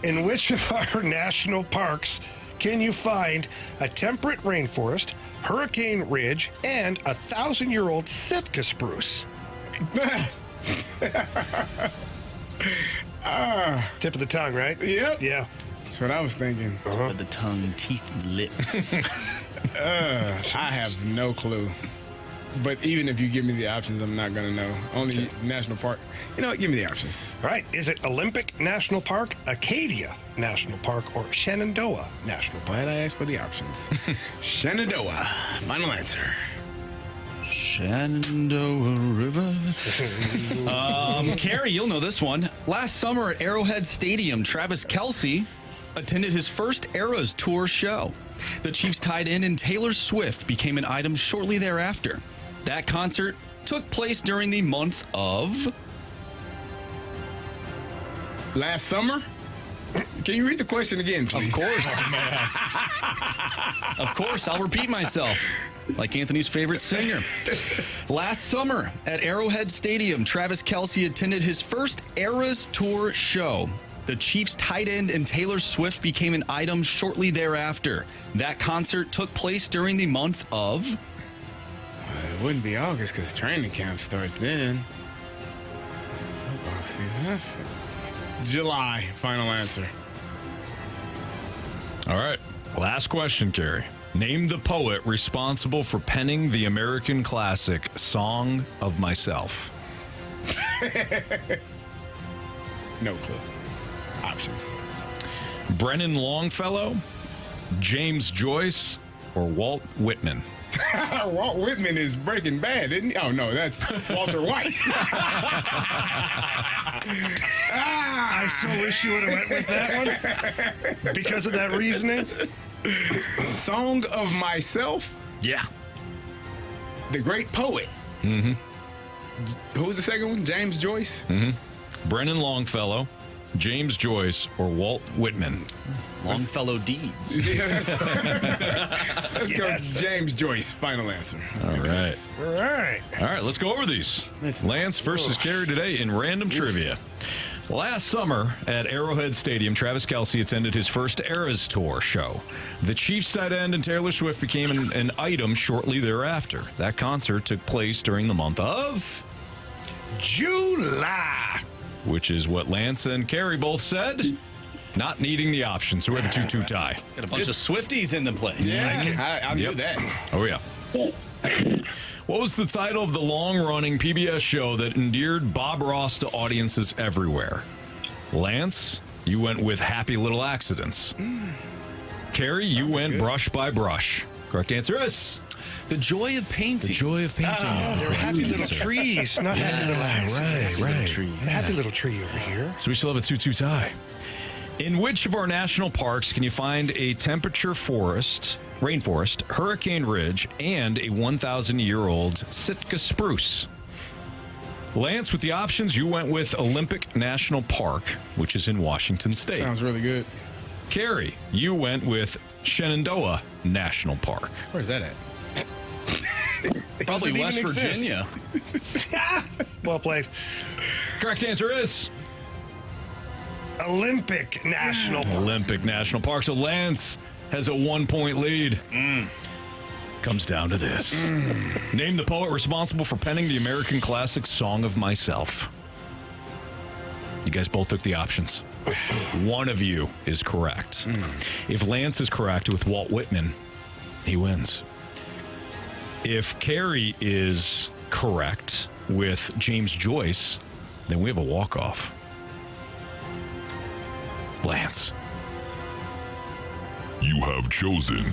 In which of our national parks can you find a temperate rainforest, Hurricane Ridge, and a 1,000-year-old Sitka spruce? Tip of the tongue, right? Yep. Yeah. That's what I was thinking. With the tongue, teeth, and lips. I have no clue. But even if you give me the options, I'm not going to know. Only national park. You know what? Give me the options. All right. Is it Olympic National Park, Acadia National Park, or Shenandoah National Park? Glad I asked for the options. Shenandoah. Final answer. Shenandoah River. Carey, you'll know this one. Last summer at Arrowhead Stadium, Travis Kelce attended his first Eras Tour show. The Chiefs tight end and Taylor Swift became an item shortly thereafter. That concert took place during the month of... Last summer? Can you read the question again, please? Of course. Of course, I'll repeat myself, like Anthony's favorite singer. Last summer at Arrowhead Stadium, Travis Kelce attended his first Eras Tour show. The Chiefs tight end and Taylor Swift became an item shortly thereafter. That concert took place during the month of... It wouldn't be August because training camp starts then. Football season. July. Final answer. All right. Last question, Carey. Name the poet responsible for penning the American classic Song of Myself. No clue. Options. Brennan Longfellow, James Joyce, or Walt Whitman? Walt Whitman is Breaking Bad, isn't he? Oh, no, that's Walter White. I so wish you would have went with that one because of that reasoning. Song of Myself? Yeah. The great poet. Mm-hmm. Who was the second one? James Joyce? Mm-hmm. Brennan Longfellow, James Joyce, or Walt Whitman? Longfellow Deeds. Yeah, let's go James Joyce. Final answer. All right. All right. All right, let's go over these. Lance versus Carey today in random trivia. Last summer at Arrowhead Stadium, Travis Kelce attended his first Eras Tour show. The Chiefs tight end and Taylor Swift became an item shortly thereafter. That concert took place during the month of July, which is what Lance and Carey both said. Not needing the options, so we have a 2-2 tie. Got a bunch of Swifties in the place. Yeah, I knew that. Oh, yeah. What was the title of the long-running PBS show that endeared Bob Ross to audiences everywhere? Lance, you went with Happy Little Accidents. Carey, you went Brush by Brush. Correct answer is... The Joy of Painting. The Joy of Painting. They're happy little trees, not happy little accidents. Right. Happy little tree over here. So we still have a 2-2 tie. In which of our national parks can you find a rainforest, Hurricane Ridge, and a 1,000-year-old Sitka spruce? Lance, with the options, you went with Olympic National Park, which is in Washington State. Sounds really good. Carey, you went with Shenandoah National Park. Where's that at? Probably West Virginia. Well played. Correct answer is... Olympic National Park. Olympic National Park. So Lance has a 1-point lead. Comes down to this. Name the poet responsible for penning the American classic Song of Myself. You guys both took the options. One of you is correct. If Lance is correct with Walt Whitman, he wins. If Carey is correct with James Joyce, then we have a walk-off. Lance. You have chosen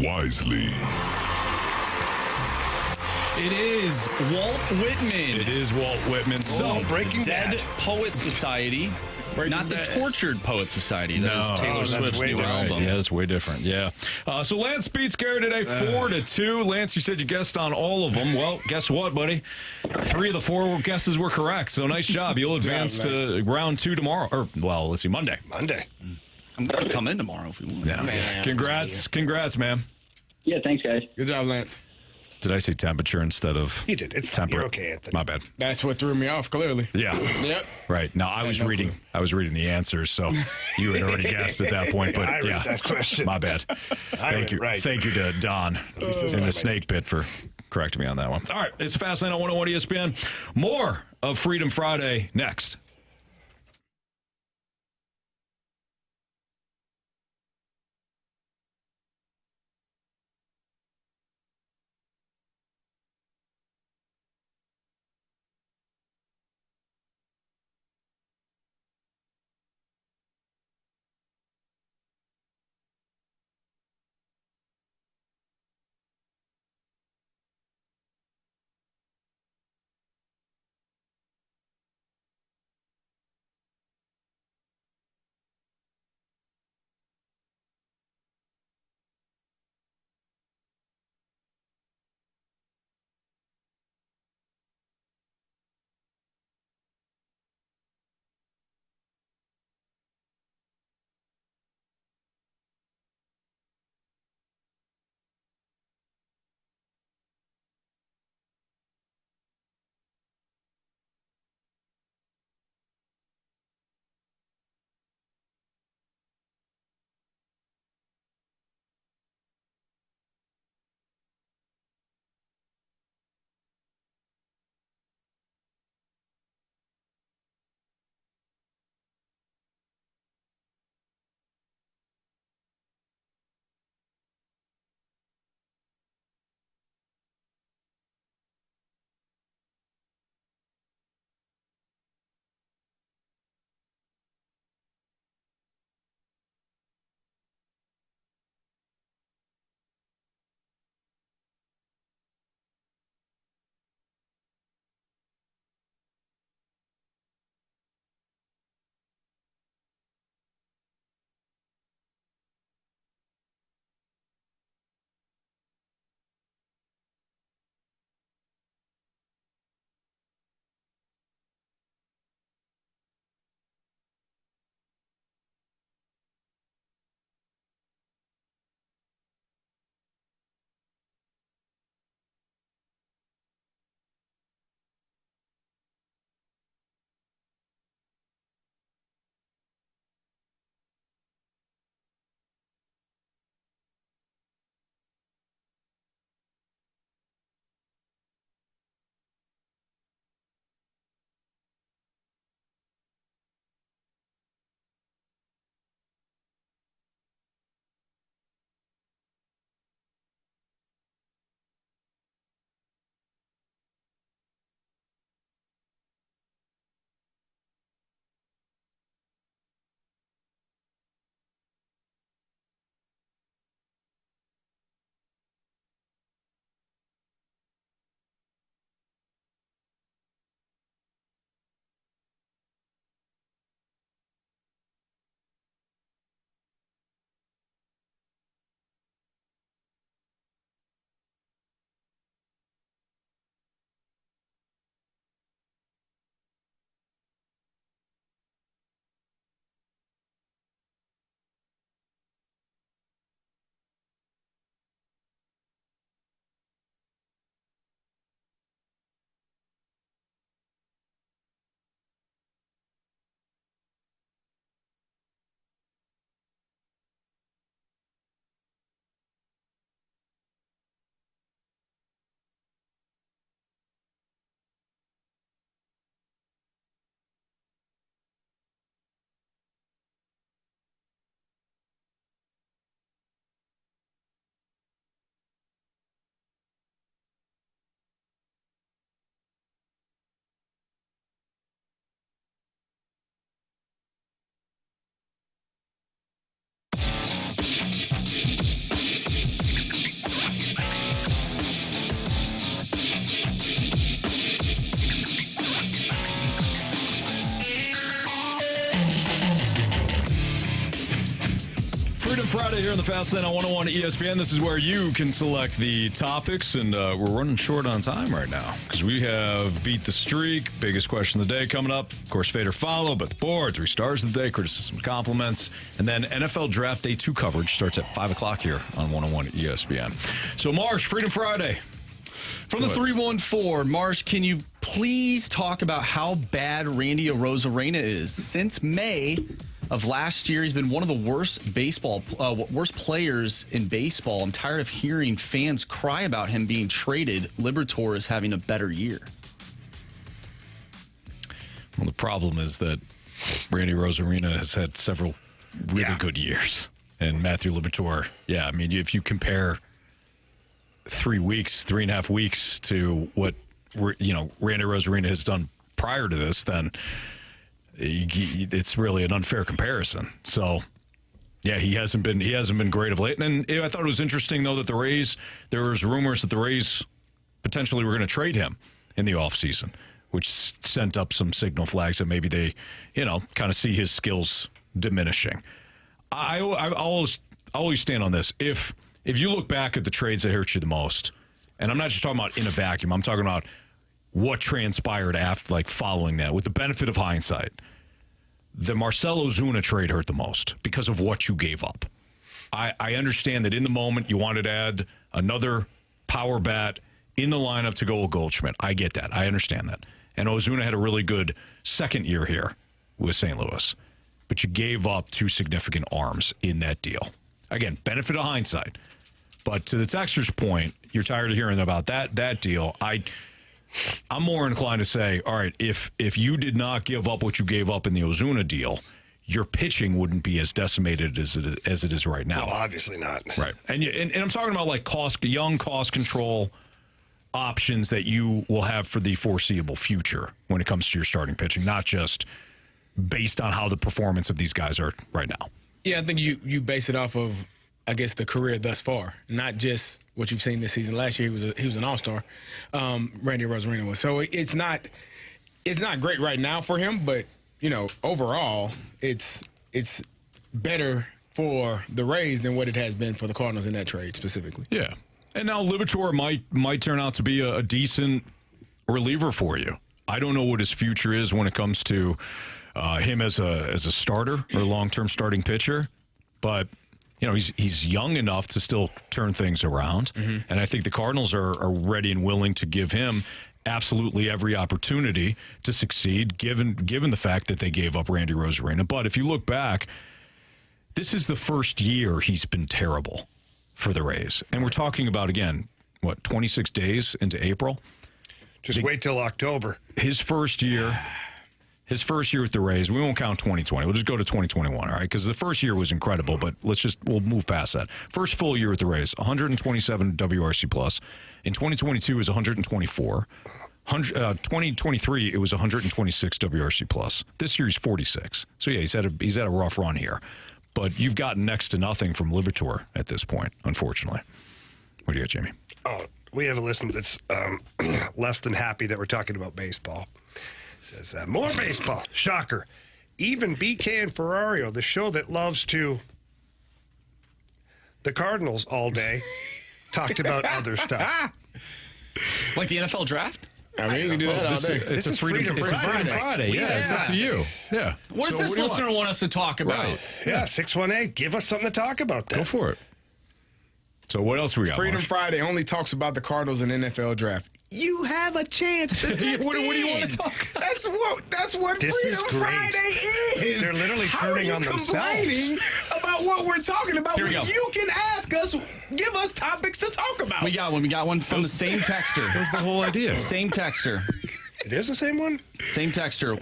wisely. It is Walt Whitman. It is Walt Whitman. So, Breaking Dead Bad. Poet Society. Not the Tortured Poet Society. That is Taylor Swift's new album. Yeah, it's way different. Yeah. So Lance beats Carey today 4-2. Lance, you said you guessed on all of them. Well, guess what, buddy? 3 of the 4 guesses were correct. So nice job. You'll advance to round 2 tomorrow. Or, well, let's see, Monday. I'm going to come in tomorrow if you want. Yeah. Congrats, man. Yeah, thanks, guys. Good job, Lance. Did I say temperature instead of You did. It's fine. temperate? You're okay, Anthony. My bad. That's what threw me off, clearly. Yeah. Yep. Right. No, I was no reading. clue. I was reading the answers, so you had already guessed at that point. But I read that question. My bad. Thank you. Right. Thank you to Don in the snake pit for correcting me on that one. All right, it's Fastlane on 101 ESPN. More of Freedom Friday next. Freedom Friday here on the Fast Lane on 101 ESPN. This is where you can select the topics, and we're running short on time right now because we have Beat the Streak, biggest question of the day coming up. Of course, Fade or Follow, but the board, 3 stars of the day, criticism, compliments, and then NFL Draft Day 2 coverage starts at 5 o'clock here on 101 ESPN. So, Marsh, Freedom Friday. From the 314, Marsh, can you please talk about how bad Randy Arozarena is? Since May of last year, he's been one of the worst players in baseball. I'm tired of hearing fans cry about him being traded. Liberatore is having a better year. Well, the problem is that Randy Arozarena has had several really good years. And Matthew Liberatore, I mean, if you compare 3.5 weeks to what, Randy Arozarena has done prior to this, then it's really an unfair comparison. So, he hasn't been great of late. And I thought it was interesting, though, that there was rumors that the Rays potentially were going to trade him in the offseason, which sent up some signal flags that maybe they, kind of see his skills diminishing. I always stand on this. If you look back at the trades that hurt you the most, and I'm not just talking about in a vacuum, I'm talking about what transpired after, following that, with the benefit of hindsight. The Marcell Ozuna trade hurt the most because of what you gave up. I understand that in the moment you wanted to add another power bat in the lineup to go with Goldschmidt. I get that. I understand that. And Ozuna had a really good second year here with St. Louis. But you gave up 2 significant arms in that deal. Again, benefit of hindsight. But to the texter's point, you're tired of hearing about that deal. I'm more inclined to say, all right, if you did not give up what you gave up in the Ozuna deal, your pitching wouldn't be as decimated as it is right now. No, obviously not. Right. And I'm talking about cost control options that you will have for the foreseeable future when it comes to your starting pitching, not just based on how the performance of these guys are right now. Yeah, I think you base it off of, I guess, the career thus far, not just what you've seen this season. Last year he was an all-star. Randy Arozarena was. So it's not great right now for him, but overall it's better for the Rays than what it has been for the Cardinals in that trade specifically. Yeah, and now Liberatore might turn out to be a decent reliever for you. I don't know what his future is when it comes to him as a starter or long-term starting pitcher, but he's young enough to still turn things around, and I think the Cardinals are ready and willing to give him absolutely every opportunity to succeed, given the fact that they gave up Randy Arozarena. But if you look back, this is the first year he's been terrible for the Rays, and we're talking about, again, 26 days into April? Just wait till October. His first year with the Rays, we won't count 2020. We'll just go to 2021, all right? Because the first year was incredible, but we'll move past that. First full year with the Rays, 127 WRC plus. In 2022, it was 124. 2023, it was 126 WRC plus. This year, he's 46. So yeah, he's had a rough run here. But you've gotten next to nothing from Liberatore at this point, unfortunately. What do you got, Jamie? Oh, we have a listener that's less than happy that we're talking about baseball. Says, more baseball. Shocker. Even BK and Ferrario, the show that loves to the Cardinals all day, talked about other stuff. Like the NFL draft? I mean, you can do that all day. It's a Freedom Friday. Yeah, it's up to you. Yeah. What does this listener want us to talk about? Right. Yeah, 618. Give us something to talk about then. Go for it. So what else we got? Freedom Marsh? Friday only talks about the Cardinals and NFL draft. You have a chance to text what do you want to talk about? That's what this Freedom is Friday is. They're literally turning on themselves. How are you complaining about what we're talking about? Here we go. You can ask us, give us topics to talk about. We got one from the same texter. That's the whole idea. Same texter. It is the same one? Same texter.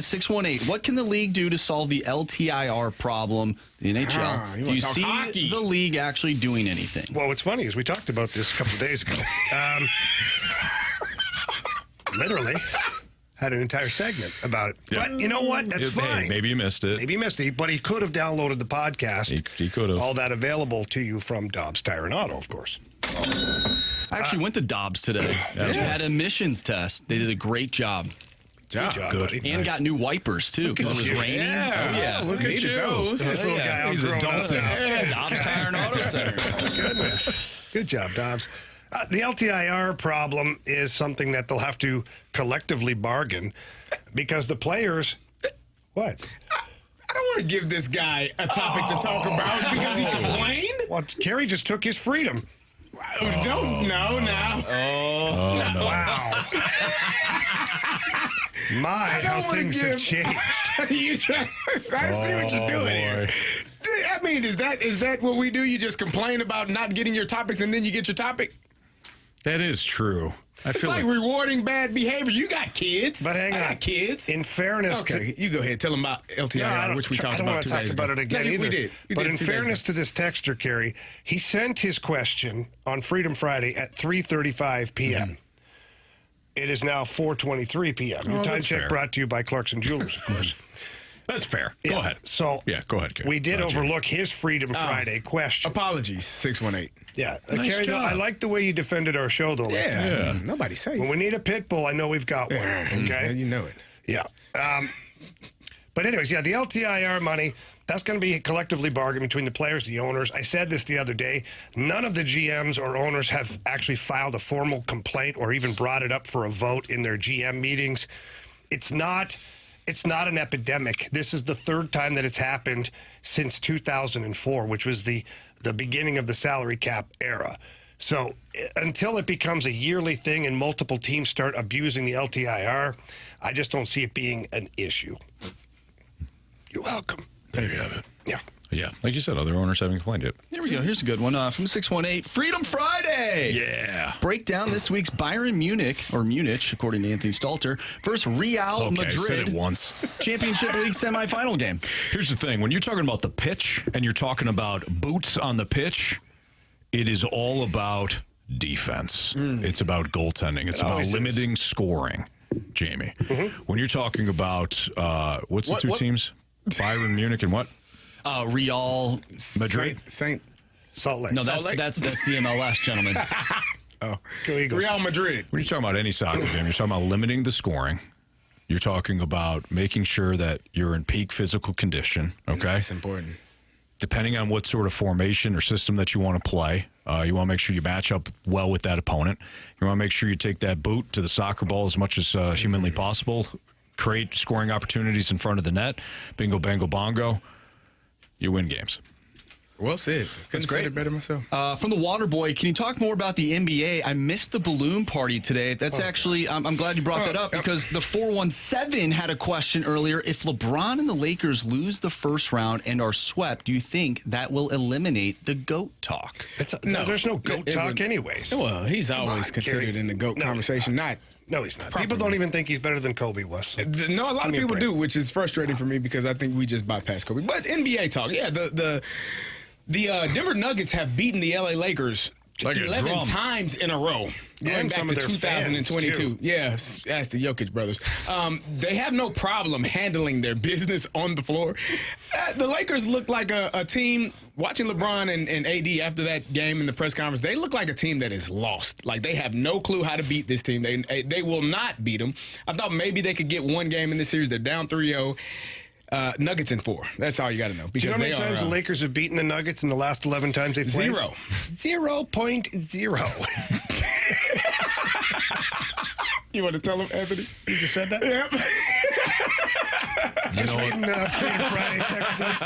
618. What can the league do to solve the LTIR problem? The NHL. Do you see hockey? The league actually doing anything? Well, what's funny is we talked about this a couple of days ago. Literally had an entire segment about it. Yeah. But you know what? That's fine. Hey, maybe you missed it. But he could have downloaded the podcast. He could have. All that available to you from Dobbs Tire and Auto, of course. I actually went to Dobbs today. They had a emissions test. They did a great job. job. Good. And got new wipers, too, because it was raining. Yeah. Oh, look at you. This little guy He's adulting. Dobbs Tire and Auto Center. Goodness. Good job, Dobbs. The LTIR problem is something that they'll have to collectively bargain because the players. What? I don't want to give this guy a topic to talk about because he complained. Well, Carey just took his freedom. Don't no. Wow. My, how things have changed. I see what you're doing here. I mean, is that what we do? You just complain about not getting your topics and then you get your topic? That is true. It's like rewarding bad behavior. You got kids. But hang on. I got kids. In fairness, okay, you go ahead. Tell them about LTIR, which we talked about 2 days ago. I don't want to talk about it again either. We did. But in fairness to this texter, Carey, he sent his question on Freedom Friday at 3:35 p.m. Mm-hmm. It is now 4:23 p.m. Your time check fair. brought to you by Clarkson Jewelers, of course. That's fair. Go ahead. So go ahead, Carey. We did overlook his Freedom Friday question. Apologies, 618. Yeah. Nice Carey, job. I like the way you defended our show, though. Yeah. Nobody say When we need a pit bull, I know we've got one. Okay? Yeah, you know it. Yeah. But anyways, the LTIR money, that's going to be collectively bargained between the players, the owners. I said this the other day. None of the GMs or owners have actually filed a formal complaint or even brought it up for a vote in their GM meetings. It's not an epidemic. This is the third time that it's happened since 2004, which was the beginning of the salary cap era. So until it becomes a yearly thing and multiple teams start abusing the LTIR, I just don't see it being an issue. You're welcome. There you have it. Yeah. Yeah. Like you said, other owners haven't complained yet. Here we go. Here's a good one from 618. Freedom Friday. Yeah. Break down this week's Bayern Munich, according to Anthony Stalter, versus Real Madrid. Said it once. Championship League semifinal game. Here's the thing. When you're talking about the pitch and you're talking about boots on the pitch, it is all about defense. It's about goaltending. It's about limiting scoring, Jamie. Mm-hmm. When you're talking about, what's the two teams? Bayern Munich and what? Real Madrid. Salt Lake. No, that's the MLS, gentlemen. Oh, Go Eagles. Real Madrid. When you're talking about any soccer game, you're talking about limiting the scoring. You're talking about making sure that you're in peak physical condition. Okay, that's important. Depending on what sort of formation or system that you want to play, you want to make sure you match up well with that opponent. You want to make sure you take that boot to the soccer ball as much as humanly possible. Create scoring opportunities in front of the net. Bingo, bango, bongo. You win games. Well said. Couldn't say it better myself. From the Waterboy, can you talk more about the NBA? I missed the balloon party today. That's actually, I'm glad you brought that up because the 417 had a question earlier. If LeBron and the Lakers lose the first round and are swept, do you think that will eliminate the GOAT talk? No, there's no GOAT talk anyways. Well, he's always considered in the GOAT conversation. No, he's not. People don't even think he's better than Kobe was. So. No, a lot of people do, which is frustrating for me because I think we just bypassed Kobe. But NBA talk, the Denver Nuggets have beaten the LA Lakers like 11 times in a row. Going back to 2022. Yes, ask the Jokic brothers. They have no problem handling their business on the floor. The Lakers look like a team, watching LeBron and AD after that game in the press conference, they look like a team that is lost. Like they have no clue how to beat this team. They will not beat them. I thought maybe they could get one game in this series. They're down 3-0. Nuggets in 4. That's all you got to know. Do you know how many times the Lakers have beaten the Nuggets in the last 11 times they've played? 0. 0.0. You want to tell them, Anthony? You just said that? Yep. Friday text note.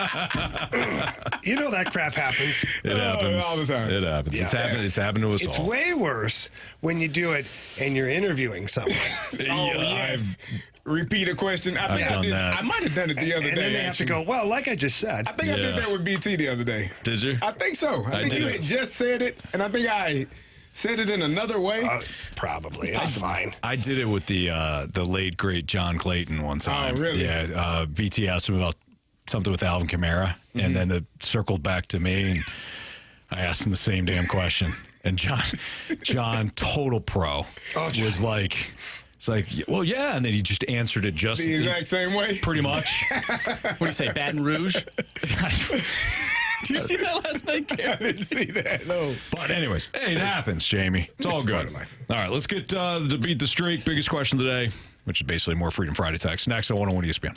You know that crap happens. It happens all the time. It happens. Yeah. It's happened to us all. It's way worse when you do it and you're interviewing someone. Yes. Repeat a question. I think I did. That. I might have done it the other day. And then they have to go, well, like I just said. I think I did that with BT the other day. Did you? I think so. I think you had just said it, and I think I said it in another way. Probably. That's fine. I did it with the late, great John Clayton one time. Oh, really? Yeah. BT asked him about something with Alvin Kamara, and then it circled back to me, and I asked him the same damn question. And John, total pro, was like... It's like, well, yeah, and then he just answered it just the exact same way? Pretty much. What do you say, Baton Rouge? Did you see that last night, Carey? I didn't see that, no. But anyways, hey, it happens, Jamie. It's all good. All right, let's get to beat the streak. Biggest question today. which is basically more Freedom Friday text. Next, I want to win ESPN.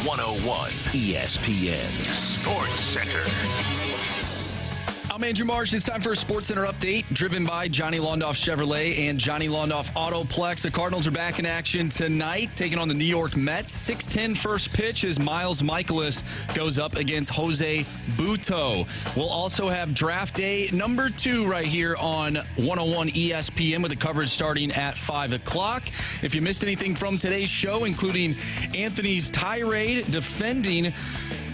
101 ESPN Sports Center. I'm Andrew Marsh. It's time for a Sports Center update driven by Johnny Londoff Chevrolet and Johnny Londoff Autoplex. The Cardinals are back in action tonight, taking on the New York Mets. 6:10 first pitch as Miles Michaelis goes up against Jose Butto. We'll also have draft day number 2 right here on 101 ESPN with the coverage starting at 5 o'clock. If you missed anything from today's show, including Anthony's tirade defending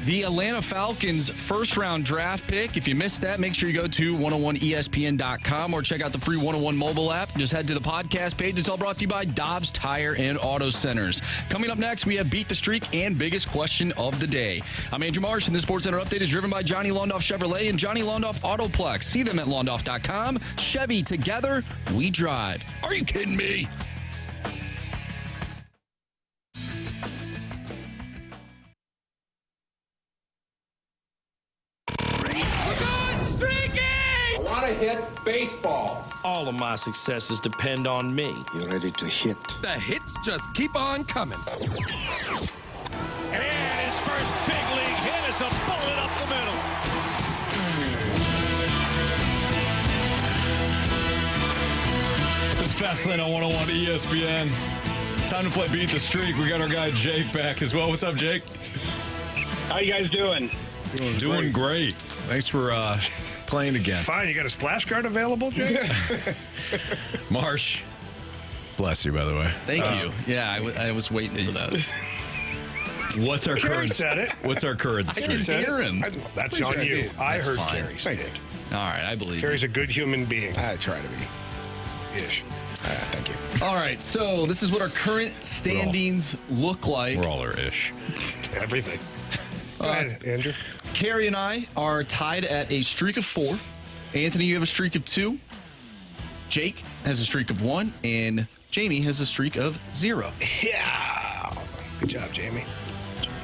the Atlanta Falcons first-round draft pick. If you missed that, make sure you go to 101ESPN.com or check out the free 101 mobile app. Just head to the podcast page. It's all brought to you by Dobbs Tire and Auto Centers. Coming up next, we have Beat the Streak and Biggest Question of the Day. I'm Andrew Marsh, and this Sports Center update is driven by Johnny Londoff Chevrolet and Johnny Londoff Autoplex. See them at Londoff.com. Chevy, together, we drive. Are you kidding me? Hit baseballs. All of my successes depend on me. You're ready to hit. The hits just keep on coming. And his first big league hit is a bullet up the middle. It's Fastlane on 101 ESPN. Time to play Beat the Streak. We got our guy Jake back as well. What's up, Jake? How you guys doing? Doing great. Thanks for playing again. Fine. You got a splash guard available, Jake? Marsh. Bless you, by the way. Thank you. Yeah, I was waiting for that. What's our Carey current? said it. What's our current? I didn't hear him. That's on you. I heard Carey say it. All right, I believe Carey's a good human being. I try to be. Ish. Thank you. All right, so this is what our current standings look like. We're all our ish. Everything. Go ahead, Andrew. Carey and I are tied at a streak of 4. Anthony, you have a streak of 2. Jake has a streak of 1. And Jamie has a streak of 0. Yeah. Good job, Jamie.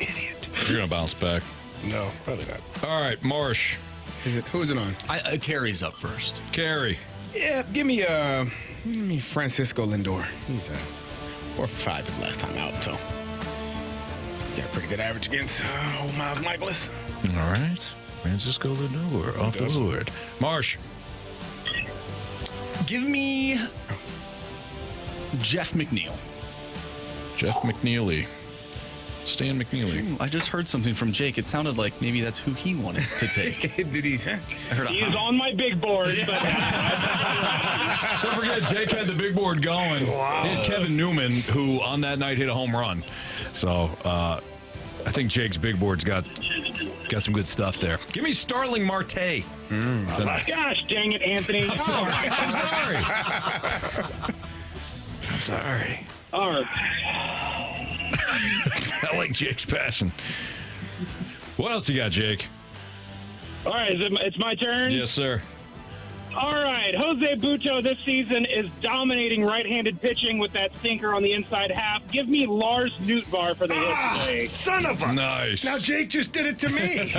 Idiot. You're going to bounce back. No, probably not. All right, Marsh. Who's it on? Carey's up first. Carey. Yeah, give me Francisco Lindor. He's 4 for 5 the last time out, so he's got a pretty good average against old Miles Michaelis. All right. Francisco Lindor off the board. Marsh. Give me Jeff McNeil. Jeff McNeely. Stan McNeely. I just heard something from Jake. It sounded like maybe that's who he wanted to take. Did he? I heard He's on my big board. But don't forget, Jake had the big board going. Wow. He had Kevin Newman, who on that night hit a home run. So I think Jake's big board's got some good stuff there. Give me Starling Marte. Gosh dang it, Anthony. I'm sorry. I'm sorry. I'm sorry. All right. I like Jake's passion. What else you got, Jake? All right, it's my turn? Yes, sir. All right, Jose Butto this season is dominating right-handed pitching with that sinker on the inside half. Give me Lars Nootbaar for the hit today. Son of a... Nice. Now Jake just did it to me.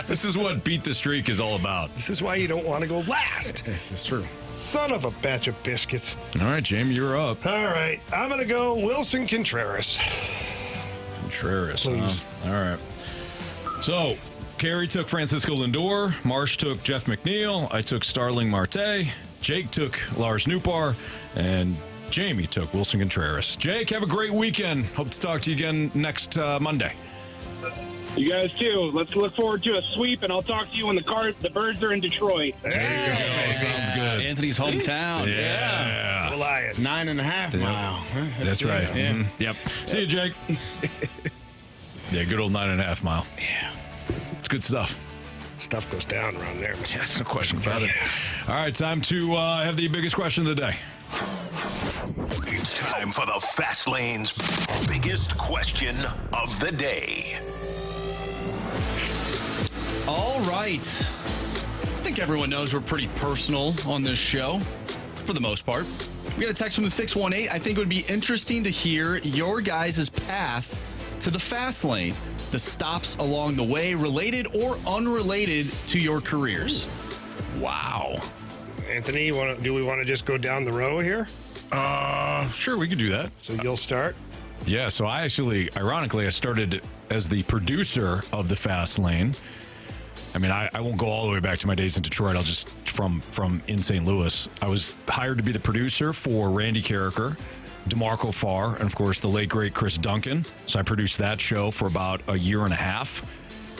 This is what Beat the Streak is all about. This is why you don't want to go last. This is true. Son of a batch of biscuits. All right, Jamie, you're up. All right, I'm going to go Wilson Contreras. Contreras, please. Huh? All right. So, Carey took Francisco Lindor. Marsh took Jeff McNeil. I took Starling Marte. Jake took Lars Nootbaar. And Jamie took Wilson Contreras. Jake, have a great weekend. Hope to talk to you again next Monday. You guys too. Let's look forward to a sweep, and I'll talk to you when the Birds are in Detroit. There you go. Sounds good. Anthony's hometown. Yeah. The Lions. 9.5 mile. Huh? That's right. Yeah. Mm-hmm. Yep. See you, Jake. Yeah, good old 9.5 mile. Yeah. It's good stuff. Stuff goes down around there. Yeah, no question about it. All right, time to have the biggest question of the day. It's time for the Fast Lane's biggest question of the day. All right. I think everyone knows we're pretty personal on this show, for the most part. We got a text from the 618. I think it would be interesting to hear your guys' path to the fast lane, the stops along the way, related or unrelated to your careers. Wow. Anthony, do we want to just go down the row here? Sure, we could do that. So you'll start? Yeah, so ironically, I started as the producer of the Fast Lane. I mean, I won't go all the way back to my days in Detroit. I'll just from in St. Louis. I was hired to be the producer for Randy Carricker, DeMarco Farr, and of course the late great Chris Duncan. So I produced that show for about a year and a half.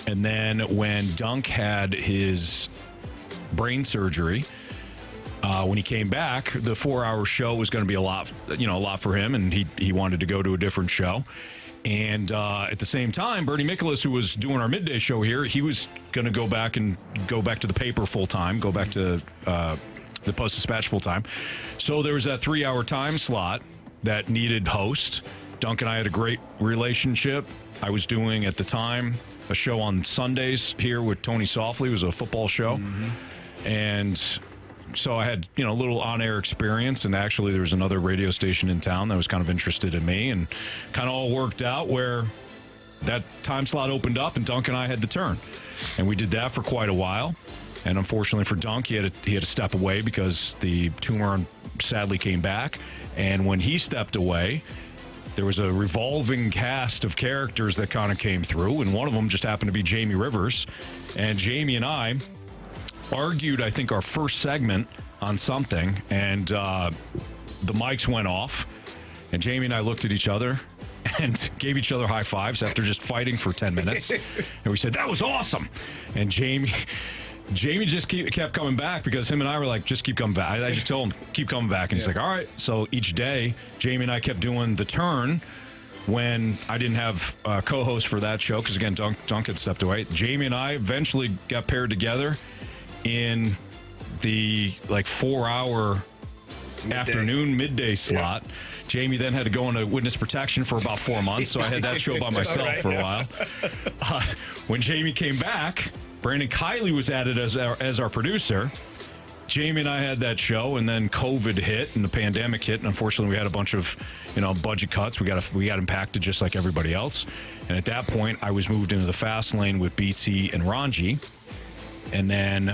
And then when Dunk had his brain surgery, when he came back, the 4-hour show was going to be a lot for him, and he wanted to go to a different show. And at the same time, Bernie Michaelis, who was doing our midday show here, he was going to go back to the paper full time, go back to the Post-Dispatch full time. So there was that 3-hour time slot that needed host. Dunk and I had a great relationship. I was doing at the time a show on Sundays here with Tony Softly. It was a football show, and so I had, a little on-air experience, and actually there was another radio station in town that was kind of interested in me, and kind of all worked out where that time slot opened up and Dunk and I had the turn. And we did that for quite a while. And unfortunately for Dunk, he had to step away because the tumor sadly came back. And when he stepped away, there was a revolving cast of characters that kind of came through, and one of them just happened to be Jamie Rivers. And Jamie and I argued, I think, our first segment on something, and the mics went off, and Jamie and I looked at each other and gave each other high fives after just fighting for 10 minutes. And we said, that was awesome. And Jamie just kept coming back because him and I were like, just keep coming back. I just told him, keep coming back. And he's like, all right. So each day, Jamie and I kept doing the turn when I didn't have a co-host for that show because, again, Dunk had stepped away. Jamie and I eventually got paired together in the 4-hour afternoon midday slot. Yeah. Jamie then had to go into witness protection for about 4 months, so I had that show by myself for a while. When Jamie came back, Brandon Kiley was added as our producer. Jamie and I had that show, and then COVID hit and the pandemic hit, and unfortunately we had a bunch of budget cuts. We got impacted just like everybody else. And at that point, I was moved into the Fast Lane with BT and Ranji. And then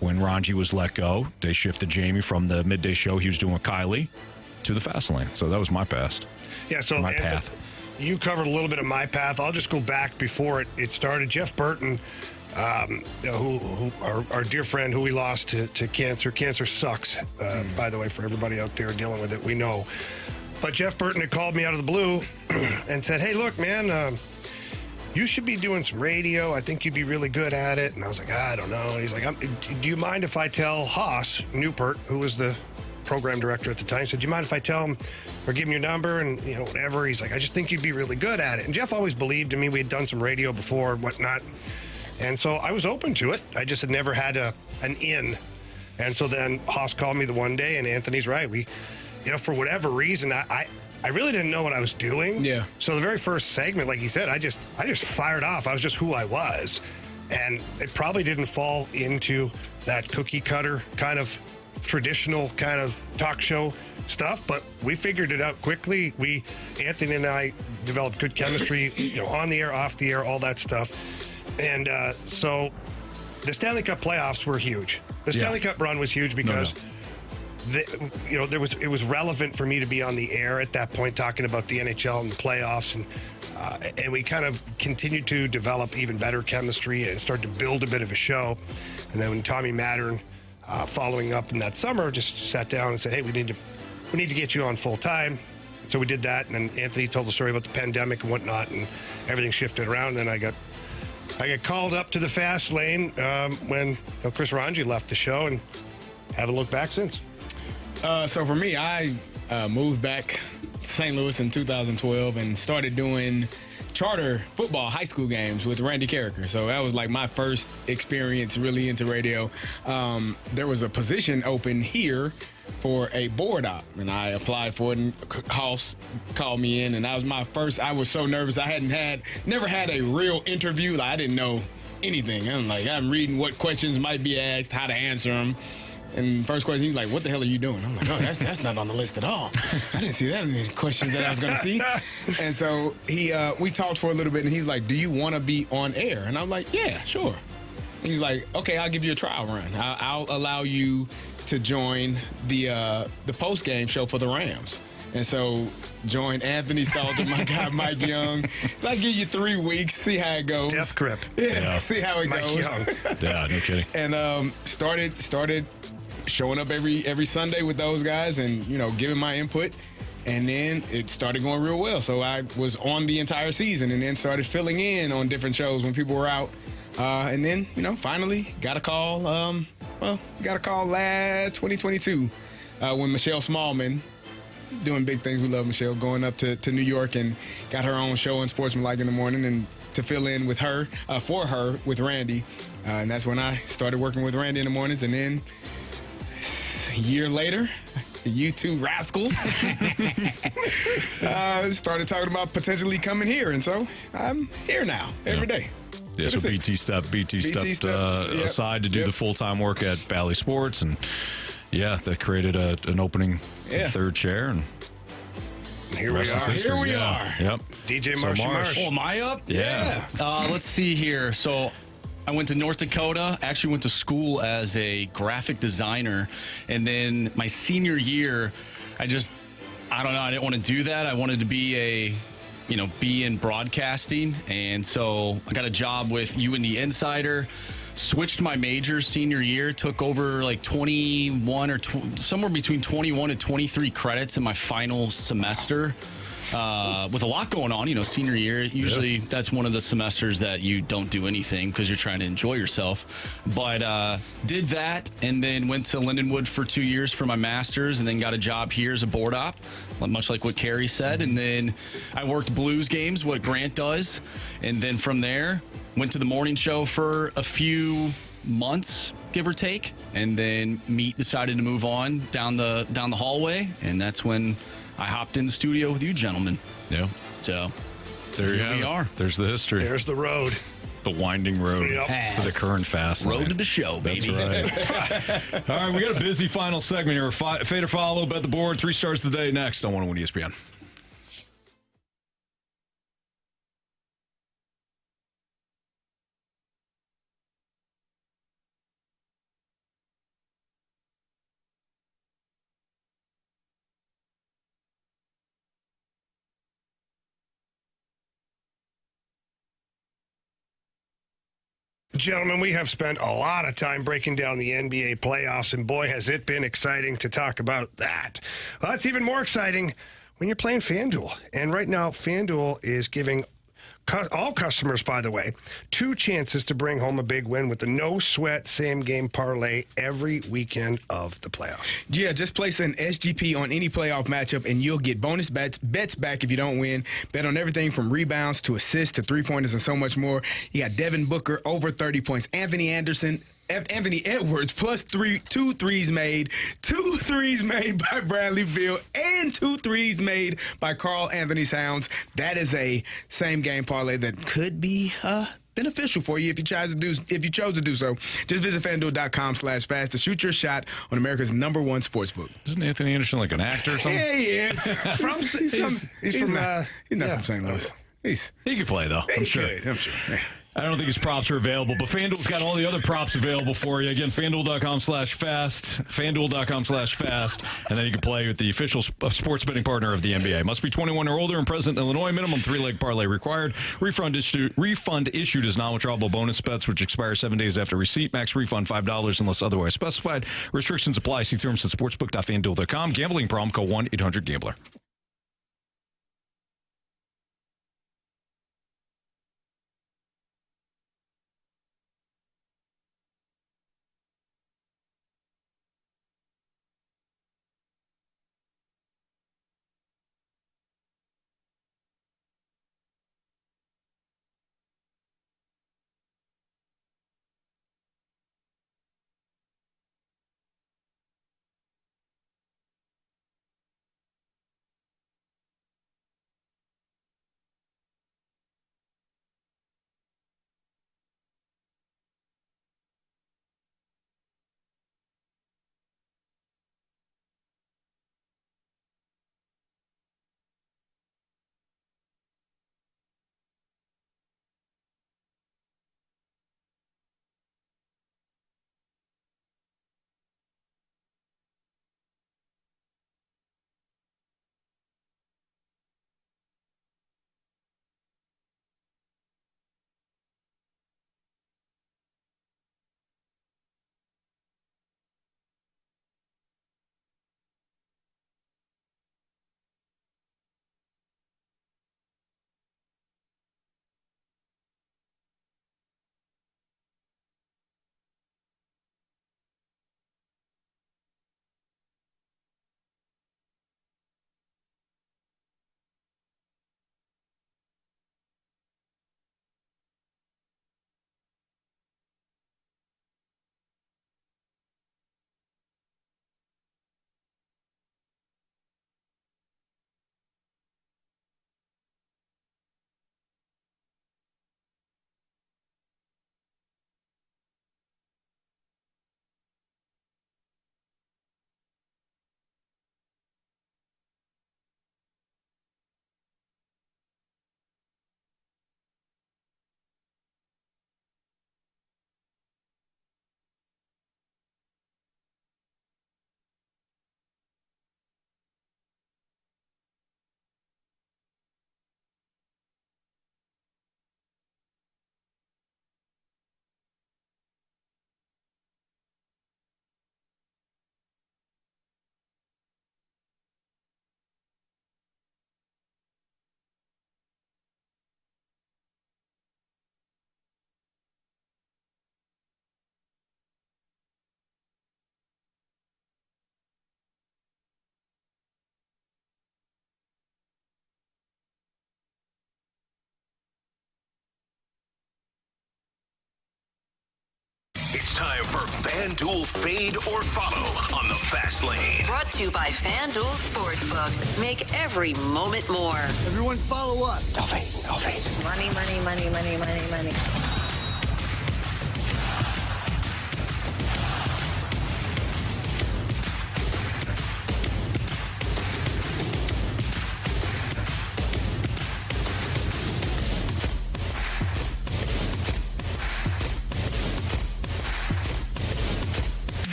when Ranji was let go, they shifted Jamie from the midday show he was doing with Kiley to the Fast Lane. So that was my past. Yeah, so my path. You covered a little bit of my path. I'll just go back before it started. Jeff Burton, who our dear friend who we lost to cancer. Cancer sucks, by the way, for everybody out there dealing with it. We know. But Jeff Burton had called me out of the blue and said, hey, look, man, you should be doing some radio. I think you'd be really good at it. And I was like, I don't know. And he's like, do you mind if I tell Haas Newport, who was the program director at the time, said, do you mind if I tell him or give him your number and whatever? He's like, I just think you'd be really good at it. And Jeff always believed in me. We had done some radio before and whatnot. And so I was open to it. I just had never had an in. And so then Haas called me the one day, and Anthony's right. We, for whatever reason, I really didn't know what I was doing. Yeah. So the very first segment, like he said, I just fired off. I was just who I was. And it probably didn't fall into that cookie cutter kind of traditional kind of talk show stuff, but we figured it out quickly. Anthony and I developed good chemistry, on the air, off the air, all that stuff. And so the Stanley Cup playoffs were huge. The Stanley Cup run was huge because it was relevant for me to be on the air at that point talking about the NHL and the playoffs, and we kind of continued to develop even better chemistry and start to build a bit of a show. And then when Tommy Mattern, following up in that summer, just sat down and said, hey, we need to get you on full time. So we did that, and then Anthony told the story about the pandemic and whatnot, and everything shifted around. And then I got called up to the Fast Lane when Chris Ranji left the show, and haven't looked back since. So for me, I moved back to St. Louis in 2012 and started doing charter football high school games with Randy Carricker. So that was like my first experience really into radio. There was a position open here for a board op, and I applied for it, and House called me in, and that was my first. I was so nervous. I never had a real interview. I didn't know anything. I'm reading what questions might be asked, how to answer them. And first question, he's like, what the hell are you doing? I'm like, oh, that's not on the list at all. I didn't see that in the questions that I was going to see. And so we talked for a little bit, and he's like, do you want to be on air? And I'm like, yeah, sure. He's like, okay, I'll give you a trial run. I'll allow you to join the post-game show for the Rams. And so joined Anthony Stalter, my guy Mike Young. I'll give you 3 weeks, see how it goes. Death grip. Yeah, see how it Mike goes. Young. Yeah, no kidding. And started showing up every Sunday with those guys and, giving my input. And then it started going real well. So I was on the entire season and then started filling in on different shows when people were out. And then, finally got a call. Got a call last 2022 when Michelle Smallman, doing big things. We love Michelle, going up to New York and got her own show on Sportsmanlike in the morning and to fill in with her, for her with Randy. And that's when I started working with Randy in the mornings. And then a year later, you two rascals started talking about potentially coming here. And so I'm here now every day. Yeah, so BT stepped aside to do the full-time work at Bally Sports. And, that created an opening third chair. And here we are. Here we are. Yep. DJ Marsh. Oh, am I up? Yeah. Let's see here. So I went to North Dakota, actually went to school as a graphic designer. And then my senior year, I don't know, I didn't want to do that. I wanted to be be in broadcasting. And so I got a job with UND Insider, switched my major senior year, took over like 21 or somewhere between 21 and 23 credits in my final semester. With a lot going on, senior year, usually that's one of the semesters that you don't do anything because you're trying to enjoy yourself. But did that and then went to Lindenwood for 2 years for my master's and then got a job here as a board op, much like what Carey said. And then I worked Blues games, what Grant does. And then from there, went to the morning show for a few months, give or take. And then Meat decided to move on down the hallway. And that's when I hopped in the studio with you gentlemen. Yeah. So there we are. There's the history. There's the road. The winding road to the current fast road lane. to the show, baby. That's right. All right, we got a busy final segment here. Fade or follow, bet the board. 3 stars of the day next on 101 ESPN. Gentlemen, we have spent a lot of time breaking down the NBA playoffs, and boy, has it been exciting to talk about that. Well, that's even more exciting when you're playing FanDuel. And right now, FanDuel is giving all customers, by the way, 2 chances to bring home a big win with the no-sweat same-game parlay every weekend of the playoffs. Yeah, just place an SGP on any playoff matchup, and you'll get bonus bets back if you don't win. Bet on everything from rebounds to assists to three-pointers and so much more. You got Devin Booker over 30 points. Anthony Edwards plus 2 threes made. 2 threes made by Bradley Beal and 2 threes made by Karl Anthony Towns. That is a same-game parlay that could be beneficial for you if you chose to do so. Just visit FanDuel.com/fast to shoot your shot on America's #1 sportsbook. Isn't Anthony Anderson like an actor or something? Yeah, he is. He's not from St. Louis. He could play, though. I'm sure. I'm sure. Yeah. I don't think his props are available, but FanDuel's got all the other props available for you. Again, FanDuel.com/fast, FanDuel.com/fast, and then you can play with the official sports betting partner of the NBA. Must be 21 or older and present in Illinois. Minimum 3-leg parlay required. Refund issued as non-withdrawable bonus bets, which expire 7 days after receipt. Max refund $5 unless otherwise specified. Restrictions apply. See terms at sportsbook.fanduel.com. Gambling problem, call 1-800-GAMBLER. It's time for FanDuel Fade or Follow on the Fast Lane. Brought to you by FanDuel Sportsbook. Make every moment more. Everyone follow us. No fade. Money, money, money, money, money, money.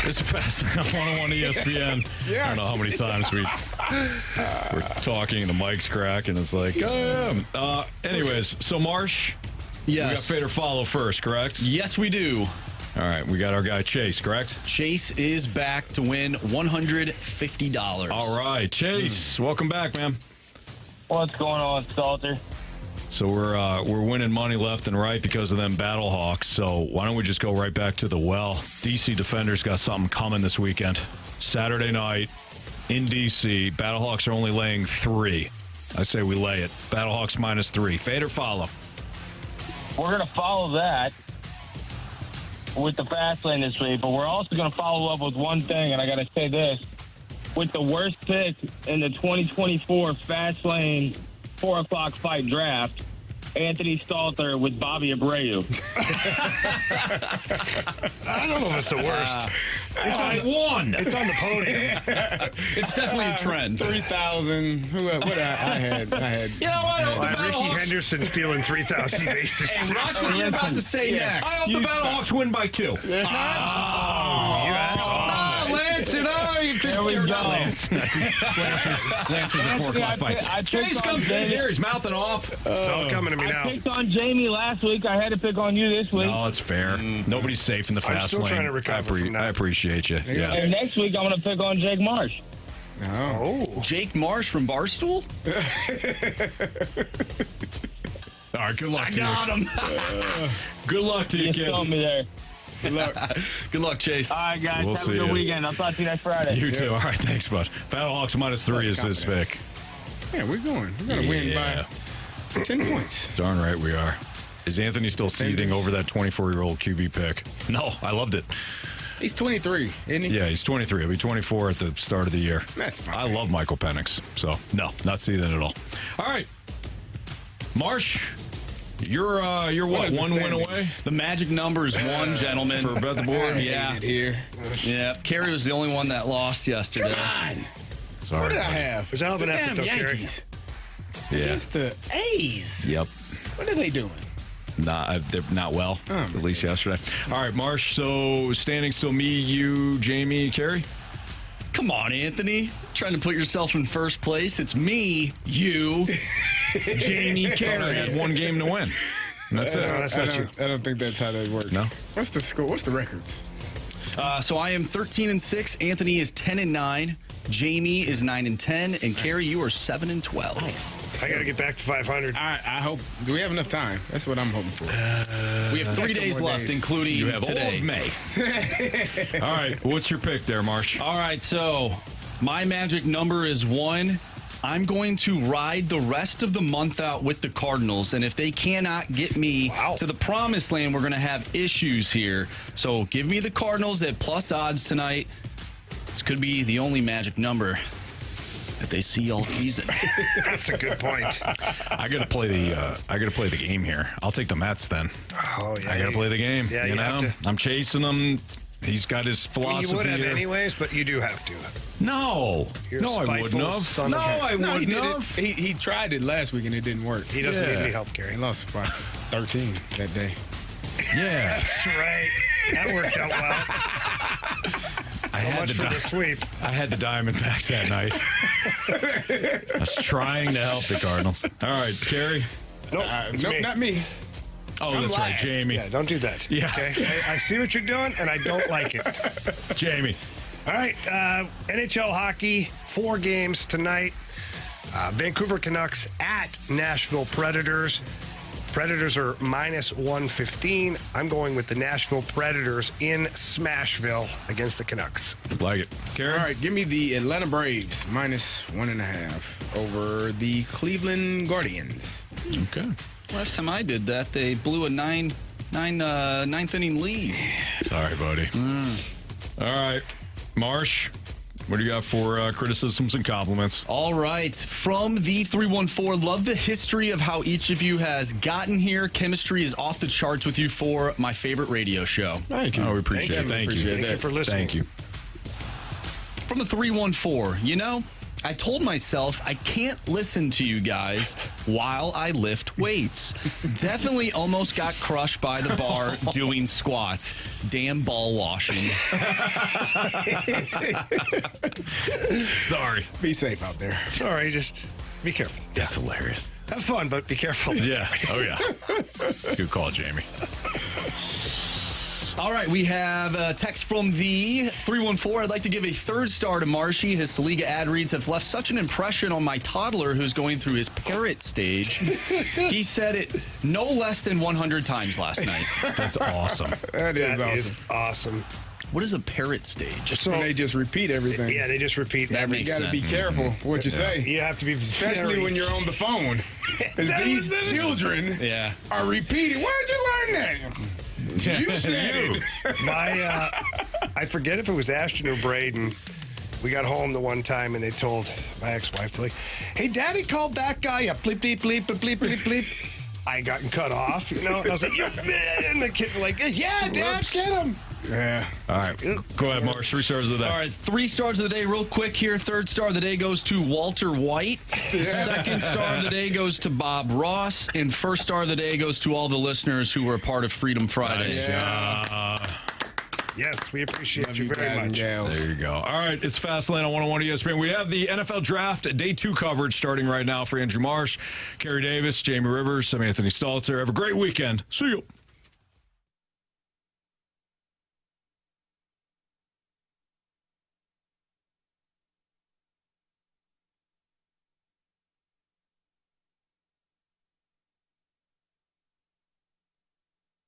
It's a fast 101 ESPN. I don't know how many times we're talking and the mic's cracking. It's like, anyways, so Marsh, yes. We got fade or follow first, correct? Yes, we do. All right, we got our guy Chase, correct? Chase is back to win $150. All right, Chase, welcome back, man. What's going on, Stalter? So we're winning money left and right because of them Battlehawks. So why don't we just go right back to the well? DC Defenders got something coming this weekend. Saturday night in DC. Battlehawks are only laying 3. I say we lay it. Battlehawks -3. Fade or follow? We're going to follow that with the fast lane this week, but we're also going to follow up with one thing, and I got to say this. With the worst pick in the 2024 fast lane 4 o'clock fight draft, Anthony Stalter with Bobby Abreu. I don't know if it's the worst. It's on one. It's on the podium. It's definitely a trend. 3,000. What I had. You know what? Ricky Henderson stealing 3,000 bases. And watch what you're about to say next. I hope the Battlehawks win by 2. That's awful. Lance, you could There we go. Lance was a 4 o'clock fight. Chase comes in here. He's mouthing off. It's all coming to me I now. picked on Jamie last week. I had to pick on you this week. No, it's fair. Nobody's safe in the fast still lane. trying to recover from that. I appreciate you. Yeah. And next week, I'm going to pick on Jake Marsh. Oh. Jake Marsh from Barstool? All right, good luck I to you. got him. Good luck to you, Just kid. tell me there. Good luck. Good luck, Chase. All right, guys. We'll have see a good ya. weekend. I'll talk to you next Friday. You too. All right, thanks, bud. Battlehawks -3 is his pick. Yeah, we're going. We're going to win by 10 points. Darn right we are. Is Anthony still seething over that 24-year-old QB pick? No, I loved it. He's 23, isn't he? Yeah, he's 23. He'll be 24 at the start of the year. That's fine. I love Michael Penix. So, no, not seething at all. All right. Marsh, you're what, one win away? The magic number is 1, gentlemen. For bet the board? Yeah. Here. Yeah. Carey was the only one that lost yesterday. Come on. Sorry. What did I have? It was a hell of an The effort, damn though, Carey. Yankees. Yeah. Against the A's. Yep. What are they doing? They're not well, at least yesterday. All right, Marsh, so standing still me, you, Jamie, Carey? Come on, Anthony. Trying to put yourself in first place. It's me, you, Jamie, Carey. I had 1 game to win. That's it. That's not you. I don't think that's how that works. No? What's the score? What's the records? So I am 13-6. Anthony is 10-9. Jamie is 9-10, and Carey, you are 7-12. I got to get back to 500. I hope. Do we have enough time? That's what I'm hoping for. We have 3 days more left, days. including You have today. all of May. All right, what's your pick there, Marsh? All right, so my magic number is 1. I'm going to ride the rest of the month out with the Cardinals, and if they cannot get me to the promised land, we're going to have issues here. So give me the Cardinals at plus odds tonight. This could be the only magic number that they see all season. That's a good point. I gotta play the game here. I'll take the Mets then. Oh yeah, I gotta play the game. Yeah, you you know, have to. I'm chasing him. He's got his philosophy. You would have here. anyways, but you do have to. No, You're no, I spiteful wouldn't have. son No, of a- I No, he wouldn't did have. it. He tried it last week and it didn't work. He doesn't Yeah. need any help, Carey. He lost by 13 that day. Yeah, That's right. That worked out well. I had much the for the sweep. I had the Diamondbacks that night. I was trying to help the Cardinals. All right, Carey. Nope, it's Nope, me. not me. Oh, I'm that's last. right, Jamie. Yeah, don't do that. Yeah. Okay. I see what you're doing, and I don't like it. Jamie. All right. NHL hockey, 4 games tonight. Vancouver Canucks at Nashville Predators. Predators are -115. I'm going with the Nashville Predators in Smashville against the Canucks. Like it. Carey? All right, give me the Atlanta Braves -1.5 over the Cleveland Guardians. Okay. Last time I did that, they blew a ninth inning lead. Sorry, buddy. All right. Marsh, what do you got for criticisms and compliments? All right. From the 314, love the history of how each of you has gotten here. Chemistry is off the charts with you for my favorite radio show. Thank you. Oh, we appreciate it. Thank you. Thank you for listening. Thank you. From the 314, I told myself I can't listen to you guys while I lift weights. Definitely almost got crushed by the bar doing squats. Damn ball washing. Sorry. Be safe out there. Sorry, just be careful. That's hilarious. Have fun, but be careful. Yeah. Oh, yeah. Good call, Jamie. All right, we have a text from the 314. I'd like to give a third star to Marshy. His Saliga ad reads have left such an impression on my toddler who's going through his parrot stage. He said it no less than 100 times last night. That's awesome. That is awesome. What is a parrot stage? So they just repeat everything. Yeah, they just repeat That everything. makes You got to be sense. careful what you say. You have to be Especially when you're on the phone. Because these children are repeating. Where'd you learn that? You said it. I forget if it was Ashton or Braden. We got home the one time and they told my ex-wife, like, hey, Daddy called that guy a bleep, bleep, bleep, bleep, bleep, bleep. I gotten cut off, And I was like, and the kids are like, yeah, Dad, Whoops. get him. Yeah. All right. Go ahead, Marsh. 3 stars of the day. All right, 3 stars of the day real quick here. Third star of the day goes to Walter White. Second star of the day goes to Bob Ross. And first star of the day goes to all the listeners who were a part of Freedom Friday. Yes, we appreciate you very much. There you go. All right, it's Fastlane on 101 ESPN. We have the NFL Draft Day 2 coverage starting right now for Andrew Marsh, Carey Davis, Jamie Rivers, I'm Anthony Stalter. Have a great weekend. See you.